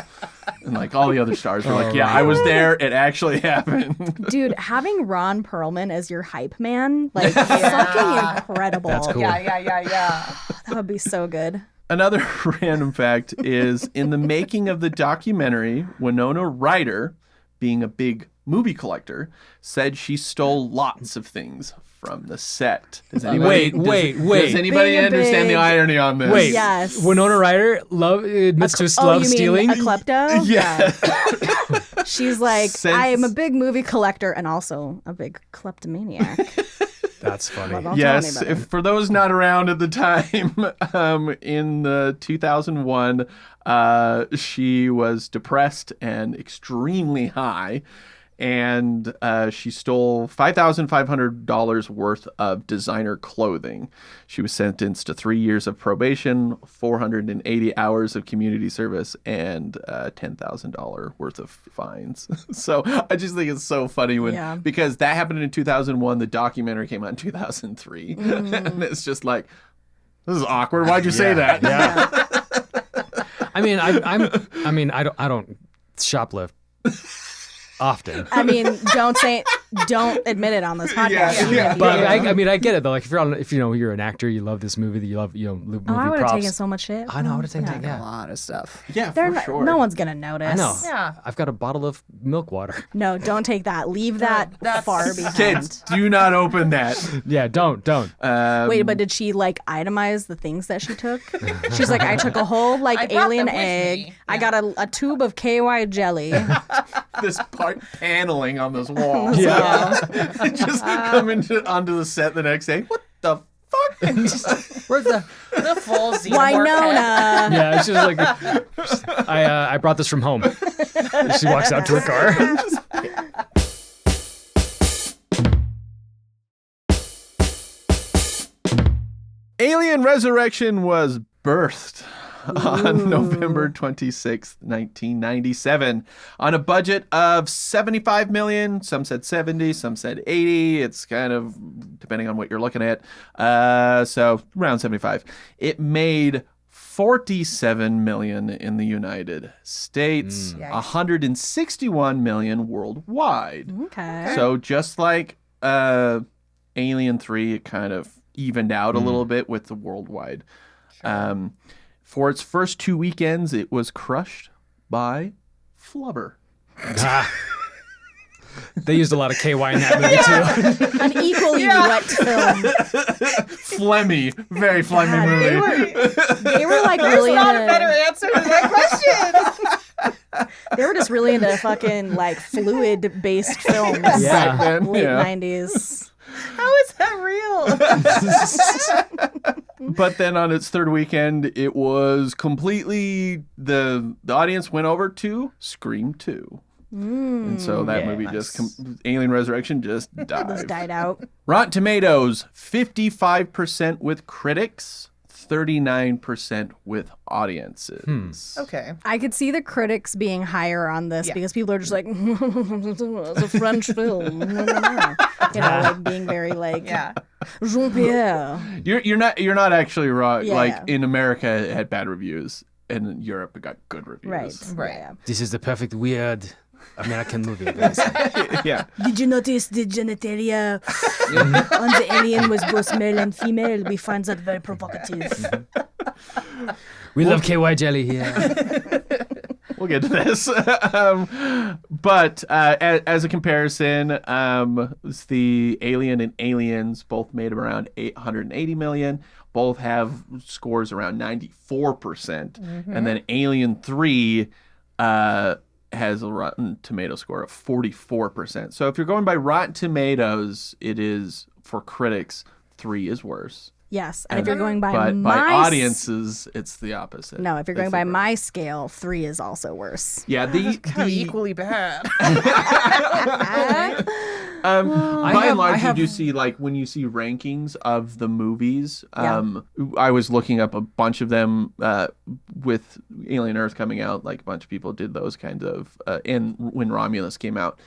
[SPEAKER 1] And like all the other stars were like, yeah, I was there. It actually happened.
[SPEAKER 4] Dude, having Ron Perlman as your hype man, like, fucking incredible.
[SPEAKER 3] That's cool.
[SPEAKER 5] Yeah.
[SPEAKER 4] That would be so good.
[SPEAKER 1] Another random fact is in the making of the documentary, Winona Ryder, being a big movie collector, said she stole lots of things from the set. Does anybody,
[SPEAKER 3] Wait.
[SPEAKER 1] Does anybody
[SPEAKER 4] Being a
[SPEAKER 1] understand the
[SPEAKER 4] big-
[SPEAKER 1] irony on this?
[SPEAKER 3] Wait,
[SPEAKER 4] Yes.
[SPEAKER 3] Winona Ryder admits to
[SPEAKER 4] Oh,
[SPEAKER 3] love
[SPEAKER 4] you
[SPEAKER 3] stealing.
[SPEAKER 4] mean a klepto?
[SPEAKER 1] Yeah.
[SPEAKER 4] She's like,
[SPEAKER 1] Since-
[SPEAKER 4] I am a big movie collector and also a big kleptomaniac.
[SPEAKER 3] That's funny.
[SPEAKER 4] Well, don't
[SPEAKER 1] Yes,
[SPEAKER 4] tell anybody.
[SPEAKER 1] for those not around at the time, in 2001, she was depressed and extremely high, and she stole $5,500 worth of designer clothing. She was sentenced to 3 years of probation, 480 hours of community service, and $10,000 worth of fines. So I just think it's so funny
[SPEAKER 4] Yeah.
[SPEAKER 1] because that happened in 2001. The documentary came out in 2003, and it's just like, this is awkward. Why'd you say that?
[SPEAKER 3] Yeah. I mean, I don't shoplift often.
[SPEAKER 4] I mean, don't admit it on this podcast.
[SPEAKER 1] Yeah.
[SPEAKER 3] But I get it though. Like if you're an actor, you love this movie, that you love, movie
[SPEAKER 4] Oh, I would have
[SPEAKER 3] props.
[SPEAKER 4] taken so much shit.
[SPEAKER 3] I know, I would have taken
[SPEAKER 5] A
[SPEAKER 3] yeah.
[SPEAKER 5] lot of stuff.
[SPEAKER 1] Yeah,
[SPEAKER 4] They're
[SPEAKER 1] for
[SPEAKER 4] not,
[SPEAKER 1] sure.
[SPEAKER 4] No one's gonna notice.
[SPEAKER 3] I know.
[SPEAKER 5] Yeah.
[SPEAKER 3] I've got a bottle of milk water.
[SPEAKER 4] No, don't take that. Leave that
[SPEAKER 5] that's-
[SPEAKER 4] far behind.
[SPEAKER 1] Kids, do not open that.
[SPEAKER 3] Yeah, don't.
[SPEAKER 4] Wait, but did she like itemize the things that she took? She's like, I took a whole
[SPEAKER 5] I
[SPEAKER 4] like
[SPEAKER 5] brought
[SPEAKER 4] alien
[SPEAKER 5] them with
[SPEAKER 4] egg.
[SPEAKER 5] me.
[SPEAKER 4] I got a tube of KY jelly.
[SPEAKER 1] This part paneling on this wall.
[SPEAKER 3] Yeah.
[SPEAKER 1] Just come onto the set the next day. What the fuck?
[SPEAKER 3] Where's the?
[SPEAKER 5] The full xenomorph head.
[SPEAKER 4] Winona.
[SPEAKER 3] Yeah, it's just like I brought this from home. She walks out to her car.
[SPEAKER 1] Alien Resurrection was birthed on November 26th, 1997, on a budget of $75 million. Some said 70, some said 80. It's kind of depending on what you're looking at. So around 75. It made $47 million in the United States, $161 million worldwide.
[SPEAKER 4] Okay.
[SPEAKER 1] So just like Alien 3, it kind of evened out a little bit with the worldwide. For its first 2 weekends, it was crushed by Flubber.
[SPEAKER 3] They used a lot of KY in that movie too.
[SPEAKER 4] An equally wet film.
[SPEAKER 1] Flemmy. Very Flemmy movie.
[SPEAKER 4] They were like
[SPEAKER 5] There's
[SPEAKER 4] really
[SPEAKER 5] not a
[SPEAKER 4] into,
[SPEAKER 5] better answer to that question.
[SPEAKER 4] they were just really into fucking like fluid based films.
[SPEAKER 1] Back then,
[SPEAKER 4] Late
[SPEAKER 1] yeah.
[SPEAKER 4] 90s.
[SPEAKER 5] How is that real?
[SPEAKER 1] But then on its third weekend, it was completely the audience went over to Scream 2. And so that movie Alien Resurrection just died.
[SPEAKER 4] Just died out.
[SPEAKER 1] Rotten Tomatoes, 55% with critics, 39% with audiences.
[SPEAKER 5] Okay.
[SPEAKER 4] I could see the critics being higher on this because people are just like, it's a French film. You know, like being very like Jean-Pierre.
[SPEAKER 1] You're not actually wrong.
[SPEAKER 4] Yeah,
[SPEAKER 1] like
[SPEAKER 4] yeah.
[SPEAKER 1] in America, it had bad reviews, and in Europe, it got good reviews.
[SPEAKER 4] Right. Yeah.
[SPEAKER 3] This is the perfect weird American movie. Basically.
[SPEAKER 1] Yeah.
[SPEAKER 4] Did you notice the genitalia on the alien was both male and female? We find that very provocative.
[SPEAKER 3] We love KY jelly here.
[SPEAKER 1] We'll get to this. But as a comparison, the Alien and Aliens both made around $880 million. Both have scores around 94%. And then Alien 3 has a Rotten Tomato score of 44%. So if you're going by Rotten Tomatoes, it is, for critics, 3 is worse.
[SPEAKER 4] Yes, and if you're going by
[SPEAKER 1] But
[SPEAKER 4] my
[SPEAKER 1] by audiences, it's the opposite.
[SPEAKER 4] no, if you're going
[SPEAKER 1] It's
[SPEAKER 4] by
[SPEAKER 1] the-
[SPEAKER 4] my scale, 3 is also worse.
[SPEAKER 1] Yeah,
[SPEAKER 5] Equally bad.
[SPEAKER 1] By and large, you do see, like, when you see rankings of the movies, I was looking up a bunch of them with Alien Earth coming out. Like, a bunch of people did those kinds of, and when Romulus came out,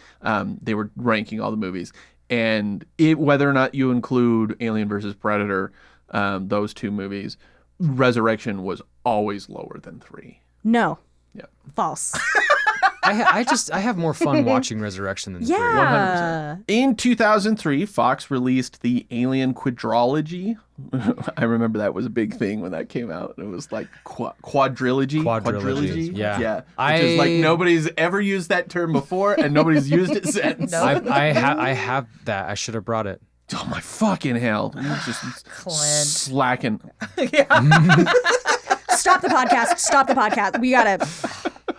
[SPEAKER 1] they were ranking all the movies. And whether or not you include Alien versus Predator, those two movies, Resurrection was always lower than 3.
[SPEAKER 4] No.
[SPEAKER 1] Yeah.
[SPEAKER 4] False.
[SPEAKER 3] I have more fun watching Resurrection than 3.
[SPEAKER 4] Yeah.
[SPEAKER 1] In 2003, Fox released the Alien Quadrilogy. I remember that was a big thing when that came out. It was like quadrilogy.
[SPEAKER 3] Quadrilogy, yeah.
[SPEAKER 1] Yeah. Which is like nobody's ever used that term before and nobody's used it since.
[SPEAKER 3] I have that. I should have brought it.
[SPEAKER 1] Oh my fucking hell. You're just
[SPEAKER 5] Clint.
[SPEAKER 1] slacking.
[SPEAKER 4] Stop the podcast. Stop the podcast. We gotta.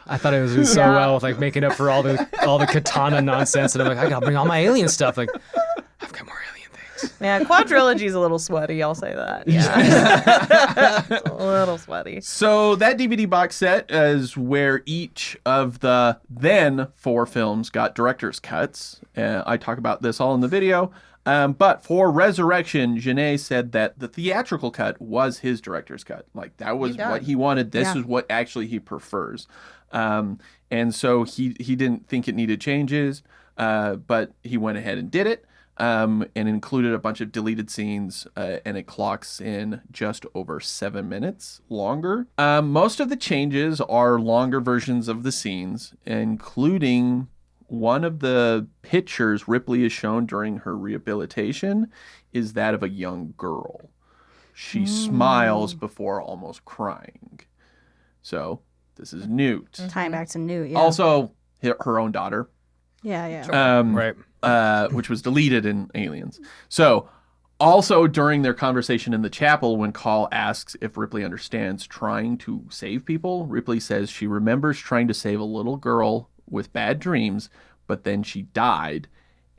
[SPEAKER 3] I thought it was doing so well with like making up for all the katana nonsense, and I'm like, I gotta bring all my alien stuff. Like, I've got more alien things.
[SPEAKER 5] Yeah, quadrilogy's a little sweaty, I'll say that. Yeah. It's a little sweaty.
[SPEAKER 1] So that DVD box set is where each of the then 4 films got director's cuts. I talk about this all in the video. But for Resurrection, Genet said that the theatrical cut was his director's cut. Like, that was what he wanted. This is what actually he prefers. And so he didn't think it needed changes, but he went ahead and did it, and included a bunch of deleted scenes, and it clocks in just over 7 minutes longer. Most of the changes are longer versions of the scenes, including one of the pictures Ripley is shown during her rehabilitation is that of a young girl. She smiles before almost crying. So this is Newt.
[SPEAKER 4] Tying back to Newt. Yeah.
[SPEAKER 1] Also, her own daughter,
[SPEAKER 4] Yeah.
[SPEAKER 3] Right.
[SPEAKER 1] which was deleted in Aliens. So also during their conversation in the chapel, when Call asks if Ripley understands trying to save people, Ripley says she remembers trying to save a little girl with bad dreams, but then she died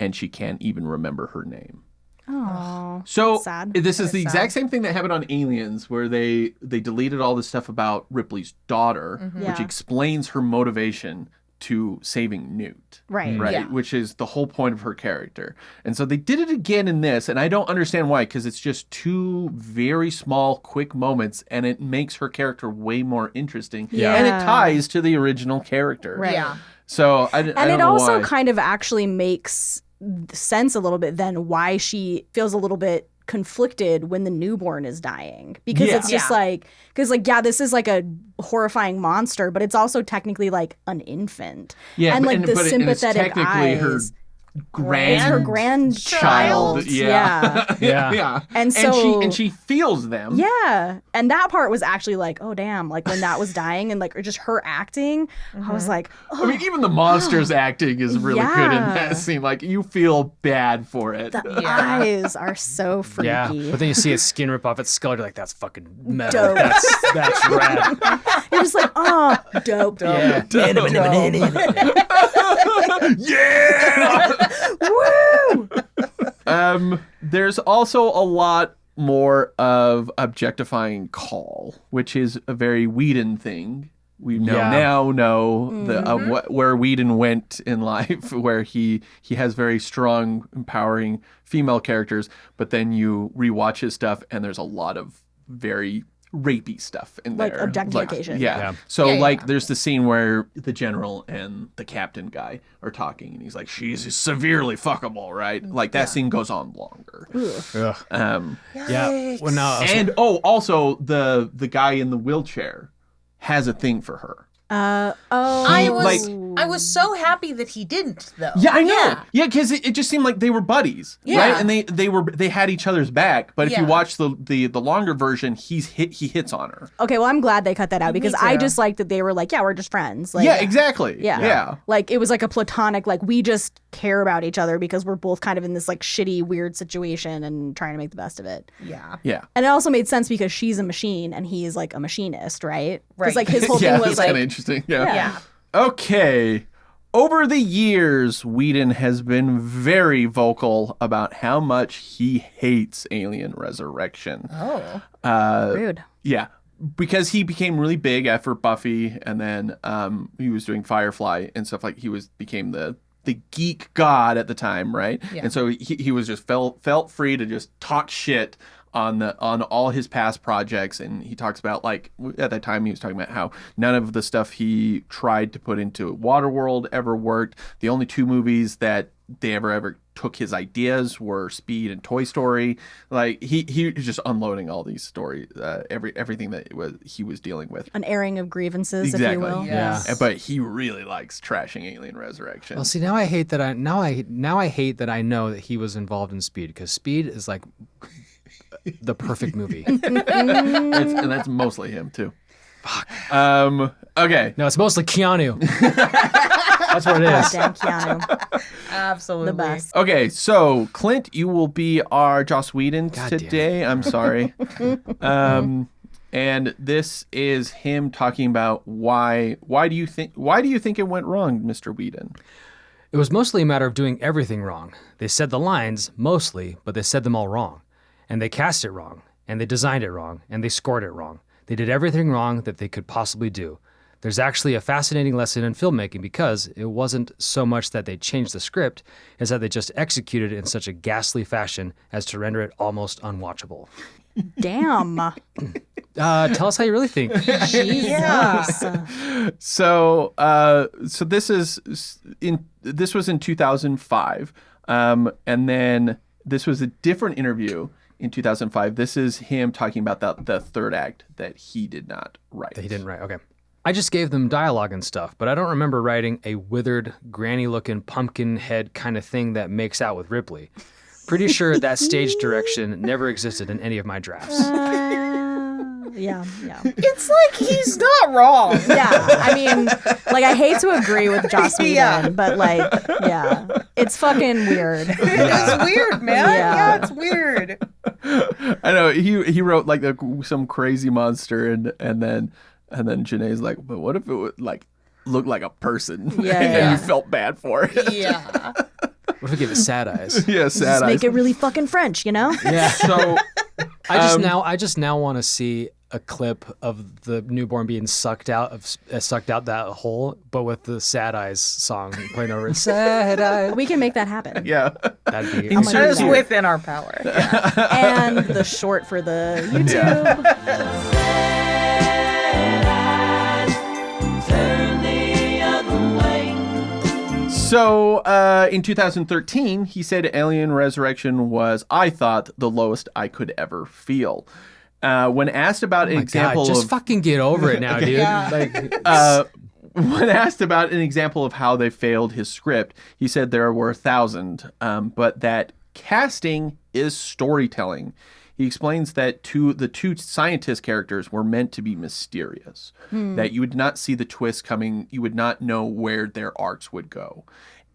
[SPEAKER 1] and she can't even remember her name.
[SPEAKER 4] Oh.
[SPEAKER 1] So
[SPEAKER 4] sad.
[SPEAKER 1] this is the exact same thing that happened on Aliens, where they deleted all the stuff about Ripley's daughter, which
[SPEAKER 4] Yeah.
[SPEAKER 1] explains her motivation to saving Newt.
[SPEAKER 4] Right.
[SPEAKER 1] Right,
[SPEAKER 5] Yeah.
[SPEAKER 1] which is the whole point of her character. And so they did it again in this, and I don't understand why, because it's just two very small, quick moments, and it makes her character way more interesting.
[SPEAKER 4] Yeah.
[SPEAKER 1] And it ties to the original character.
[SPEAKER 4] Right.
[SPEAKER 5] Yeah.
[SPEAKER 1] So I
[SPEAKER 4] And
[SPEAKER 1] don't
[SPEAKER 4] it
[SPEAKER 1] know
[SPEAKER 4] also
[SPEAKER 1] why.
[SPEAKER 4] kind of actually makes sense a little bit then why she feels a little bit conflicted when the newborn is dying, because
[SPEAKER 1] Yeah.
[SPEAKER 4] it's just
[SPEAKER 5] Yeah.
[SPEAKER 4] like, because like, yeah, this is like a horrifying monster, but it's also technically like an infant.
[SPEAKER 1] Yeah,
[SPEAKER 4] and
[SPEAKER 1] but-
[SPEAKER 4] like the
[SPEAKER 1] but it's
[SPEAKER 4] sympathetic
[SPEAKER 1] technically her
[SPEAKER 4] eyes.
[SPEAKER 1] grand
[SPEAKER 4] It's her grandchild.
[SPEAKER 1] Yeah.
[SPEAKER 3] Yeah.
[SPEAKER 1] yeah.
[SPEAKER 4] And so
[SPEAKER 1] and she feels them.
[SPEAKER 4] yeah, and that part was actually like, oh damn, like when that was dying and like just her acting, I was like,
[SPEAKER 1] I mean, even the monster's acting is really good in
[SPEAKER 4] Yeah.
[SPEAKER 1] that scene. Like, you feel bad for it.
[SPEAKER 4] the eyes are so freaky.
[SPEAKER 3] Yeah, but then you see its skin rip off its skull. You're like, that's fucking metal.
[SPEAKER 4] Dope.
[SPEAKER 3] That's rad.
[SPEAKER 4] You're just like, oh, dope.
[SPEAKER 3] Yeah.
[SPEAKER 1] Yeah!
[SPEAKER 4] Woo!
[SPEAKER 1] There's also a lot more of objectifying Call, which is a very Whedon thing. We now know where Whedon went in life, where he has very strong, empowering female characters, but then you rewatch his stuff and there's a lot of very rapey stuff in
[SPEAKER 4] Like
[SPEAKER 1] there.
[SPEAKER 4] objectification.
[SPEAKER 3] Yeah.
[SPEAKER 1] So
[SPEAKER 5] Yeah,
[SPEAKER 1] like
[SPEAKER 5] yeah.
[SPEAKER 1] there's the scene where the general and the captain guy are talking and he's like, she's severely fuckable, right? Like that scene goes on longer.
[SPEAKER 3] Ugh. Yeah. Well, no.
[SPEAKER 1] And also the guy in the wheelchair has a thing for her.
[SPEAKER 5] I was so happy that he didn't though.
[SPEAKER 1] Yeah, I know. Yeah, because it just seemed like they were buddies,
[SPEAKER 5] Yeah.
[SPEAKER 1] right? And they had each other's back. But if you
[SPEAKER 5] Yeah.
[SPEAKER 1] watch the longer version, he hits on her.
[SPEAKER 4] Okay, well, I'm glad they cut that out because I
[SPEAKER 5] too.
[SPEAKER 4] just liked that they were like, yeah, we're just friends. Like,
[SPEAKER 1] Yeah, exactly.
[SPEAKER 4] Yeah.
[SPEAKER 1] Yeah.
[SPEAKER 4] Like it was like a platonic, like we just care about each other because we're both kind of in this like shitty, weird situation and trying to make the best of it.
[SPEAKER 5] Yeah.
[SPEAKER 1] Yeah.
[SPEAKER 4] And it also made sense because she's a machine and he's like a machinist, right? Because
[SPEAKER 5] Right.
[SPEAKER 4] like his whole
[SPEAKER 1] Yeah,
[SPEAKER 4] thing was
[SPEAKER 1] that's
[SPEAKER 4] like,
[SPEAKER 1] kind of interesting. Yeah.
[SPEAKER 5] Yeah.
[SPEAKER 1] Okay. Over the years, Whedon has been very vocal about how much he hates Alien Resurrection.
[SPEAKER 5] Oh.
[SPEAKER 4] rude.
[SPEAKER 1] Yeah, because he became really big after Buffy, and then he was doing Firefly and stuff. Like he became the geek god at the time, right?
[SPEAKER 5] Yeah.
[SPEAKER 1] And so he was just felt free to just talk shit on all his past projects. And he talks about, like, at that time he was talking about how none of the stuff he tried to put into Waterworld ever worked. The only two movies that they ever took his ideas were Speed and Toy Story. Like he was just unloading all these stories, everything that he was dealing with.
[SPEAKER 4] An airing of grievances, if you
[SPEAKER 1] Exactly.
[SPEAKER 4] will.
[SPEAKER 5] Yeah.
[SPEAKER 1] But he really likes trashing Alien Resurrection.
[SPEAKER 3] Well, see, now I hate that I hate that I know that he was involved in Speed, because Speed is like the perfect movie.
[SPEAKER 1] and that's mostly him too. Fuck. Okay.
[SPEAKER 3] No, it's mostly Keanu. That's what it is.
[SPEAKER 4] Goddamn Keanu.
[SPEAKER 5] Absolutely.
[SPEAKER 4] The best.
[SPEAKER 1] Okay, so Clint, you will be our Joss Whedon
[SPEAKER 3] God damn
[SPEAKER 1] today. I'm sorry. And this is him talking about why do you think it went wrong, Mr. Whedon?
[SPEAKER 3] It was mostly a matter of doing everything wrong. They said the lines, mostly, but they said them all wrong. And they cast it wrong, and they designed it wrong, and they scored it wrong. They did everything wrong that they could possibly do. There's actually a fascinating lesson in filmmaking, because it wasn't so much that they changed the script as that they just executed it in such a ghastly fashion as to render it almost unwatchable.
[SPEAKER 4] Damn.
[SPEAKER 3] Tell us how you really think.
[SPEAKER 4] Jesus.
[SPEAKER 1] So this was in 2005, and then this was a different interview in 2005. This is him talking about the third act that he did not write.
[SPEAKER 3] That he didn't write. Okay. I just gave them dialogue and stuff, but I don't remember writing a withered, granny-looking pumpkin head kind of thing that makes out with Ripley. Pretty sure that stage direction never existed in any of my drafts.
[SPEAKER 4] Yeah.
[SPEAKER 5] It's like he's not wrong.
[SPEAKER 4] Yeah. I mean, like, I hate to agree with Joss Whedon,
[SPEAKER 5] Yeah.
[SPEAKER 4] but, like, yeah. It's fucking weird.
[SPEAKER 5] It's weird, man.
[SPEAKER 4] Yeah.
[SPEAKER 5] Yeah, it's weird.
[SPEAKER 1] I know he wrote like some crazy monster, and then Janae's like, but what if it would like look like a person?
[SPEAKER 4] Yeah,
[SPEAKER 1] and
[SPEAKER 4] yeah.
[SPEAKER 1] you felt bad for it.
[SPEAKER 5] Yeah.
[SPEAKER 3] What if I give it sad eyes?
[SPEAKER 1] Yeah, sad
[SPEAKER 4] Just
[SPEAKER 1] eyes.
[SPEAKER 4] make it really fucking French, you know?
[SPEAKER 3] Yeah.
[SPEAKER 1] So
[SPEAKER 3] I just now want to see a clip of the newborn being sucked out that hole, but with the Sad Eyes song playing over it. Sad Eyes.
[SPEAKER 4] We can make that happen.
[SPEAKER 1] Yeah.
[SPEAKER 3] That'd be
[SPEAKER 1] Insert
[SPEAKER 5] That is
[SPEAKER 1] here.
[SPEAKER 5] within our power.
[SPEAKER 4] And the short for the YouTube.
[SPEAKER 1] So in 2013, he said Alien Resurrection was, I thought, the lowest I could ever feel. When asked about an example
[SPEAKER 3] just
[SPEAKER 1] of
[SPEAKER 3] fucking get over it now, dude.
[SPEAKER 5] Yeah.
[SPEAKER 3] Like,
[SPEAKER 1] when asked about an example of how they failed his script, he said there were 1,000, but that casting is storytelling. He explains that the two scientist characters were meant to be mysterious, that you would not see the twist coming, you would not know where their arcs would go.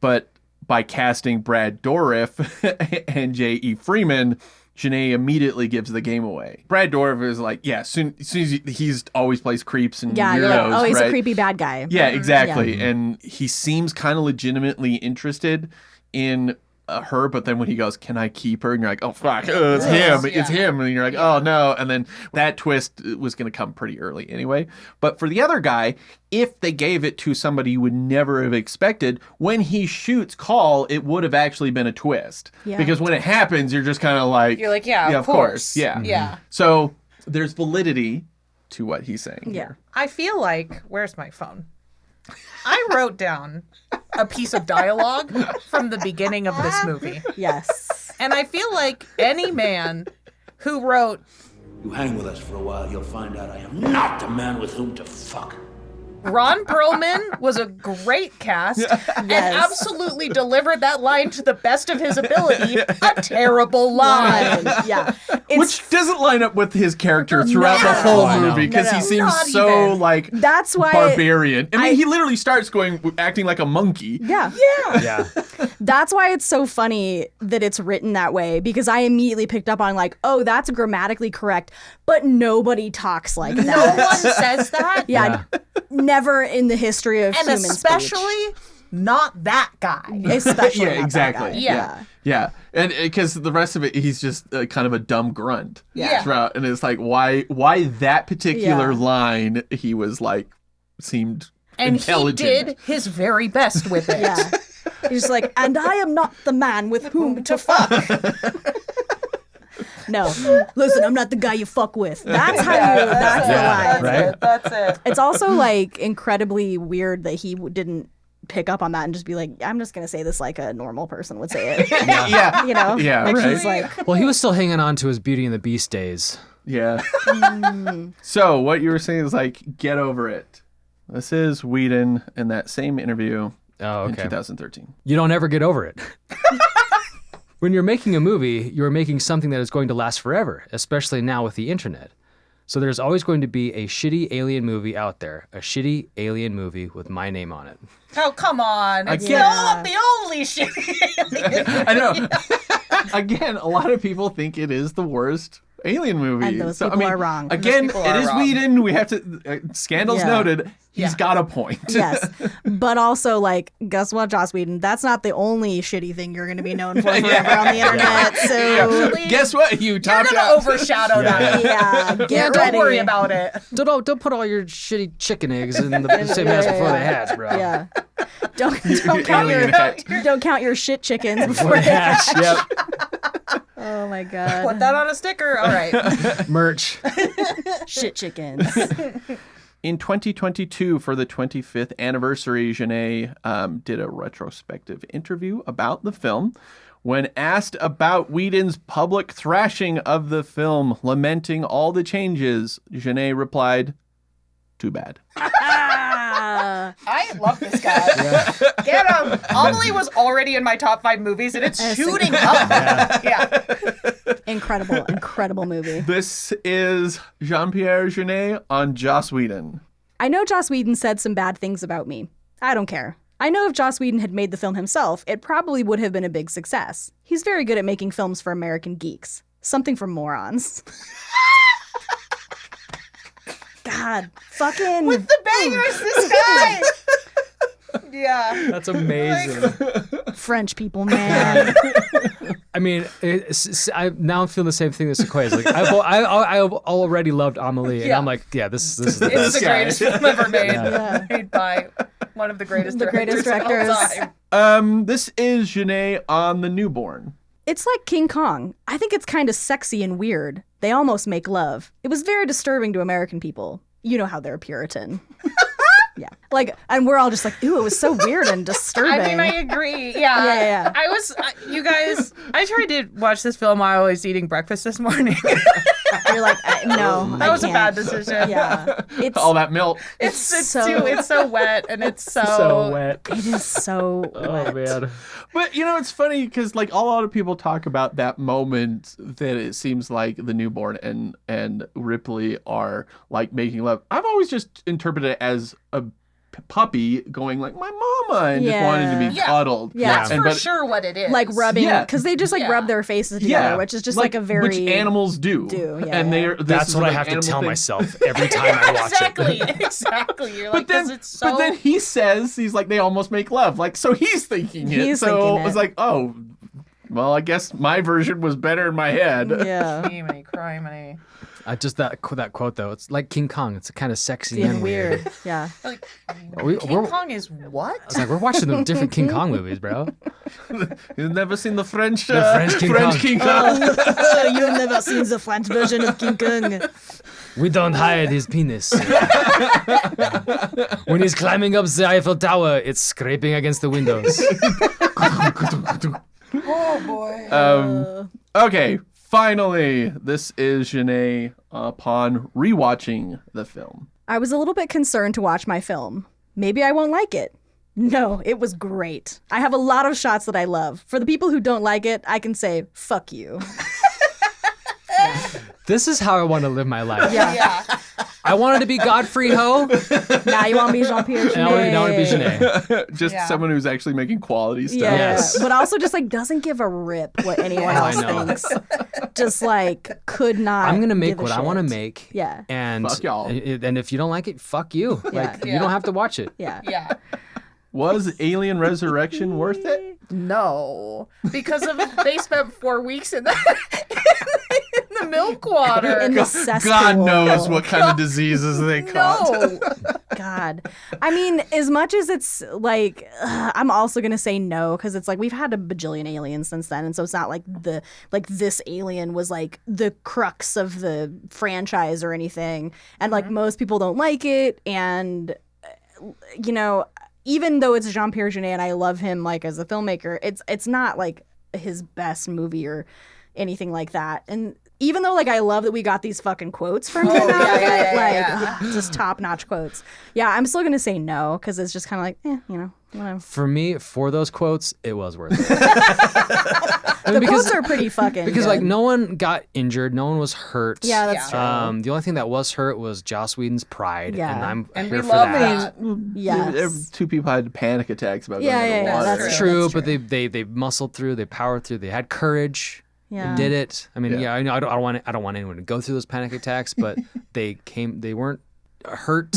[SPEAKER 1] But by casting Brad Dourif and J.E. Freeman, Janae immediately gives the game away. Brad Dourif is like, yeah, as soon as he's always plays creeps and
[SPEAKER 4] Yeah, you're
[SPEAKER 1] weirdos,
[SPEAKER 4] like, oh, he's
[SPEAKER 1] right?
[SPEAKER 4] a creepy bad guy.
[SPEAKER 1] Yeah, exactly.
[SPEAKER 4] Yeah.
[SPEAKER 1] And he seems kind of legitimately interested in her, but then when he goes, can I keep her? And you're like, oh, fuck, it's him. It's him. And you're like, oh, no. And then that twist was going to come pretty early anyway. But for the other guy, if they gave it to somebody you would never have expected, when he shoots Call, it would have actually been a twist.
[SPEAKER 4] Yeah.
[SPEAKER 1] Because when it happens, you're just kind of like,
[SPEAKER 5] You're like, yeah,
[SPEAKER 1] of course. Yeah.
[SPEAKER 5] Yeah.
[SPEAKER 1] So there's validity to what he's saying.
[SPEAKER 4] Yeah.
[SPEAKER 5] I feel like, where's my phone? I wrote down a piece of dialogue from the beginning of this movie.
[SPEAKER 4] Yes.
[SPEAKER 5] And I feel like any man who wrote,
[SPEAKER 7] You hang with us for a while, you'll find out I am not the man with whom to fuck.
[SPEAKER 5] Ron Perlman was a great cast and absolutely delivered that line to the best of his ability, a terrible line.
[SPEAKER 4] Yeah. It's
[SPEAKER 1] Which doesn't line up with his character throughout the
[SPEAKER 4] No.
[SPEAKER 1] whole
[SPEAKER 3] I know.
[SPEAKER 1] movie because
[SPEAKER 4] No,
[SPEAKER 1] he
[SPEAKER 4] no.
[SPEAKER 1] seems
[SPEAKER 5] Not
[SPEAKER 1] so
[SPEAKER 5] even.
[SPEAKER 1] like
[SPEAKER 4] That's why
[SPEAKER 1] barbarian. I mean, he literally starts acting like a monkey.
[SPEAKER 4] Yeah.
[SPEAKER 3] yeah.
[SPEAKER 4] That's why it's so funny that it's written that way, because I immediately picked up on like, oh, that's grammatically correct, but nobody talks like
[SPEAKER 5] No
[SPEAKER 4] that.
[SPEAKER 5] one says that.
[SPEAKER 4] Yeah, never in the history of
[SPEAKER 5] And
[SPEAKER 4] human
[SPEAKER 5] especially not that guy.
[SPEAKER 4] speech. Especially
[SPEAKER 1] Yeah,
[SPEAKER 4] not that
[SPEAKER 1] exactly.
[SPEAKER 4] guy.
[SPEAKER 5] Yeah.
[SPEAKER 1] Yeah. And because the rest of it, he's just kind of a dumb grunt.
[SPEAKER 5] Yeah.
[SPEAKER 1] Throughout. And it's like, why that particular
[SPEAKER 4] Yeah.
[SPEAKER 1] line, he was like, seemed
[SPEAKER 5] And
[SPEAKER 1] intelligent.
[SPEAKER 5] he did his very best with it.
[SPEAKER 4] Yeah. He's just like, and I am not the man with whom to fuck. No, listen, I'm not the guy you fuck with. That's how you. That's the line.
[SPEAKER 3] Right?
[SPEAKER 5] That's it.
[SPEAKER 4] It's also like incredibly weird that he didn't pick up on that and just be like, I'm just gonna say this like a normal person would say it.
[SPEAKER 1] Yeah.
[SPEAKER 4] You know?
[SPEAKER 1] Yeah,
[SPEAKER 4] Like
[SPEAKER 1] right.
[SPEAKER 4] he's like,
[SPEAKER 3] Well, he was still hanging on to his Beauty and the Beast days.
[SPEAKER 1] Yeah. So what you were saying is like, get over it. This is Whedon in that same interview
[SPEAKER 3] Oh,
[SPEAKER 1] in
[SPEAKER 3] okay.
[SPEAKER 1] 2013.
[SPEAKER 3] You don't ever get over it. When you're making a movie, you're making something that is going to last forever, especially now with the internet. So there's always going to be a shitty alien movie out there, a shitty alien movie with my name on it.
[SPEAKER 5] Oh, come on. It's
[SPEAKER 1] Again-
[SPEAKER 5] not the only shit.
[SPEAKER 1] I know. Again, a lot of people think it is the worst alien movie.
[SPEAKER 4] And those people are wrong.
[SPEAKER 1] Again,
[SPEAKER 5] people
[SPEAKER 1] it
[SPEAKER 5] are
[SPEAKER 1] is
[SPEAKER 5] wrong.
[SPEAKER 1] Whedon. We have to. Scandals
[SPEAKER 4] Yeah.
[SPEAKER 1] noted. He's
[SPEAKER 5] Yeah.
[SPEAKER 1] got a point.
[SPEAKER 4] yes. But also, like, guess what, Joss Whedon? That's not the only shitty thing you're gonna be known for forever on the internet. So
[SPEAKER 1] Guess what? You
[SPEAKER 5] You're
[SPEAKER 1] topped
[SPEAKER 5] going to
[SPEAKER 1] out.
[SPEAKER 5] overshadow that.
[SPEAKER 4] yeah, get
[SPEAKER 5] Don't
[SPEAKER 4] ready.
[SPEAKER 5] worry about it.
[SPEAKER 3] Don't put all your shitty chicken eggs in the same house before they hatch, bro.
[SPEAKER 4] Yeah. Don't count
[SPEAKER 1] Alien hat.
[SPEAKER 4] don't count your shit chickens before
[SPEAKER 3] Before they
[SPEAKER 4] they
[SPEAKER 3] hatch.
[SPEAKER 4] hatch. Oh my god.
[SPEAKER 5] Put that on a sticker. All right.
[SPEAKER 3] Merch.
[SPEAKER 4] Shit chickens.
[SPEAKER 1] In 2022, for the 25th anniversary, Janae did a retrospective interview about the film. When asked about Whedon's public thrashing of the film, lamenting all the changes, Janae replied, "Too bad."
[SPEAKER 5] I love this guy. Get him. Amelie was already in my top 5 movies, and it's shooting up. Yeah.
[SPEAKER 4] Incredible movie.
[SPEAKER 1] This is Jean-Pierre Jeunet on Joss Whedon.
[SPEAKER 4] I know Joss Whedon said some bad things about me. I don't care. I know if Joss Whedon had made the film himself, it probably would have been a big success. He's very good at making films for American geeks. Something for morons. God, fucking...
[SPEAKER 5] With the bangers, this guy. Yeah.
[SPEAKER 3] That's amazing.
[SPEAKER 4] French people, man.
[SPEAKER 3] I mean, now I'm feeling the same thing as Sequoia. Like I've already loved Amelie, and
[SPEAKER 5] Yeah.
[SPEAKER 3] I'm like, yeah, this is the
[SPEAKER 5] It's
[SPEAKER 3] best.
[SPEAKER 5] the greatest film ever made.
[SPEAKER 4] Yeah.
[SPEAKER 5] Made by one of the greatest
[SPEAKER 4] The greatest
[SPEAKER 5] directors of all
[SPEAKER 4] directors.
[SPEAKER 5] time.
[SPEAKER 1] This is Janae on The Newborn.
[SPEAKER 4] It's like King Kong. I think it's kind of sexy and weird. They almost make love. It was very disturbing to American people. You know how they're Puritan. Yeah. Like, and we're all just like, ooh, it was so weird and disturbing.
[SPEAKER 5] I mean, I agree. Yeah.
[SPEAKER 4] Yeah.
[SPEAKER 5] I was, you guys, I tried to watch this film while I was eating breakfast this morning.
[SPEAKER 4] You're like, no,
[SPEAKER 5] That
[SPEAKER 4] I
[SPEAKER 5] was a bad
[SPEAKER 4] can't.
[SPEAKER 5] decision.
[SPEAKER 4] Yeah. It's
[SPEAKER 1] All that milk.
[SPEAKER 5] It's
[SPEAKER 4] so-
[SPEAKER 5] so wet and it's so,
[SPEAKER 3] So wet.
[SPEAKER 4] It is so
[SPEAKER 3] Oh
[SPEAKER 4] wet.
[SPEAKER 3] man.
[SPEAKER 1] But, it's funny because, like, a lot of people talk about that moment that it seems like The Newborn and Ripley are, like, making love. I've always just interpreted it as a puppy going, like, my mama, and just wanting to be
[SPEAKER 5] Yeah.
[SPEAKER 1] cuddled.
[SPEAKER 4] Yeah.
[SPEAKER 5] That's
[SPEAKER 1] And
[SPEAKER 5] for
[SPEAKER 1] but-
[SPEAKER 5] sure what it is.
[SPEAKER 4] Like rubbing,
[SPEAKER 1] Yeah.
[SPEAKER 4] because they just like
[SPEAKER 5] Yeah.
[SPEAKER 4] rub their faces together,
[SPEAKER 1] Yeah.
[SPEAKER 4] which is just like a very.
[SPEAKER 1] Which animals do.
[SPEAKER 4] yeah,
[SPEAKER 1] And
[SPEAKER 4] yeah.
[SPEAKER 1] they're. this
[SPEAKER 3] That's
[SPEAKER 1] is
[SPEAKER 3] what I
[SPEAKER 1] like
[SPEAKER 3] have to
[SPEAKER 1] animal
[SPEAKER 3] tell
[SPEAKER 1] thing.
[SPEAKER 3] myself every time I watch
[SPEAKER 5] exactly,
[SPEAKER 3] it.
[SPEAKER 5] exactly. You're like,
[SPEAKER 1] But then,
[SPEAKER 5] because it's so.
[SPEAKER 1] but then he says, he's like, they almost make love. Like, so he's thinking it.
[SPEAKER 4] He's
[SPEAKER 1] so
[SPEAKER 4] thinking
[SPEAKER 1] it was
[SPEAKER 4] it.
[SPEAKER 1] like, oh, well, I guess my version was better in my head.
[SPEAKER 4] Yeah.
[SPEAKER 5] Criminy, criminy.
[SPEAKER 3] Just that quote though. It's like King Kong. It's kind of sexy
[SPEAKER 4] And
[SPEAKER 3] and
[SPEAKER 4] weird. Yeah.
[SPEAKER 5] Like,
[SPEAKER 3] We-
[SPEAKER 5] King
[SPEAKER 3] we're-
[SPEAKER 5] Kong is what?
[SPEAKER 3] It's like we're watching the different King Kong movies, bro.
[SPEAKER 1] You've never seen the French,
[SPEAKER 3] French King Kong.
[SPEAKER 1] King Kong.
[SPEAKER 4] You've never seen the French version of King Kong.
[SPEAKER 3] We don't hide his penis. When he's climbing up the Eiffel Tower, it's scraping against the windows.
[SPEAKER 5] Oh boy.
[SPEAKER 1] Okay, finally, this is Janae upon rewatching the film.
[SPEAKER 4] I was a little bit concerned to watch my film. Maybe I won't like it. No, it was great. I have a lot of shots that I love. For the people who don't like it, I can say, fuck you.
[SPEAKER 3] This is how I want to live my life.
[SPEAKER 5] Yeah.
[SPEAKER 3] I wanted to be Godfrey Ho.
[SPEAKER 4] Now you want to be Jean-Pierre Jeunet.
[SPEAKER 3] Now I want to be Janae.
[SPEAKER 1] Just
[SPEAKER 5] Yeah.
[SPEAKER 1] someone who's actually making quality stuff.
[SPEAKER 4] Yeah,
[SPEAKER 3] Yes.
[SPEAKER 4] but also just like doesn't give a rip what anyone
[SPEAKER 3] I
[SPEAKER 4] else
[SPEAKER 3] know.
[SPEAKER 4] thinks. Just like could not.
[SPEAKER 3] I'm gonna make
[SPEAKER 4] give a
[SPEAKER 3] what I want to
[SPEAKER 4] shit.
[SPEAKER 3] make.
[SPEAKER 4] Yeah.
[SPEAKER 3] And
[SPEAKER 1] Fuck y'all.
[SPEAKER 3] and if you don't like it, fuck you. Like
[SPEAKER 5] Yeah.
[SPEAKER 3] you don't have to watch it.
[SPEAKER 4] Yeah.
[SPEAKER 5] Yeah.
[SPEAKER 1] Was Alien Resurrection worth it?
[SPEAKER 5] No, because of they spent 4 weeks in the in the milk water.
[SPEAKER 4] In the cesspool.
[SPEAKER 1] God knows what kind of diseases they caught.
[SPEAKER 5] No.
[SPEAKER 4] God. I mean, as much as it's like, I'm also going to say no, because it's like we've had a bajillion aliens since then. And so it's not like this alien was like the crux of the franchise or anything. And like most people don't like it. And, even though it's Jean-Pierre Jeunet and I love him like as a filmmaker, it's not like his best movie or anything like that. And even though like I love that we got these fucking quotes from him out of it, just top-notch quotes. Yeah, I'm still gonna say no because it's just kind of like, whatever.
[SPEAKER 3] For me, for those quotes, it was worth it.
[SPEAKER 4] The quotes are pretty fucking
[SPEAKER 3] because
[SPEAKER 4] good.
[SPEAKER 3] like no one got injured, no one was hurt.
[SPEAKER 4] Yeah, that's true.
[SPEAKER 3] The only thing that was hurt was Joss Whedon's pride,
[SPEAKER 4] Yeah.
[SPEAKER 3] and I'm
[SPEAKER 5] And
[SPEAKER 3] here
[SPEAKER 5] we
[SPEAKER 3] for
[SPEAKER 5] love
[SPEAKER 3] that.
[SPEAKER 5] that.
[SPEAKER 4] Yes.
[SPEAKER 1] Two people had panic attacks about
[SPEAKER 4] Yeah,
[SPEAKER 1] going
[SPEAKER 4] yeah,
[SPEAKER 1] in the
[SPEAKER 4] yeah,
[SPEAKER 1] water.
[SPEAKER 4] that's
[SPEAKER 3] True,
[SPEAKER 4] That's
[SPEAKER 3] but they muscled through, they powered through, they had courage.
[SPEAKER 4] Yeah.
[SPEAKER 3] They did it. I mean,
[SPEAKER 1] Yeah.
[SPEAKER 3] yeah, I know I don't want anyone to go through those panic attacks, but they weren't hurt.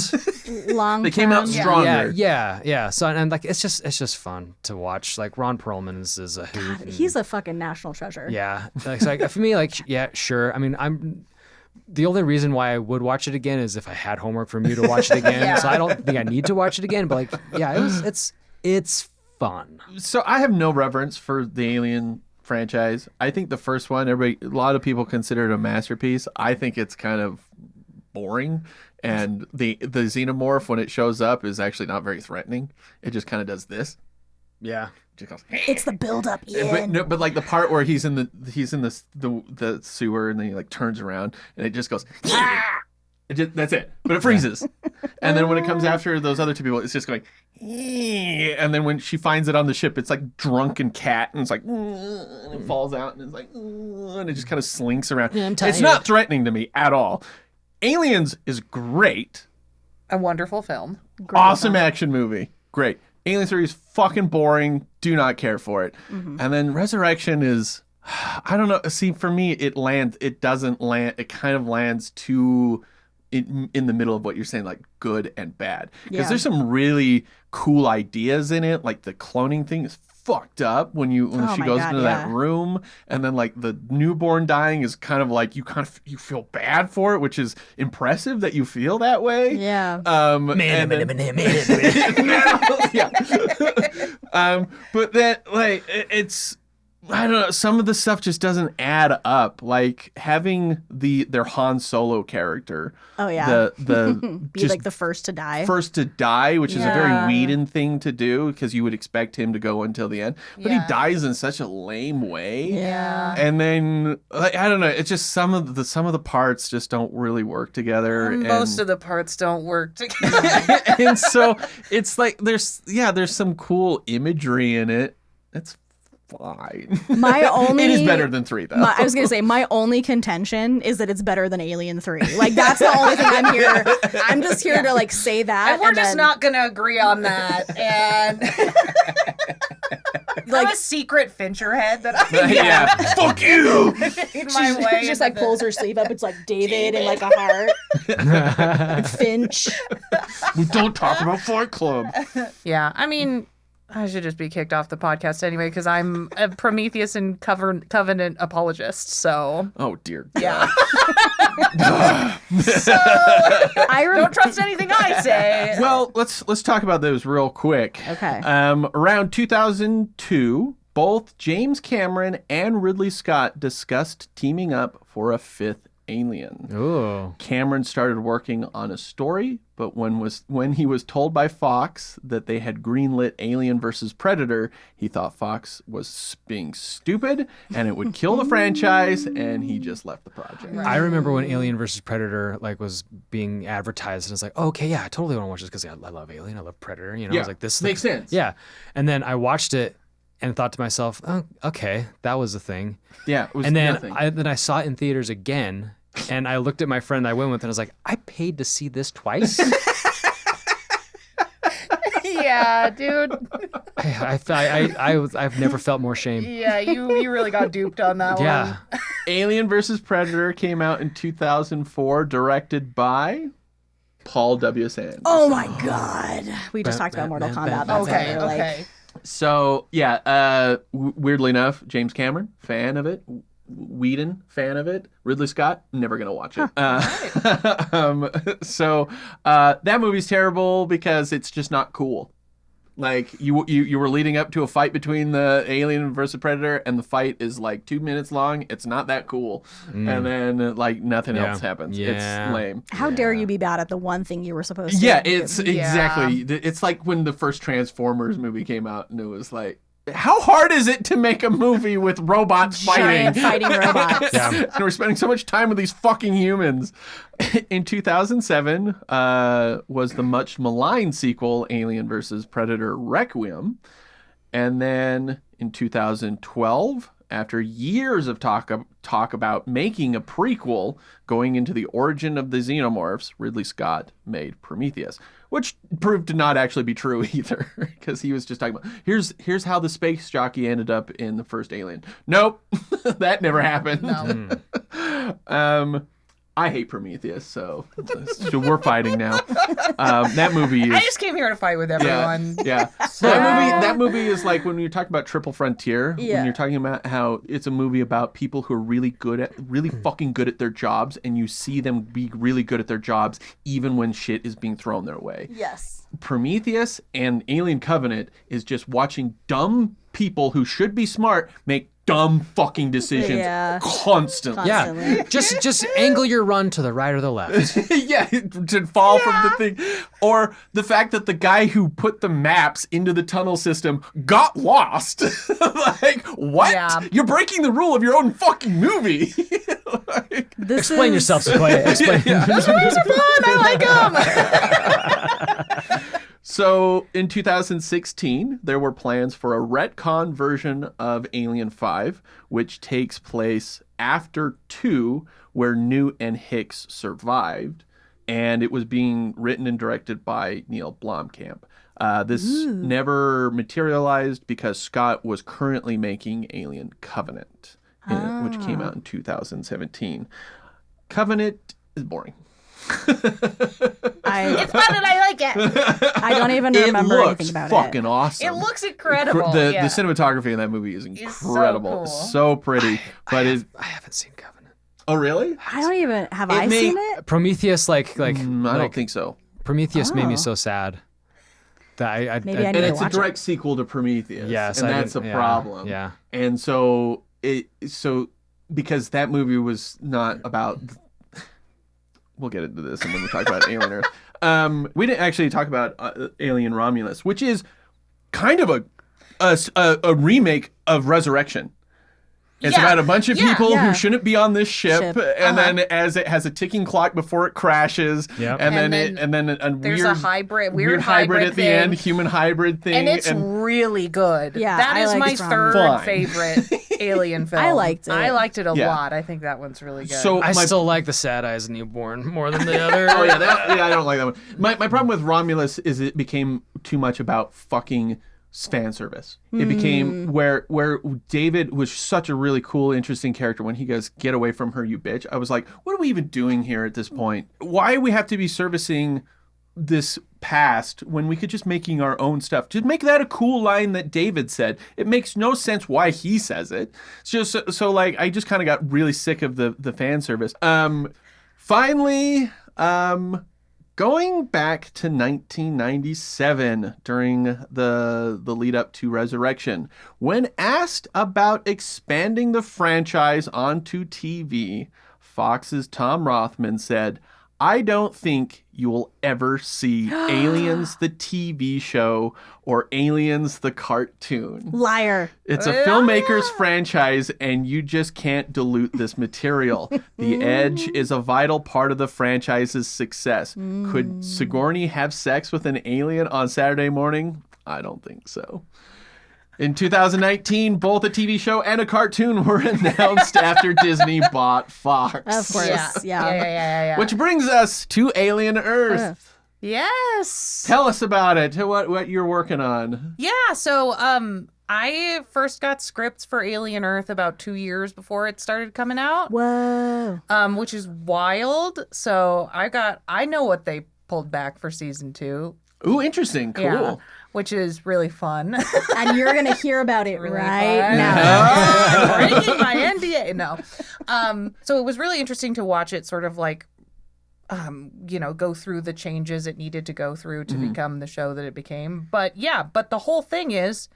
[SPEAKER 4] Long
[SPEAKER 1] They came out
[SPEAKER 4] term.
[SPEAKER 1] stronger.
[SPEAKER 3] yeah. So and like it's just fun to watch. Like Ron Perlman is a hoot. and-
[SPEAKER 4] He's a fucking national treasure.
[SPEAKER 3] yeah. Like, so, like for me, like yeah, sure. I mean, I'm the only reason why I would watch it again is if I had homework from you to watch it again.
[SPEAKER 5] Yeah.
[SPEAKER 3] So I don't think I need to watch it again. But like, yeah, it's fun.
[SPEAKER 1] So I have no reverence for the Alien franchise. I think the first one, a lot of people consider it a masterpiece. I think it's kind of boring. And the xenomorph, when it shows up, is actually not very threatening. It just kind of does this.
[SPEAKER 3] Yeah.
[SPEAKER 1] Just goes,
[SPEAKER 4] It's the build-up,
[SPEAKER 1] but,
[SPEAKER 4] Ian.
[SPEAKER 1] no, but like the part where he's in the sewer and then he like turns around and it just goes. That's it. But it freezes. And then when it comes after those other two people, it's just going. And then when she finds it on the ship, it's like drunken cat and it's like and it falls out and it's like and it just kind of slinks around.
[SPEAKER 3] I'm
[SPEAKER 1] It's
[SPEAKER 3] tired.
[SPEAKER 1] not threatening to me at all. Aliens is great.
[SPEAKER 5] A wonderful film.
[SPEAKER 1] Awesome action movie. Great. Alien 3 is fucking boring. Do not care for it. And then Resurrection is, I don't know. See, for me, it doesn't land. It kind of lands too in the middle of what you're saying, like good and bad. Because
[SPEAKER 4] Yeah.
[SPEAKER 1] there's some really cool ideas in it. Like the cloning thing is fucked up when she
[SPEAKER 4] my
[SPEAKER 1] goes
[SPEAKER 4] God,
[SPEAKER 1] into that
[SPEAKER 4] yeah.
[SPEAKER 1] room, and then like the newborn dying is kind of like you feel bad for it, which is impressive that you feel that way.
[SPEAKER 4] Yeah.
[SPEAKER 1] And then, yeah. But then like it's. I don't know. Some of the stuff just doesn't add up. Like having their Han Solo character.
[SPEAKER 4] Oh yeah.
[SPEAKER 1] The
[SPEAKER 4] Be
[SPEAKER 1] just
[SPEAKER 4] like the first to die.
[SPEAKER 1] first to die, which is a very
[SPEAKER 4] Yeah.
[SPEAKER 1] Whedon thing to do because you would expect him to go until the end, but
[SPEAKER 5] Yeah.
[SPEAKER 1] he dies in such a lame way.
[SPEAKER 4] Yeah.
[SPEAKER 1] And then like, I don't know. It's just some of the parts just don't really work together.
[SPEAKER 5] Most of the parts don't work together.
[SPEAKER 1] And so it's like there's some cool imagery in it. It's fine.
[SPEAKER 4] My only
[SPEAKER 1] It is better than 3 though.
[SPEAKER 4] I was gonna say my only contention is that it's better than Alien 3. Like that's the only thing I'm here. I'm just here to like say that.
[SPEAKER 5] And we're just
[SPEAKER 4] then,
[SPEAKER 5] not gonna agree on that. And
[SPEAKER 4] like
[SPEAKER 5] I'm a secret Fincher head that I
[SPEAKER 1] yeah. Fuck you.
[SPEAKER 5] made my way.
[SPEAKER 4] she just
[SPEAKER 5] into
[SPEAKER 4] like pulls her sleeve up. It's like David and like a heart. Finch.
[SPEAKER 1] We don't talk about Fight Club.
[SPEAKER 5] Yeah, I mean, I should just be kicked off the podcast anyway because I'm a Prometheus and Covenant apologist. So
[SPEAKER 1] Oh dear God.
[SPEAKER 5] yeah,
[SPEAKER 4] I
[SPEAKER 5] don't trust anything I say.
[SPEAKER 1] Well, let's talk about those real quick.
[SPEAKER 4] Okay.
[SPEAKER 1] Around 2002, both James Cameron and Ridley Scott discussed teaming up for a 5th Alien.
[SPEAKER 3] Ooh.
[SPEAKER 1] Cameron started working on a story, but when he was told by Fox that they had greenlit Alien versus Predator, he thought Fox was being stupid and it would kill the franchise, and he just left the project.
[SPEAKER 3] I remember when Alien versus Predator like was being advertised, and it's like, oh, okay, yeah, I totally want to watch this because I love Alien, I love Predator. You know, I
[SPEAKER 1] Yeah,
[SPEAKER 3] was like, this
[SPEAKER 1] makes sense.
[SPEAKER 3] Yeah, and then I watched it and thought to myself, oh, okay, that was a thing.
[SPEAKER 1] Yeah, it was
[SPEAKER 3] And then
[SPEAKER 1] nothing.
[SPEAKER 3] I saw it in theaters again, and I looked at my friend I went with, and I was like, I paid to see this twice.
[SPEAKER 5] Yeah, dude.
[SPEAKER 3] I've never felt more shame.
[SPEAKER 5] Yeah, you really got duped on that
[SPEAKER 3] Yeah.
[SPEAKER 5] one.
[SPEAKER 1] Alien vs. Predator came out in 2004, directed by Paul W. Sanderson.
[SPEAKER 4] Oh my God. We just talked about Mortal Kombat. That's
[SPEAKER 5] Okay,
[SPEAKER 4] how we're like,
[SPEAKER 5] okay.
[SPEAKER 1] So, yeah, weirdly enough, James Cameron, fan of it. Whedon, fan of it. Ridley Scott, never going to watch it. That movie's terrible because it's just not cool. Like, you were leading up to a fight between the Alien versus Predator, and the fight is like 2 minutes long. It's not that cool. And then, like, nothing
[SPEAKER 3] Yeah.
[SPEAKER 1] else happens.
[SPEAKER 3] Yeah.
[SPEAKER 1] It's lame.
[SPEAKER 4] how dare you be bad at the one thing you were supposed to
[SPEAKER 1] Yeah,
[SPEAKER 4] do?
[SPEAKER 1] it's exactly. It's like when the first Transformers movie came out, and it was like, how hard is it to make a movie with robots
[SPEAKER 4] Giant
[SPEAKER 1] fighting?
[SPEAKER 4] fighting robots.
[SPEAKER 3] Yeah.
[SPEAKER 1] And we're spending so much time with these fucking humans. In 2007, was the much maligned sequel, Alien vs. Predator Requiem. And then in 2012, after years of talk about making a prequel going into the origin of the xenomorphs, Ridley Scott made Prometheus, which proved to not actually be true either, because he was just talking about, here's how the space jockey ended up in the first Alien. Nope, that never happened.
[SPEAKER 5] No.
[SPEAKER 1] I hate Prometheus, so we're fighting now. That movie is...
[SPEAKER 5] I just came here to fight with everyone.
[SPEAKER 1] Yeah. That movie is like when you're talking about Triple Frontier,
[SPEAKER 4] Yeah.
[SPEAKER 1] when you're talking about how it's a movie about people who are really fucking good at their jobs, and you see them be really good at their jobs even when shit is being thrown their way.
[SPEAKER 4] Yes.
[SPEAKER 1] Prometheus and Alien Covenant is just watching dumb people who should be smart make dumb fucking decisions
[SPEAKER 4] Yeah.
[SPEAKER 1] constantly.
[SPEAKER 3] Yeah, just angle your run to the right or the left.
[SPEAKER 1] Yeah, to fall from the thing. Or the fact that the guy who put the maps into the tunnel system got lost. Like, what?
[SPEAKER 5] Yeah.
[SPEAKER 1] You're breaking the rule of your own fucking movie. Like,
[SPEAKER 4] This
[SPEAKER 3] Explain
[SPEAKER 4] is-
[SPEAKER 3] yourself, Sequoia. Explain.
[SPEAKER 5] I like them.
[SPEAKER 1] so in 2016, there were plans for a retcon version of Alien 5, which takes place after 2, where Newt and Hicks survived. And it was being written and directed by Neil Blomkamp. This never materialized because Scott was currently making Alien Covenant, which came out in 2017. Covenant is boring.
[SPEAKER 5] It's fun and I like it.
[SPEAKER 4] I don't even remember anything about
[SPEAKER 1] it. Looks fucking awesome.
[SPEAKER 5] It looks incredible.
[SPEAKER 1] The
[SPEAKER 5] yeah.
[SPEAKER 1] cinematography in that movie is incredible.
[SPEAKER 5] so cool.
[SPEAKER 1] So pretty. But
[SPEAKER 3] I haven't seen Covenant.
[SPEAKER 1] Oh really?
[SPEAKER 4] I don't even have I seen it?
[SPEAKER 3] Prometheus,
[SPEAKER 1] I don't think so.
[SPEAKER 3] Prometheus made me so sad. That I
[SPEAKER 4] Maybe I
[SPEAKER 1] And
[SPEAKER 4] need to
[SPEAKER 1] it's a
[SPEAKER 4] watch
[SPEAKER 1] direct sequel to Prometheus.
[SPEAKER 3] Yes,
[SPEAKER 1] and
[SPEAKER 3] I
[SPEAKER 1] that's a
[SPEAKER 3] didn't- yeah,
[SPEAKER 1] problem.
[SPEAKER 3] yeah.
[SPEAKER 1] And so because that movie was not about. We'll get into this and when we talk about Alien Earth. We didn't actually talk about Alien Romulus, which is kind of a remake of Resurrection. It's
[SPEAKER 5] Yeah.
[SPEAKER 1] about a bunch of people
[SPEAKER 4] Yeah.
[SPEAKER 1] who shouldn't be on this ship,
[SPEAKER 4] Ship.
[SPEAKER 1] and then as it has a ticking clock before it crashes,
[SPEAKER 3] Yep.
[SPEAKER 1] and
[SPEAKER 5] And
[SPEAKER 1] then a
[SPEAKER 5] There's
[SPEAKER 1] weird
[SPEAKER 5] a hybrid,
[SPEAKER 1] weird hybrid at the
[SPEAKER 5] thing.
[SPEAKER 1] end, human hybrid thing,
[SPEAKER 5] And it's really good.
[SPEAKER 4] Yeah,
[SPEAKER 5] that
[SPEAKER 4] I
[SPEAKER 5] is
[SPEAKER 4] like
[SPEAKER 5] my
[SPEAKER 4] it.
[SPEAKER 5] third
[SPEAKER 1] Fine.
[SPEAKER 5] favorite Alien film.
[SPEAKER 4] I liked it.
[SPEAKER 5] I liked it a
[SPEAKER 1] Yeah.
[SPEAKER 5] lot. I think that one's really good.
[SPEAKER 1] so
[SPEAKER 3] I
[SPEAKER 1] my
[SPEAKER 3] still like the Sad Eyes Newborn more than the other.
[SPEAKER 1] Oh yeah, I don't like that one. My problem with Romulus is it became too much about fucking fan service. It became where David was such a really cool, interesting character when he goes, "Get away from her, you bitch." I was like, what are we even doing here at this point? Why do we have to be servicing this past when we could just making our own stuff? Just make that a cool line that David said. It makes no sense why he says it. It's just so like I just kind of got really sick of the fan service. Finally, going back to 1997 during the lead up to Resurrection, when asked about expanding the franchise onto TV, Fox's Tom Rothman said, "I don't think you will ever see Aliens the TV show or Aliens the cartoon.
[SPEAKER 4] Liar.
[SPEAKER 1] It's a filmmaker's franchise and you just can't dilute this material. The Edge is a vital part of the franchise's success. Could Sigourney have sex with an alien on Saturday morning? I don't think so." In 2019, both a TV show and a cartoon were announced after Disney bought Fox.
[SPEAKER 4] Of course.
[SPEAKER 5] yeah.
[SPEAKER 4] Yeah.
[SPEAKER 1] Which brings us to Alien Earth.
[SPEAKER 5] Yes.
[SPEAKER 1] Tell us about it. What you're working on.
[SPEAKER 5] Yeah, so I first got scripts for Alien Earth about 2 years before it started coming out,
[SPEAKER 4] Whoa.
[SPEAKER 5] which is wild. So I know what they pulled back for season 2.
[SPEAKER 1] Ooh, interesting. Cool.
[SPEAKER 5] Yeah, which is really fun.
[SPEAKER 4] And you're going to hear about it
[SPEAKER 5] Really
[SPEAKER 4] right
[SPEAKER 5] fun.
[SPEAKER 4] now.
[SPEAKER 5] I'm breaking my NDA. No. So it was really interesting to watch it sort of like, go through the changes it needed to go through to become the show that it became. But the whole thing is,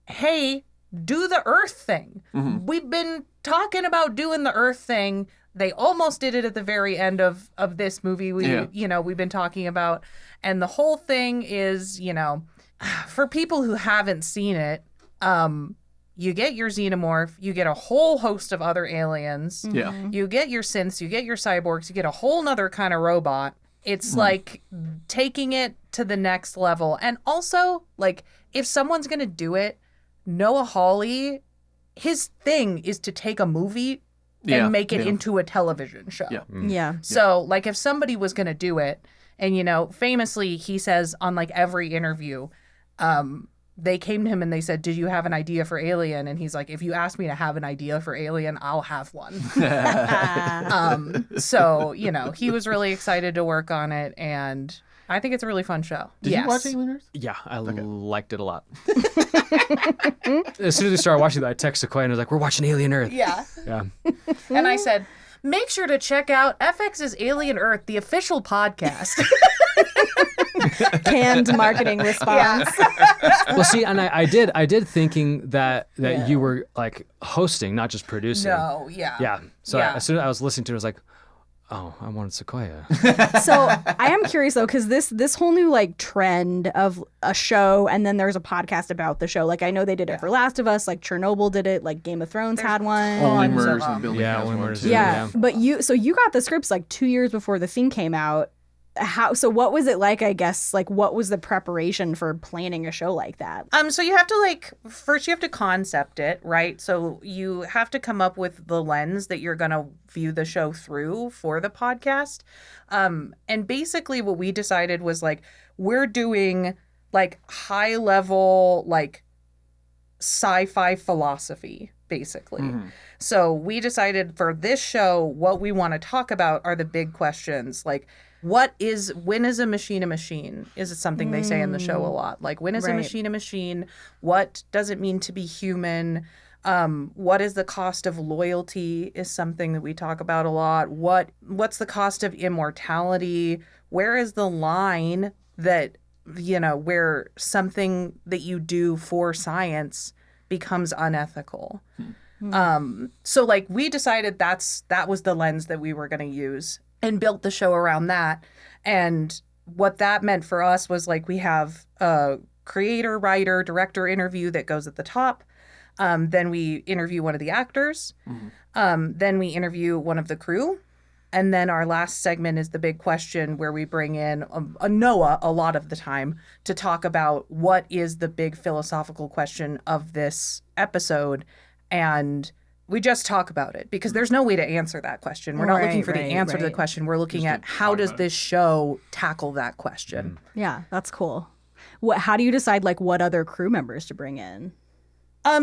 [SPEAKER 5] hey, do the Earth thing. We've been talking about doing the Earth thing. They almost did it at the very end of this movie we've been talking about. And the whole thing is, for people who haven't seen it, you get your xenomorph, you get a whole host of other aliens,
[SPEAKER 1] Yeah.
[SPEAKER 5] you get your synths, you get your cyborgs, you get a whole nother kind of robot. It's like taking it to the next level. And also, like, if someone's going to do it, Noah Hawley, his thing is to take a movie
[SPEAKER 1] Yeah,
[SPEAKER 5] and make it
[SPEAKER 1] yeah.
[SPEAKER 5] into a television show.
[SPEAKER 1] Yeah.
[SPEAKER 4] Yeah.
[SPEAKER 5] So, like, if somebody was going to do it, and, famously, he says on, like, every interview, they came to him and they said, "Did you have an idea for Alien?" And he's like, "If you ask me to have an idea for Alien, I'll have one." So, he was really excited to work on it, and I think it's a really fun show.
[SPEAKER 1] Did you watch Alien Earth?
[SPEAKER 3] Yeah, I liked it a lot. As soon as we started watching that, I texted Sequoia and I was like, "We're watching Alien Earth."
[SPEAKER 5] Yeah.
[SPEAKER 3] Yeah.
[SPEAKER 5] And I said, "Make sure to check out FX's Alien Earth, the official podcast."
[SPEAKER 4] Canned marketing response.
[SPEAKER 3] Well, see, and I did thinking that you were like hosting, not just producing.
[SPEAKER 5] No, yeah.
[SPEAKER 3] Yeah. So
[SPEAKER 5] Yeah.
[SPEAKER 3] as soon as I was listening to it, I was like, "Oh, I wanted Sequoia."
[SPEAKER 4] So I am curious though, because this whole new like trend of a show, and then there's a podcast about the show. Like I know they did it for Last of Us, like Chernobyl did it, like Game of Thrones had one.
[SPEAKER 1] Only
[SPEAKER 5] Tons of
[SPEAKER 1] Murders
[SPEAKER 5] them.
[SPEAKER 1] and Building
[SPEAKER 3] Yeah,
[SPEAKER 1] has
[SPEAKER 3] Only
[SPEAKER 1] one
[SPEAKER 3] Murders
[SPEAKER 1] too.
[SPEAKER 3] and-
[SPEAKER 4] Yeah,
[SPEAKER 3] Yeah.
[SPEAKER 4] but you got the scripts like 2 years before the thing came out. So what was it like? I guess like what was the preparation for planning a show like that?
[SPEAKER 5] So you have to first you have to concept it, right? So you have to come up with the lens that you're going to view the show through for the podcast. And basically what we decided was like, we're doing like high level, like sci-fi philosophy, basically. So we decided for this show, what we want to talk about are the big questions. Like, when is a machine a machine? Is it something they say in the show a lot? Like, when is a machine a machine? What does it mean to be human? What is the cost of loyalty is something that we talk about a lot. What's the cost of immortality? Where is the line that, where something that you do for science becomes unethical? So like we decided that was the lens that we were going to use and built the show around that. And what that meant for us was like we have a creator, writer, director interview that goes at the top. Then we interview one of the actors. Then we interview one of the crew. And then our last segment is the big question where we bring in a Noah a lot of the time to talk about what is the big philosophical question of this episode. And we just talk about it because there's no way to answer that question. We're not looking for the answer to the question. We're looking at how does this show tackle that question.
[SPEAKER 4] Yeah, that's cool. How do you decide like what other crew members to bring in?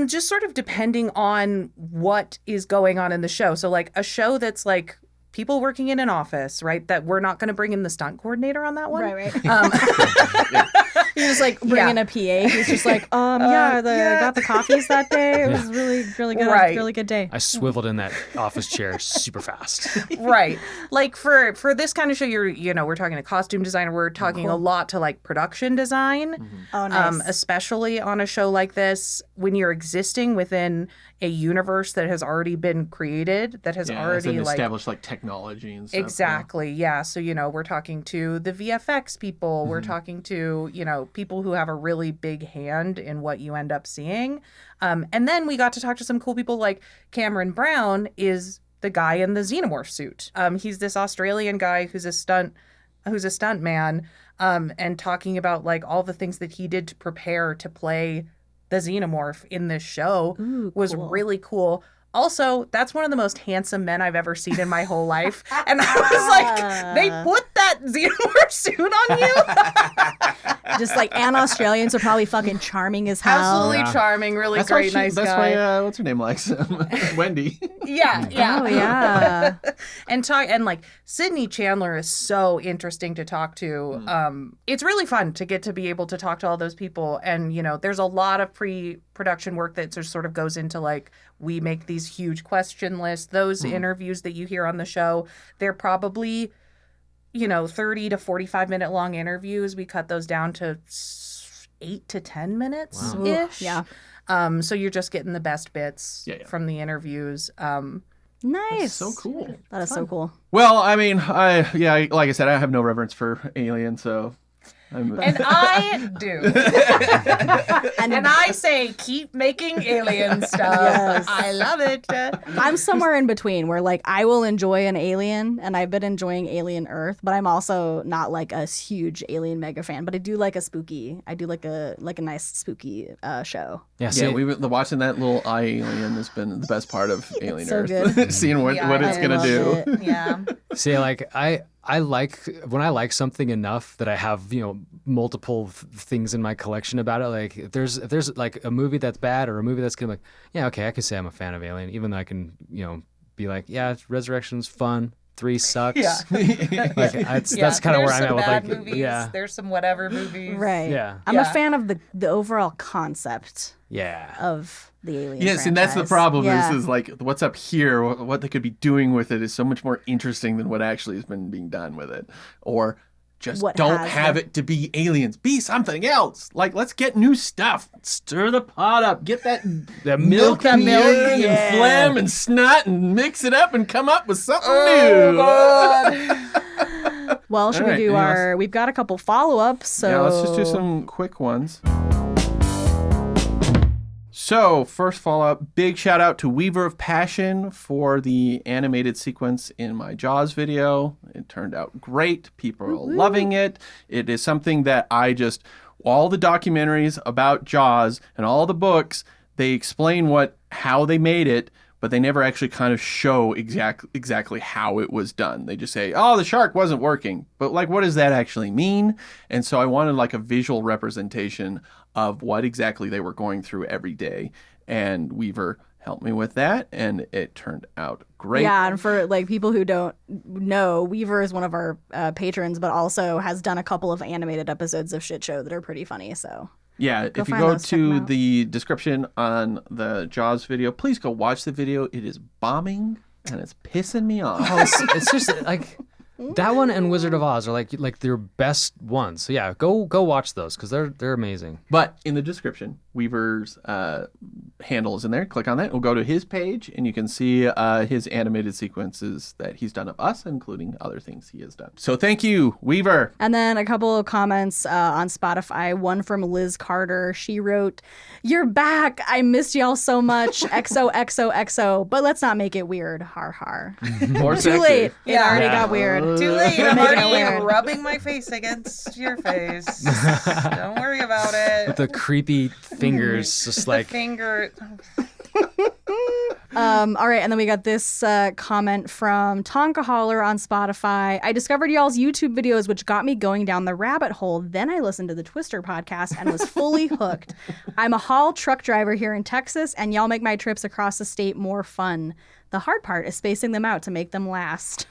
[SPEAKER 5] Just sort of depending on what is going on in the show. So like a show that's like people working in an office, right? That we're not going to bring in the stunt coordinator on that one.
[SPEAKER 4] Right. You just like bring in a PA who's just like, got the coffees that day. It was really, really good.
[SPEAKER 5] Right.
[SPEAKER 4] Really good day.
[SPEAKER 3] I swiveled in that office chair super fast.
[SPEAKER 5] Right. Like for this kind of show, we're talking to costume designer. We're talking a lot to like production design.
[SPEAKER 4] Oh, nice.
[SPEAKER 5] Especially on a show like this, when you're existing within a universe that has already been created, that has already like
[SPEAKER 1] established like technology and stuff.
[SPEAKER 5] Exactly. Yeah. So, we're talking to the VFX people. We're talking to, people who have a really big hand in what you end up seeing. And then we got to talk to some cool people like Cameron Brown is the guy in the xenomorph suit. He's this Australian guy who's a stunt man, and talking about like all the things that he did to prepare to play the xenomorph in this show was really cool. Also, that's one of the most handsome men I've ever seen in my whole life. And I was like, they put that xenomorph suit on you?
[SPEAKER 4] Just like, and Australians are probably fucking charming as hell.
[SPEAKER 5] Absolutely charming, really
[SPEAKER 1] That's
[SPEAKER 5] great,
[SPEAKER 1] why
[SPEAKER 5] nice
[SPEAKER 1] that's
[SPEAKER 5] guy.
[SPEAKER 1] why, what's her name likes him? Wendy.
[SPEAKER 5] Yeah.
[SPEAKER 4] Oh, yeah.
[SPEAKER 5] And like Sydney Chandler is so interesting to talk to. It's really fun to get to be able to talk to all those people. And, there's a lot of pre-production work that just sort of goes into like, we make these huge question lists. Those interviews that you hear on the show, they're probably, 30 to 45 minute long interviews. We cut those down to 8 to 10 minutes ish.
[SPEAKER 4] Yeah.
[SPEAKER 5] So you're just getting the best bits from the interviews.
[SPEAKER 4] Nice.
[SPEAKER 1] So cool.
[SPEAKER 4] That is so cool.
[SPEAKER 1] Well, I mean, like I said, I have no reverence for Alien, so.
[SPEAKER 5] And I do. and I say, keep making alien stuff.
[SPEAKER 4] Yes.
[SPEAKER 5] I love it.
[SPEAKER 4] I'm somewhere in between where like I will enjoy an Alien, and I've been enjoying Alien Earth, but I'm also not like a huge Alien mega fan. But I do like I do like a nice spooky show.
[SPEAKER 3] Yeah,
[SPEAKER 1] Watching that little eye alien has been the best part of Alien
[SPEAKER 4] So
[SPEAKER 1] Earth.
[SPEAKER 4] good.
[SPEAKER 1] Seeing what it's gonna do.
[SPEAKER 5] Yeah.
[SPEAKER 3] See, like I like when I like something enough that I have multiple things in my collection about it. Like if there's like a movie that's bad or a movie that's good, I'm like, yeah, okay, I can say I'm a fan of Alien, even though I can be like, yeah, Resurrection's fun. 3 sucks.
[SPEAKER 5] Yeah.
[SPEAKER 3] That's kind of where I'm at with like
[SPEAKER 5] movies, there's some whatever movies.
[SPEAKER 4] Right.
[SPEAKER 3] Yeah.
[SPEAKER 4] I'm a fan of the overall concept
[SPEAKER 3] Yeah.
[SPEAKER 4] of the Alien
[SPEAKER 1] Yes, and that's the
[SPEAKER 4] franchise.
[SPEAKER 1] problem.
[SPEAKER 4] Yeah.
[SPEAKER 1] Is like what's up here, what they could be doing with it is so much more interesting than what actually has been being done with it. Or just
[SPEAKER 4] What
[SPEAKER 1] don't
[SPEAKER 4] has
[SPEAKER 1] have
[SPEAKER 4] been.
[SPEAKER 1] it to be aliens. Be something else. Like let's get new stuff. Stir the pot up. Get that milk
[SPEAKER 3] that
[SPEAKER 1] and
[SPEAKER 3] milk,
[SPEAKER 1] urine
[SPEAKER 3] yeah.
[SPEAKER 1] and phlegm and snot and mix it up and come up with something
[SPEAKER 5] Oh,
[SPEAKER 1] new.
[SPEAKER 5] God.
[SPEAKER 4] Well, should
[SPEAKER 1] All right,
[SPEAKER 4] we do
[SPEAKER 1] anything
[SPEAKER 4] we've got a couple follow-ups, so
[SPEAKER 1] Yeah, let's just do some quick ones. So, first follow-up, big shout out to Weaver of Passion for the animated sequence in my Jaws video. It turned out great. People are loving it. It is something that all the documentaries about Jaws and all the books, they explain how they made it, but they never actually kind of show exactly how it was done. They just say, oh, the shark wasn't working. But like, what does that actually mean? And so I wanted like a visual representation of what exactly they were going through every day. And Weaver helped me with that, and it turned out great.
[SPEAKER 4] Yeah, and for like people who don't know, Weaver is one of our patrons, but also has done a couple of animated episodes of Shit Show that are pretty funny. So
[SPEAKER 1] Yeah, if you
[SPEAKER 4] find
[SPEAKER 1] go
[SPEAKER 4] those, check 'em
[SPEAKER 1] to
[SPEAKER 4] out.
[SPEAKER 1] the description on the Jaws video, please go watch the video. It is bombing, and it's pissing me off.
[SPEAKER 3] Oh, it's just like that one and Wizard of Oz are like their best ones. So yeah, go watch those because they're amazing.
[SPEAKER 1] But in the description, Weaver's handle is in there. Click on that. We'll go to his page, and you can see his animated sequences that he's done of us, including other things he has done. So thank you, Weaver.
[SPEAKER 4] And then a couple of comments on Spotify. One from Liz Carter. She wrote, "You're back. I missed y'all so much. XOXOXO. But let's not make it weird. Har har."
[SPEAKER 1] Or
[SPEAKER 4] Too
[SPEAKER 1] sexy.
[SPEAKER 4] late. It
[SPEAKER 5] Yeah.
[SPEAKER 4] already
[SPEAKER 3] Yeah.
[SPEAKER 4] got weird.
[SPEAKER 5] Too late. I'm
[SPEAKER 4] Making it
[SPEAKER 5] already
[SPEAKER 4] weird.
[SPEAKER 5] rubbing my face against your face. Don't worry about it.
[SPEAKER 3] The creepy fingers, just like
[SPEAKER 5] Finger.
[SPEAKER 4] All right, and then we got this comment from Tonka Holler on Spotify. "I discovered y'all's YouTube videos, which got me going down the rabbit hole. Then I listened to the Twister podcast and was fully hooked. I'm a haul truck driver here in Texas, and y'all make my trips across the state more fun. The hard part is spacing them out to make them last."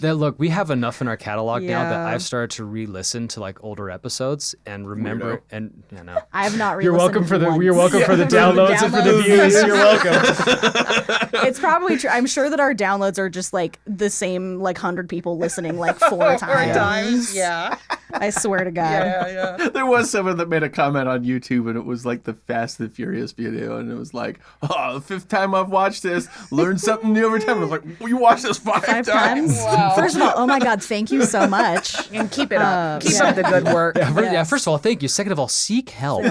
[SPEAKER 3] look, we have enough in our catalog now that
[SPEAKER 4] Yeah.
[SPEAKER 3] I've started to re-listen to like older episodes and remember
[SPEAKER 1] Weirdo.
[SPEAKER 3] and you know.
[SPEAKER 4] I have not
[SPEAKER 3] You're welcome for the
[SPEAKER 4] once.
[SPEAKER 3] downloads and for the views. You're welcome.
[SPEAKER 4] It's probably true. I'm sure that our downloads are just like the same like 100 people listening like 4 times.
[SPEAKER 5] Times. Yeah.
[SPEAKER 4] I swear to God.
[SPEAKER 5] Yeah.
[SPEAKER 1] There was someone that made a comment on YouTube, and it was like the Fast and Furious video, and it was like, "Oh, the 5th time I've watched this, learned something new every time." I was like, "Well, you watched this 5
[SPEAKER 4] 5 times?
[SPEAKER 5] Wow.
[SPEAKER 4] First of all, oh my God, thank you so much.
[SPEAKER 5] And keep it up. Keep
[SPEAKER 4] yeah.
[SPEAKER 5] up the good work.
[SPEAKER 3] Yeah, first of all, thank you. Second of all, seek help.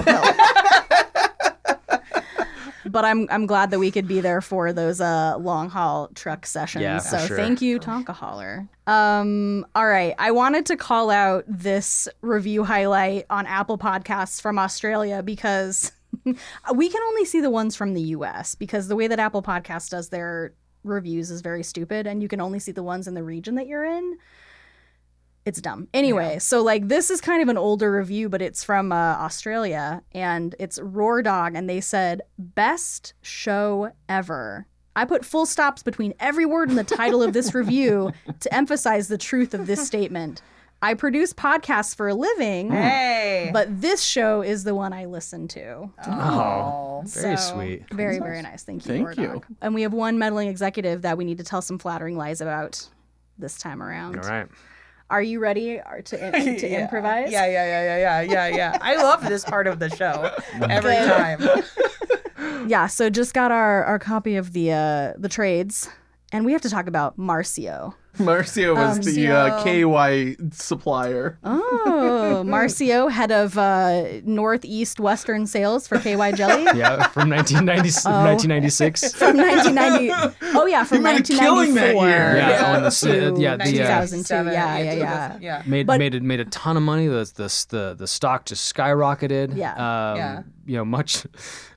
[SPEAKER 4] But I'm glad that we could be there for those long haul truck sessions.
[SPEAKER 3] Yeah,
[SPEAKER 4] so
[SPEAKER 3] for sure.
[SPEAKER 4] thank you, Tonka Holler. All right. I wanted to call out this review highlight on Apple Podcasts from Australia because we can only see the ones from the US because the way that Apple Podcasts does their reviews is very stupid, and you can only see the ones in the region that you're in. It's dumb. Anyway, so like this is kind of an older review, but it's from Australia, and it's Roar Dog, and they said, "Best show ever." I put full stops between every word in the title of this review to emphasize the truth of this statement. I produce podcasts for a living,
[SPEAKER 5] Hey.
[SPEAKER 4] but this show is the one I listen to.
[SPEAKER 3] Oh, very
[SPEAKER 4] So,
[SPEAKER 3] sweet.
[SPEAKER 4] Very, very nice. Thank you,
[SPEAKER 1] Thank
[SPEAKER 4] Roar
[SPEAKER 1] you.
[SPEAKER 4] Dog. And we have one meddling executive that we need to tell some flattering lies about this time around.
[SPEAKER 3] All right.
[SPEAKER 4] Are you ready to improvise?
[SPEAKER 5] Yeah. I love this part of the show every
[SPEAKER 4] Good.
[SPEAKER 5] time.
[SPEAKER 4] Yeah, so just got our copy of the trades, and we have to talk about Marcio.
[SPEAKER 1] Marcio was the KY supplier.
[SPEAKER 4] Oh, Marcio, head of Northeast Western sales for KY Jelly.
[SPEAKER 3] Yeah, from 1996.
[SPEAKER 4] From 1990. Oh yeah, from
[SPEAKER 1] He made a killing that
[SPEAKER 4] 1994.
[SPEAKER 1] year.
[SPEAKER 3] Yeah, on the
[SPEAKER 4] to
[SPEAKER 3] yeah, the
[SPEAKER 4] 2002. Yeah.
[SPEAKER 3] made a ton of money. The stock just skyrocketed.
[SPEAKER 4] Yeah.
[SPEAKER 3] You know, much.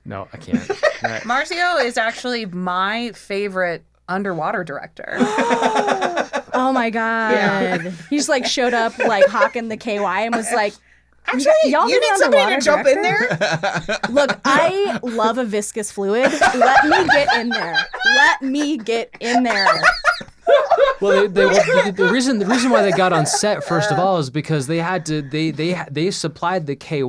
[SPEAKER 3] No, I can't. Right.
[SPEAKER 5] Marcio is actually my favorite underwater director.
[SPEAKER 4] Oh my God. He just like showed up like hawking the KY and was like,
[SPEAKER 5] Actually,
[SPEAKER 4] y'all
[SPEAKER 5] you
[SPEAKER 4] need
[SPEAKER 5] need somebody to
[SPEAKER 4] underwater
[SPEAKER 5] jump in
[SPEAKER 4] director?
[SPEAKER 5] there.
[SPEAKER 4] Look, I love a viscous fluid. Let me get in there. Let me get in there.
[SPEAKER 3] Well, the reason why they got on set first of all is because they had to they supplied the KY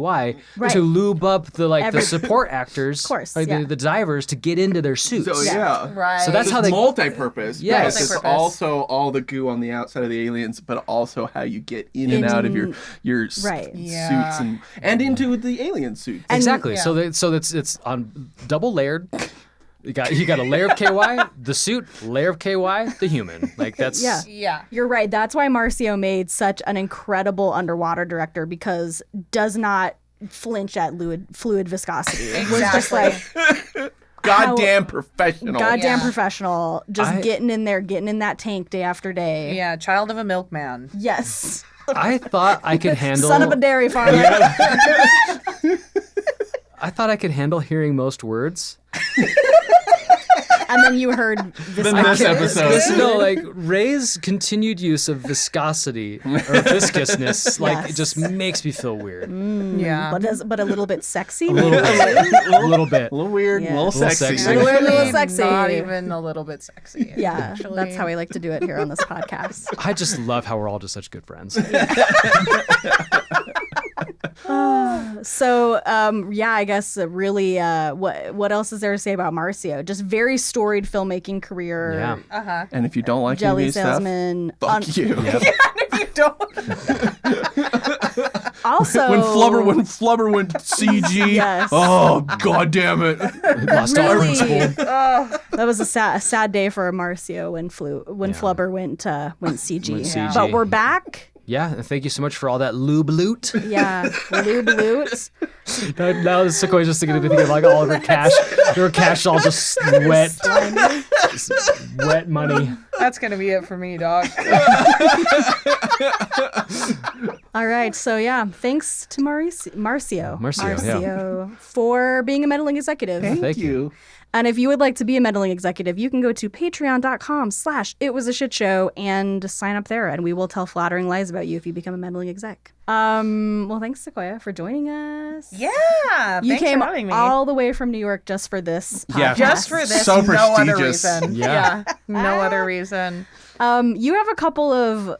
[SPEAKER 4] Right.
[SPEAKER 3] to lube up the
[SPEAKER 4] Every-
[SPEAKER 3] support actors,
[SPEAKER 4] Of course,
[SPEAKER 3] like
[SPEAKER 4] yeah.
[SPEAKER 3] the divers to get into their suits.
[SPEAKER 1] So yeah.
[SPEAKER 5] Right.
[SPEAKER 3] So that's
[SPEAKER 1] It's
[SPEAKER 3] how they.
[SPEAKER 1] multi-purpose.
[SPEAKER 3] Yes.
[SPEAKER 1] Yes, it's
[SPEAKER 5] Multi-purpose.
[SPEAKER 1] also all the goo on the outside of the aliens, but also how you get in and out of your
[SPEAKER 4] Right.
[SPEAKER 1] suits and into the alien suits.
[SPEAKER 3] Exactly.
[SPEAKER 5] yeah.
[SPEAKER 3] So it's on double layered. You got a layer of KY, the suit, layer of KY, the human. Like that's
[SPEAKER 4] Yeah.
[SPEAKER 5] Yeah.
[SPEAKER 4] You're right. That's why Marcio made such an incredible underwater director, because does not flinch at fluid viscosity. It was just like
[SPEAKER 1] Goddamn professional.
[SPEAKER 4] goddamn
[SPEAKER 5] Yeah.
[SPEAKER 4] professional, just getting in there, getting in that tank day after day.
[SPEAKER 5] Yeah. Child of a milkman.
[SPEAKER 4] Yes.
[SPEAKER 3] I thought I could handle.
[SPEAKER 4] Son of a dairy farmer.
[SPEAKER 3] I thought I could handle hearing most words.
[SPEAKER 4] and then you heard
[SPEAKER 1] Then this episode.
[SPEAKER 3] Listen, no, like Ray's continued use of viscosity or viscousness, like
[SPEAKER 4] Yes.
[SPEAKER 3] it just makes me feel weird.
[SPEAKER 5] Yeah.
[SPEAKER 4] but a little bit sexy.
[SPEAKER 3] A little bit. A little bit.
[SPEAKER 1] A little weird,
[SPEAKER 4] Yeah.
[SPEAKER 1] a little sexy.
[SPEAKER 3] sexy.
[SPEAKER 4] A little
[SPEAKER 5] Actually,
[SPEAKER 4] sexy.
[SPEAKER 5] Not even a little bit sexy.
[SPEAKER 4] Yeah,
[SPEAKER 5] actually.
[SPEAKER 4] that's how we like to do it here on this podcast.
[SPEAKER 3] I just love how we're all just such good friends.
[SPEAKER 4] So, yeah, I guess really, what else is there to say about Marcio? Just very storied filmmaking career.
[SPEAKER 3] Yeah.
[SPEAKER 1] And if you don't like
[SPEAKER 4] Jelly
[SPEAKER 1] movie
[SPEAKER 4] salesman.
[SPEAKER 1] stuff, fuck you.
[SPEAKER 5] If you don't.
[SPEAKER 4] Also,
[SPEAKER 1] When Flubber went CG,
[SPEAKER 4] Yes.
[SPEAKER 1] oh god damn it!
[SPEAKER 3] Lost all
[SPEAKER 4] Really?
[SPEAKER 3] principle.
[SPEAKER 4] that was a sad day for Marcio when Flubber went CG.
[SPEAKER 3] Went CG.
[SPEAKER 4] But we're back.
[SPEAKER 3] Yeah, and thank you so much for all that lube loot.
[SPEAKER 4] Yeah, lube loot.
[SPEAKER 3] Now Sequoia's just thinking of like all of her cash. Her cash all just wet. Just wet money.
[SPEAKER 5] That's going to be it for me, dog.
[SPEAKER 4] All right, so yeah, thanks to Marcio
[SPEAKER 3] Marcio,
[SPEAKER 4] for being a meddling executive.
[SPEAKER 3] Thank you.
[SPEAKER 4] And if you would like to be a meddling executive, you can go to patreon.com/itwasashitshow and sign up there, and we will tell flattering lies about you if you become a meddling exec. Well, thanks, Sequoia, for joining us.
[SPEAKER 5] Yeah.
[SPEAKER 4] You
[SPEAKER 5] Thanks
[SPEAKER 4] came
[SPEAKER 5] for having me.
[SPEAKER 4] all the way from New York just for this podcast.
[SPEAKER 1] Yeah.
[SPEAKER 5] Just for this,
[SPEAKER 1] So
[SPEAKER 5] no other
[SPEAKER 1] prestigious.
[SPEAKER 5] reason.
[SPEAKER 3] Yeah.
[SPEAKER 5] No other reason.
[SPEAKER 4] You have a couple of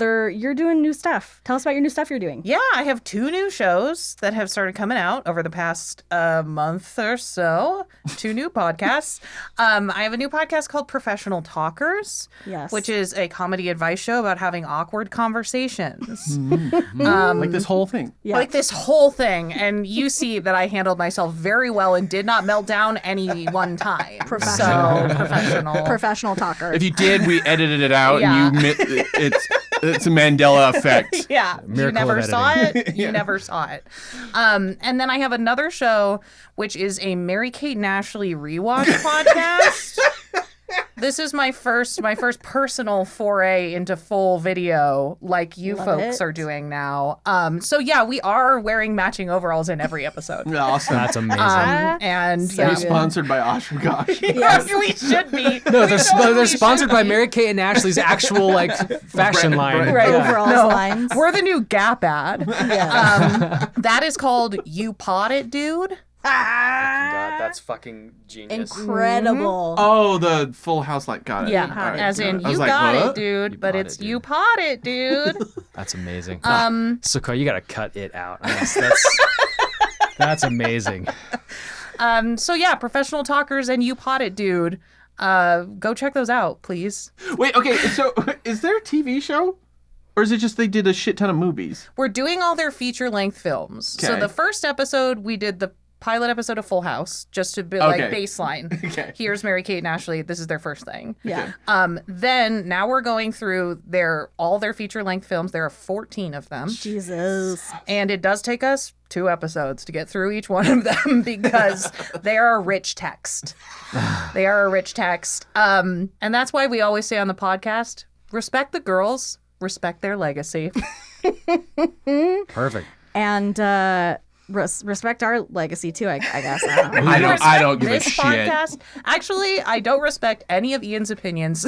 [SPEAKER 4] you're doing new stuff. Tell us about your new stuff you're doing.
[SPEAKER 5] Yeah, I have 2 new shows that have started coming out over the past month or so. 2 new podcasts. I have a new podcast called Professional Talkers,
[SPEAKER 4] Yes.
[SPEAKER 5] which is a comedy advice show about having awkward conversations.
[SPEAKER 1] Like this whole thing.
[SPEAKER 4] Yeah.
[SPEAKER 5] Like this whole thing. And you see that I handled myself very well and did not melt down any one time.
[SPEAKER 4] Professional.
[SPEAKER 5] So, professional.
[SPEAKER 4] Professional talker.
[SPEAKER 1] If you did, we edited it out,
[SPEAKER 5] Yeah.
[SPEAKER 1] and it's a Mandela effect.
[SPEAKER 5] Yeah, you
[SPEAKER 3] Miracle
[SPEAKER 5] never
[SPEAKER 3] of
[SPEAKER 5] saw it. You never saw it. And then I have another show, which is a Mary-Kate and Ashley rewatch podcast. This is my first personal foray into full video, like you
[SPEAKER 4] Love
[SPEAKER 5] folks
[SPEAKER 4] it.
[SPEAKER 5] are doing now. So yeah, we are wearing matching overalls in every episode.
[SPEAKER 1] Awesome.
[SPEAKER 3] That's amazing.
[SPEAKER 5] And
[SPEAKER 4] So
[SPEAKER 5] yeah,
[SPEAKER 1] We're sponsored by Oshkosh.
[SPEAKER 5] yes, we should be.
[SPEAKER 3] No,
[SPEAKER 5] We
[SPEAKER 3] they're
[SPEAKER 5] totally
[SPEAKER 3] sponsored
[SPEAKER 5] should
[SPEAKER 3] by
[SPEAKER 5] be.
[SPEAKER 3] Mary Kate and Ashley's actual like fashion line.
[SPEAKER 1] Right.
[SPEAKER 3] Yeah.
[SPEAKER 4] Overalls
[SPEAKER 5] No,
[SPEAKER 4] lines.
[SPEAKER 5] we're the new Gap ad. That is called "You Pot It, Dude."
[SPEAKER 3] God, that's fucking genius.
[SPEAKER 4] Incredible.
[SPEAKER 1] Oh, the Full House, like, got it.
[SPEAKER 5] Yeah,
[SPEAKER 1] All right,
[SPEAKER 5] as in
[SPEAKER 1] I was
[SPEAKER 5] you
[SPEAKER 1] like,
[SPEAKER 5] got
[SPEAKER 1] what?
[SPEAKER 5] it, dude, but
[SPEAKER 3] pot
[SPEAKER 5] it's
[SPEAKER 3] it, dude.
[SPEAKER 5] you pot it, dude.
[SPEAKER 3] That's amazing. Sequoia, you gotta cut it out. That's amazing.
[SPEAKER 5] So yeah, Professional Talkers and You Pot It, Dude. Go check those out, please.
[SPEAKER 1] Wait, okay, so is there a TV show? Or is it just they did a shit ton of movies?
[SPEAKER 5] We're doing all their feature-length films. So
[SPEAKER 1] Okay.
[SPEAKER 5] the first episode, we did the pilot episode of Full House, just to be like
[SPEAKER 1] Okay.
[SPEAKER 5] baseline.
[SPEAKER 1] Okay.
[SPEAKER 5] Here's Mary-Kate and Ashley. This is their first thing.
[SPEAKER 4] Yeah.
[SPEAKER 5] Then now we're going through all their feature-length films. There are 14 of them.
[SPEAKER 4] Jesus.
[SPEAKER 5] And it does take us 2 episodes to get through each one of them because they are a rich text. They are a rich text. And that's why we always say on the podcast, respect the girls, respect their legacy.
[SPEAKER 3] Perfect.
[SPEAKER 4] And respect our legacy too, I guess. I don't know.
[SPEAKER 1] I don't give a
[SPEAKER 5] This
[SPEAKER 1] shit.
[SPEAKER 5] podcast, actually, I don't respect any of Ian's opinions.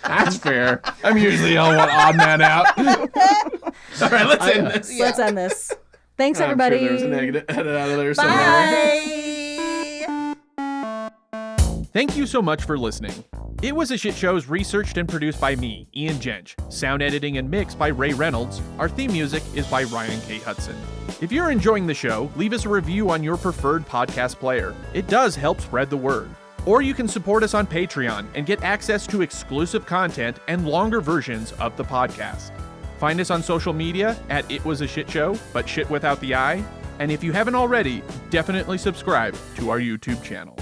[SPEAKER 1] That's fair. I'm usually the only one odd man out. All right, let's end this.
[SPEAKER 4] Let's end this. Thanks,
[SPEAKER 1] I'm
[SPEAKER 4] everybody.
[SPEAKER 1] sure there's an edit out of there somewhere.
[SPEAKER 5] Bye.
[SPEAKER 1] Thank you so much for listening. It Was a Shit Show is researched and produced by me, Ian Jench. Sound editing and mix by Ray Reynolds. Our theme music is by Ryan K. Hudson. If you're enjoying the show, leave us a review on your preferred podcast player. It does help spread the word. Or you can support us on Patreon and get access to exclusive content and longer versions of the podcast. Find us on social media at It Was a Shit Show, but shit without the I. And if you haven't already, definitely subscribe to our YouTube channel.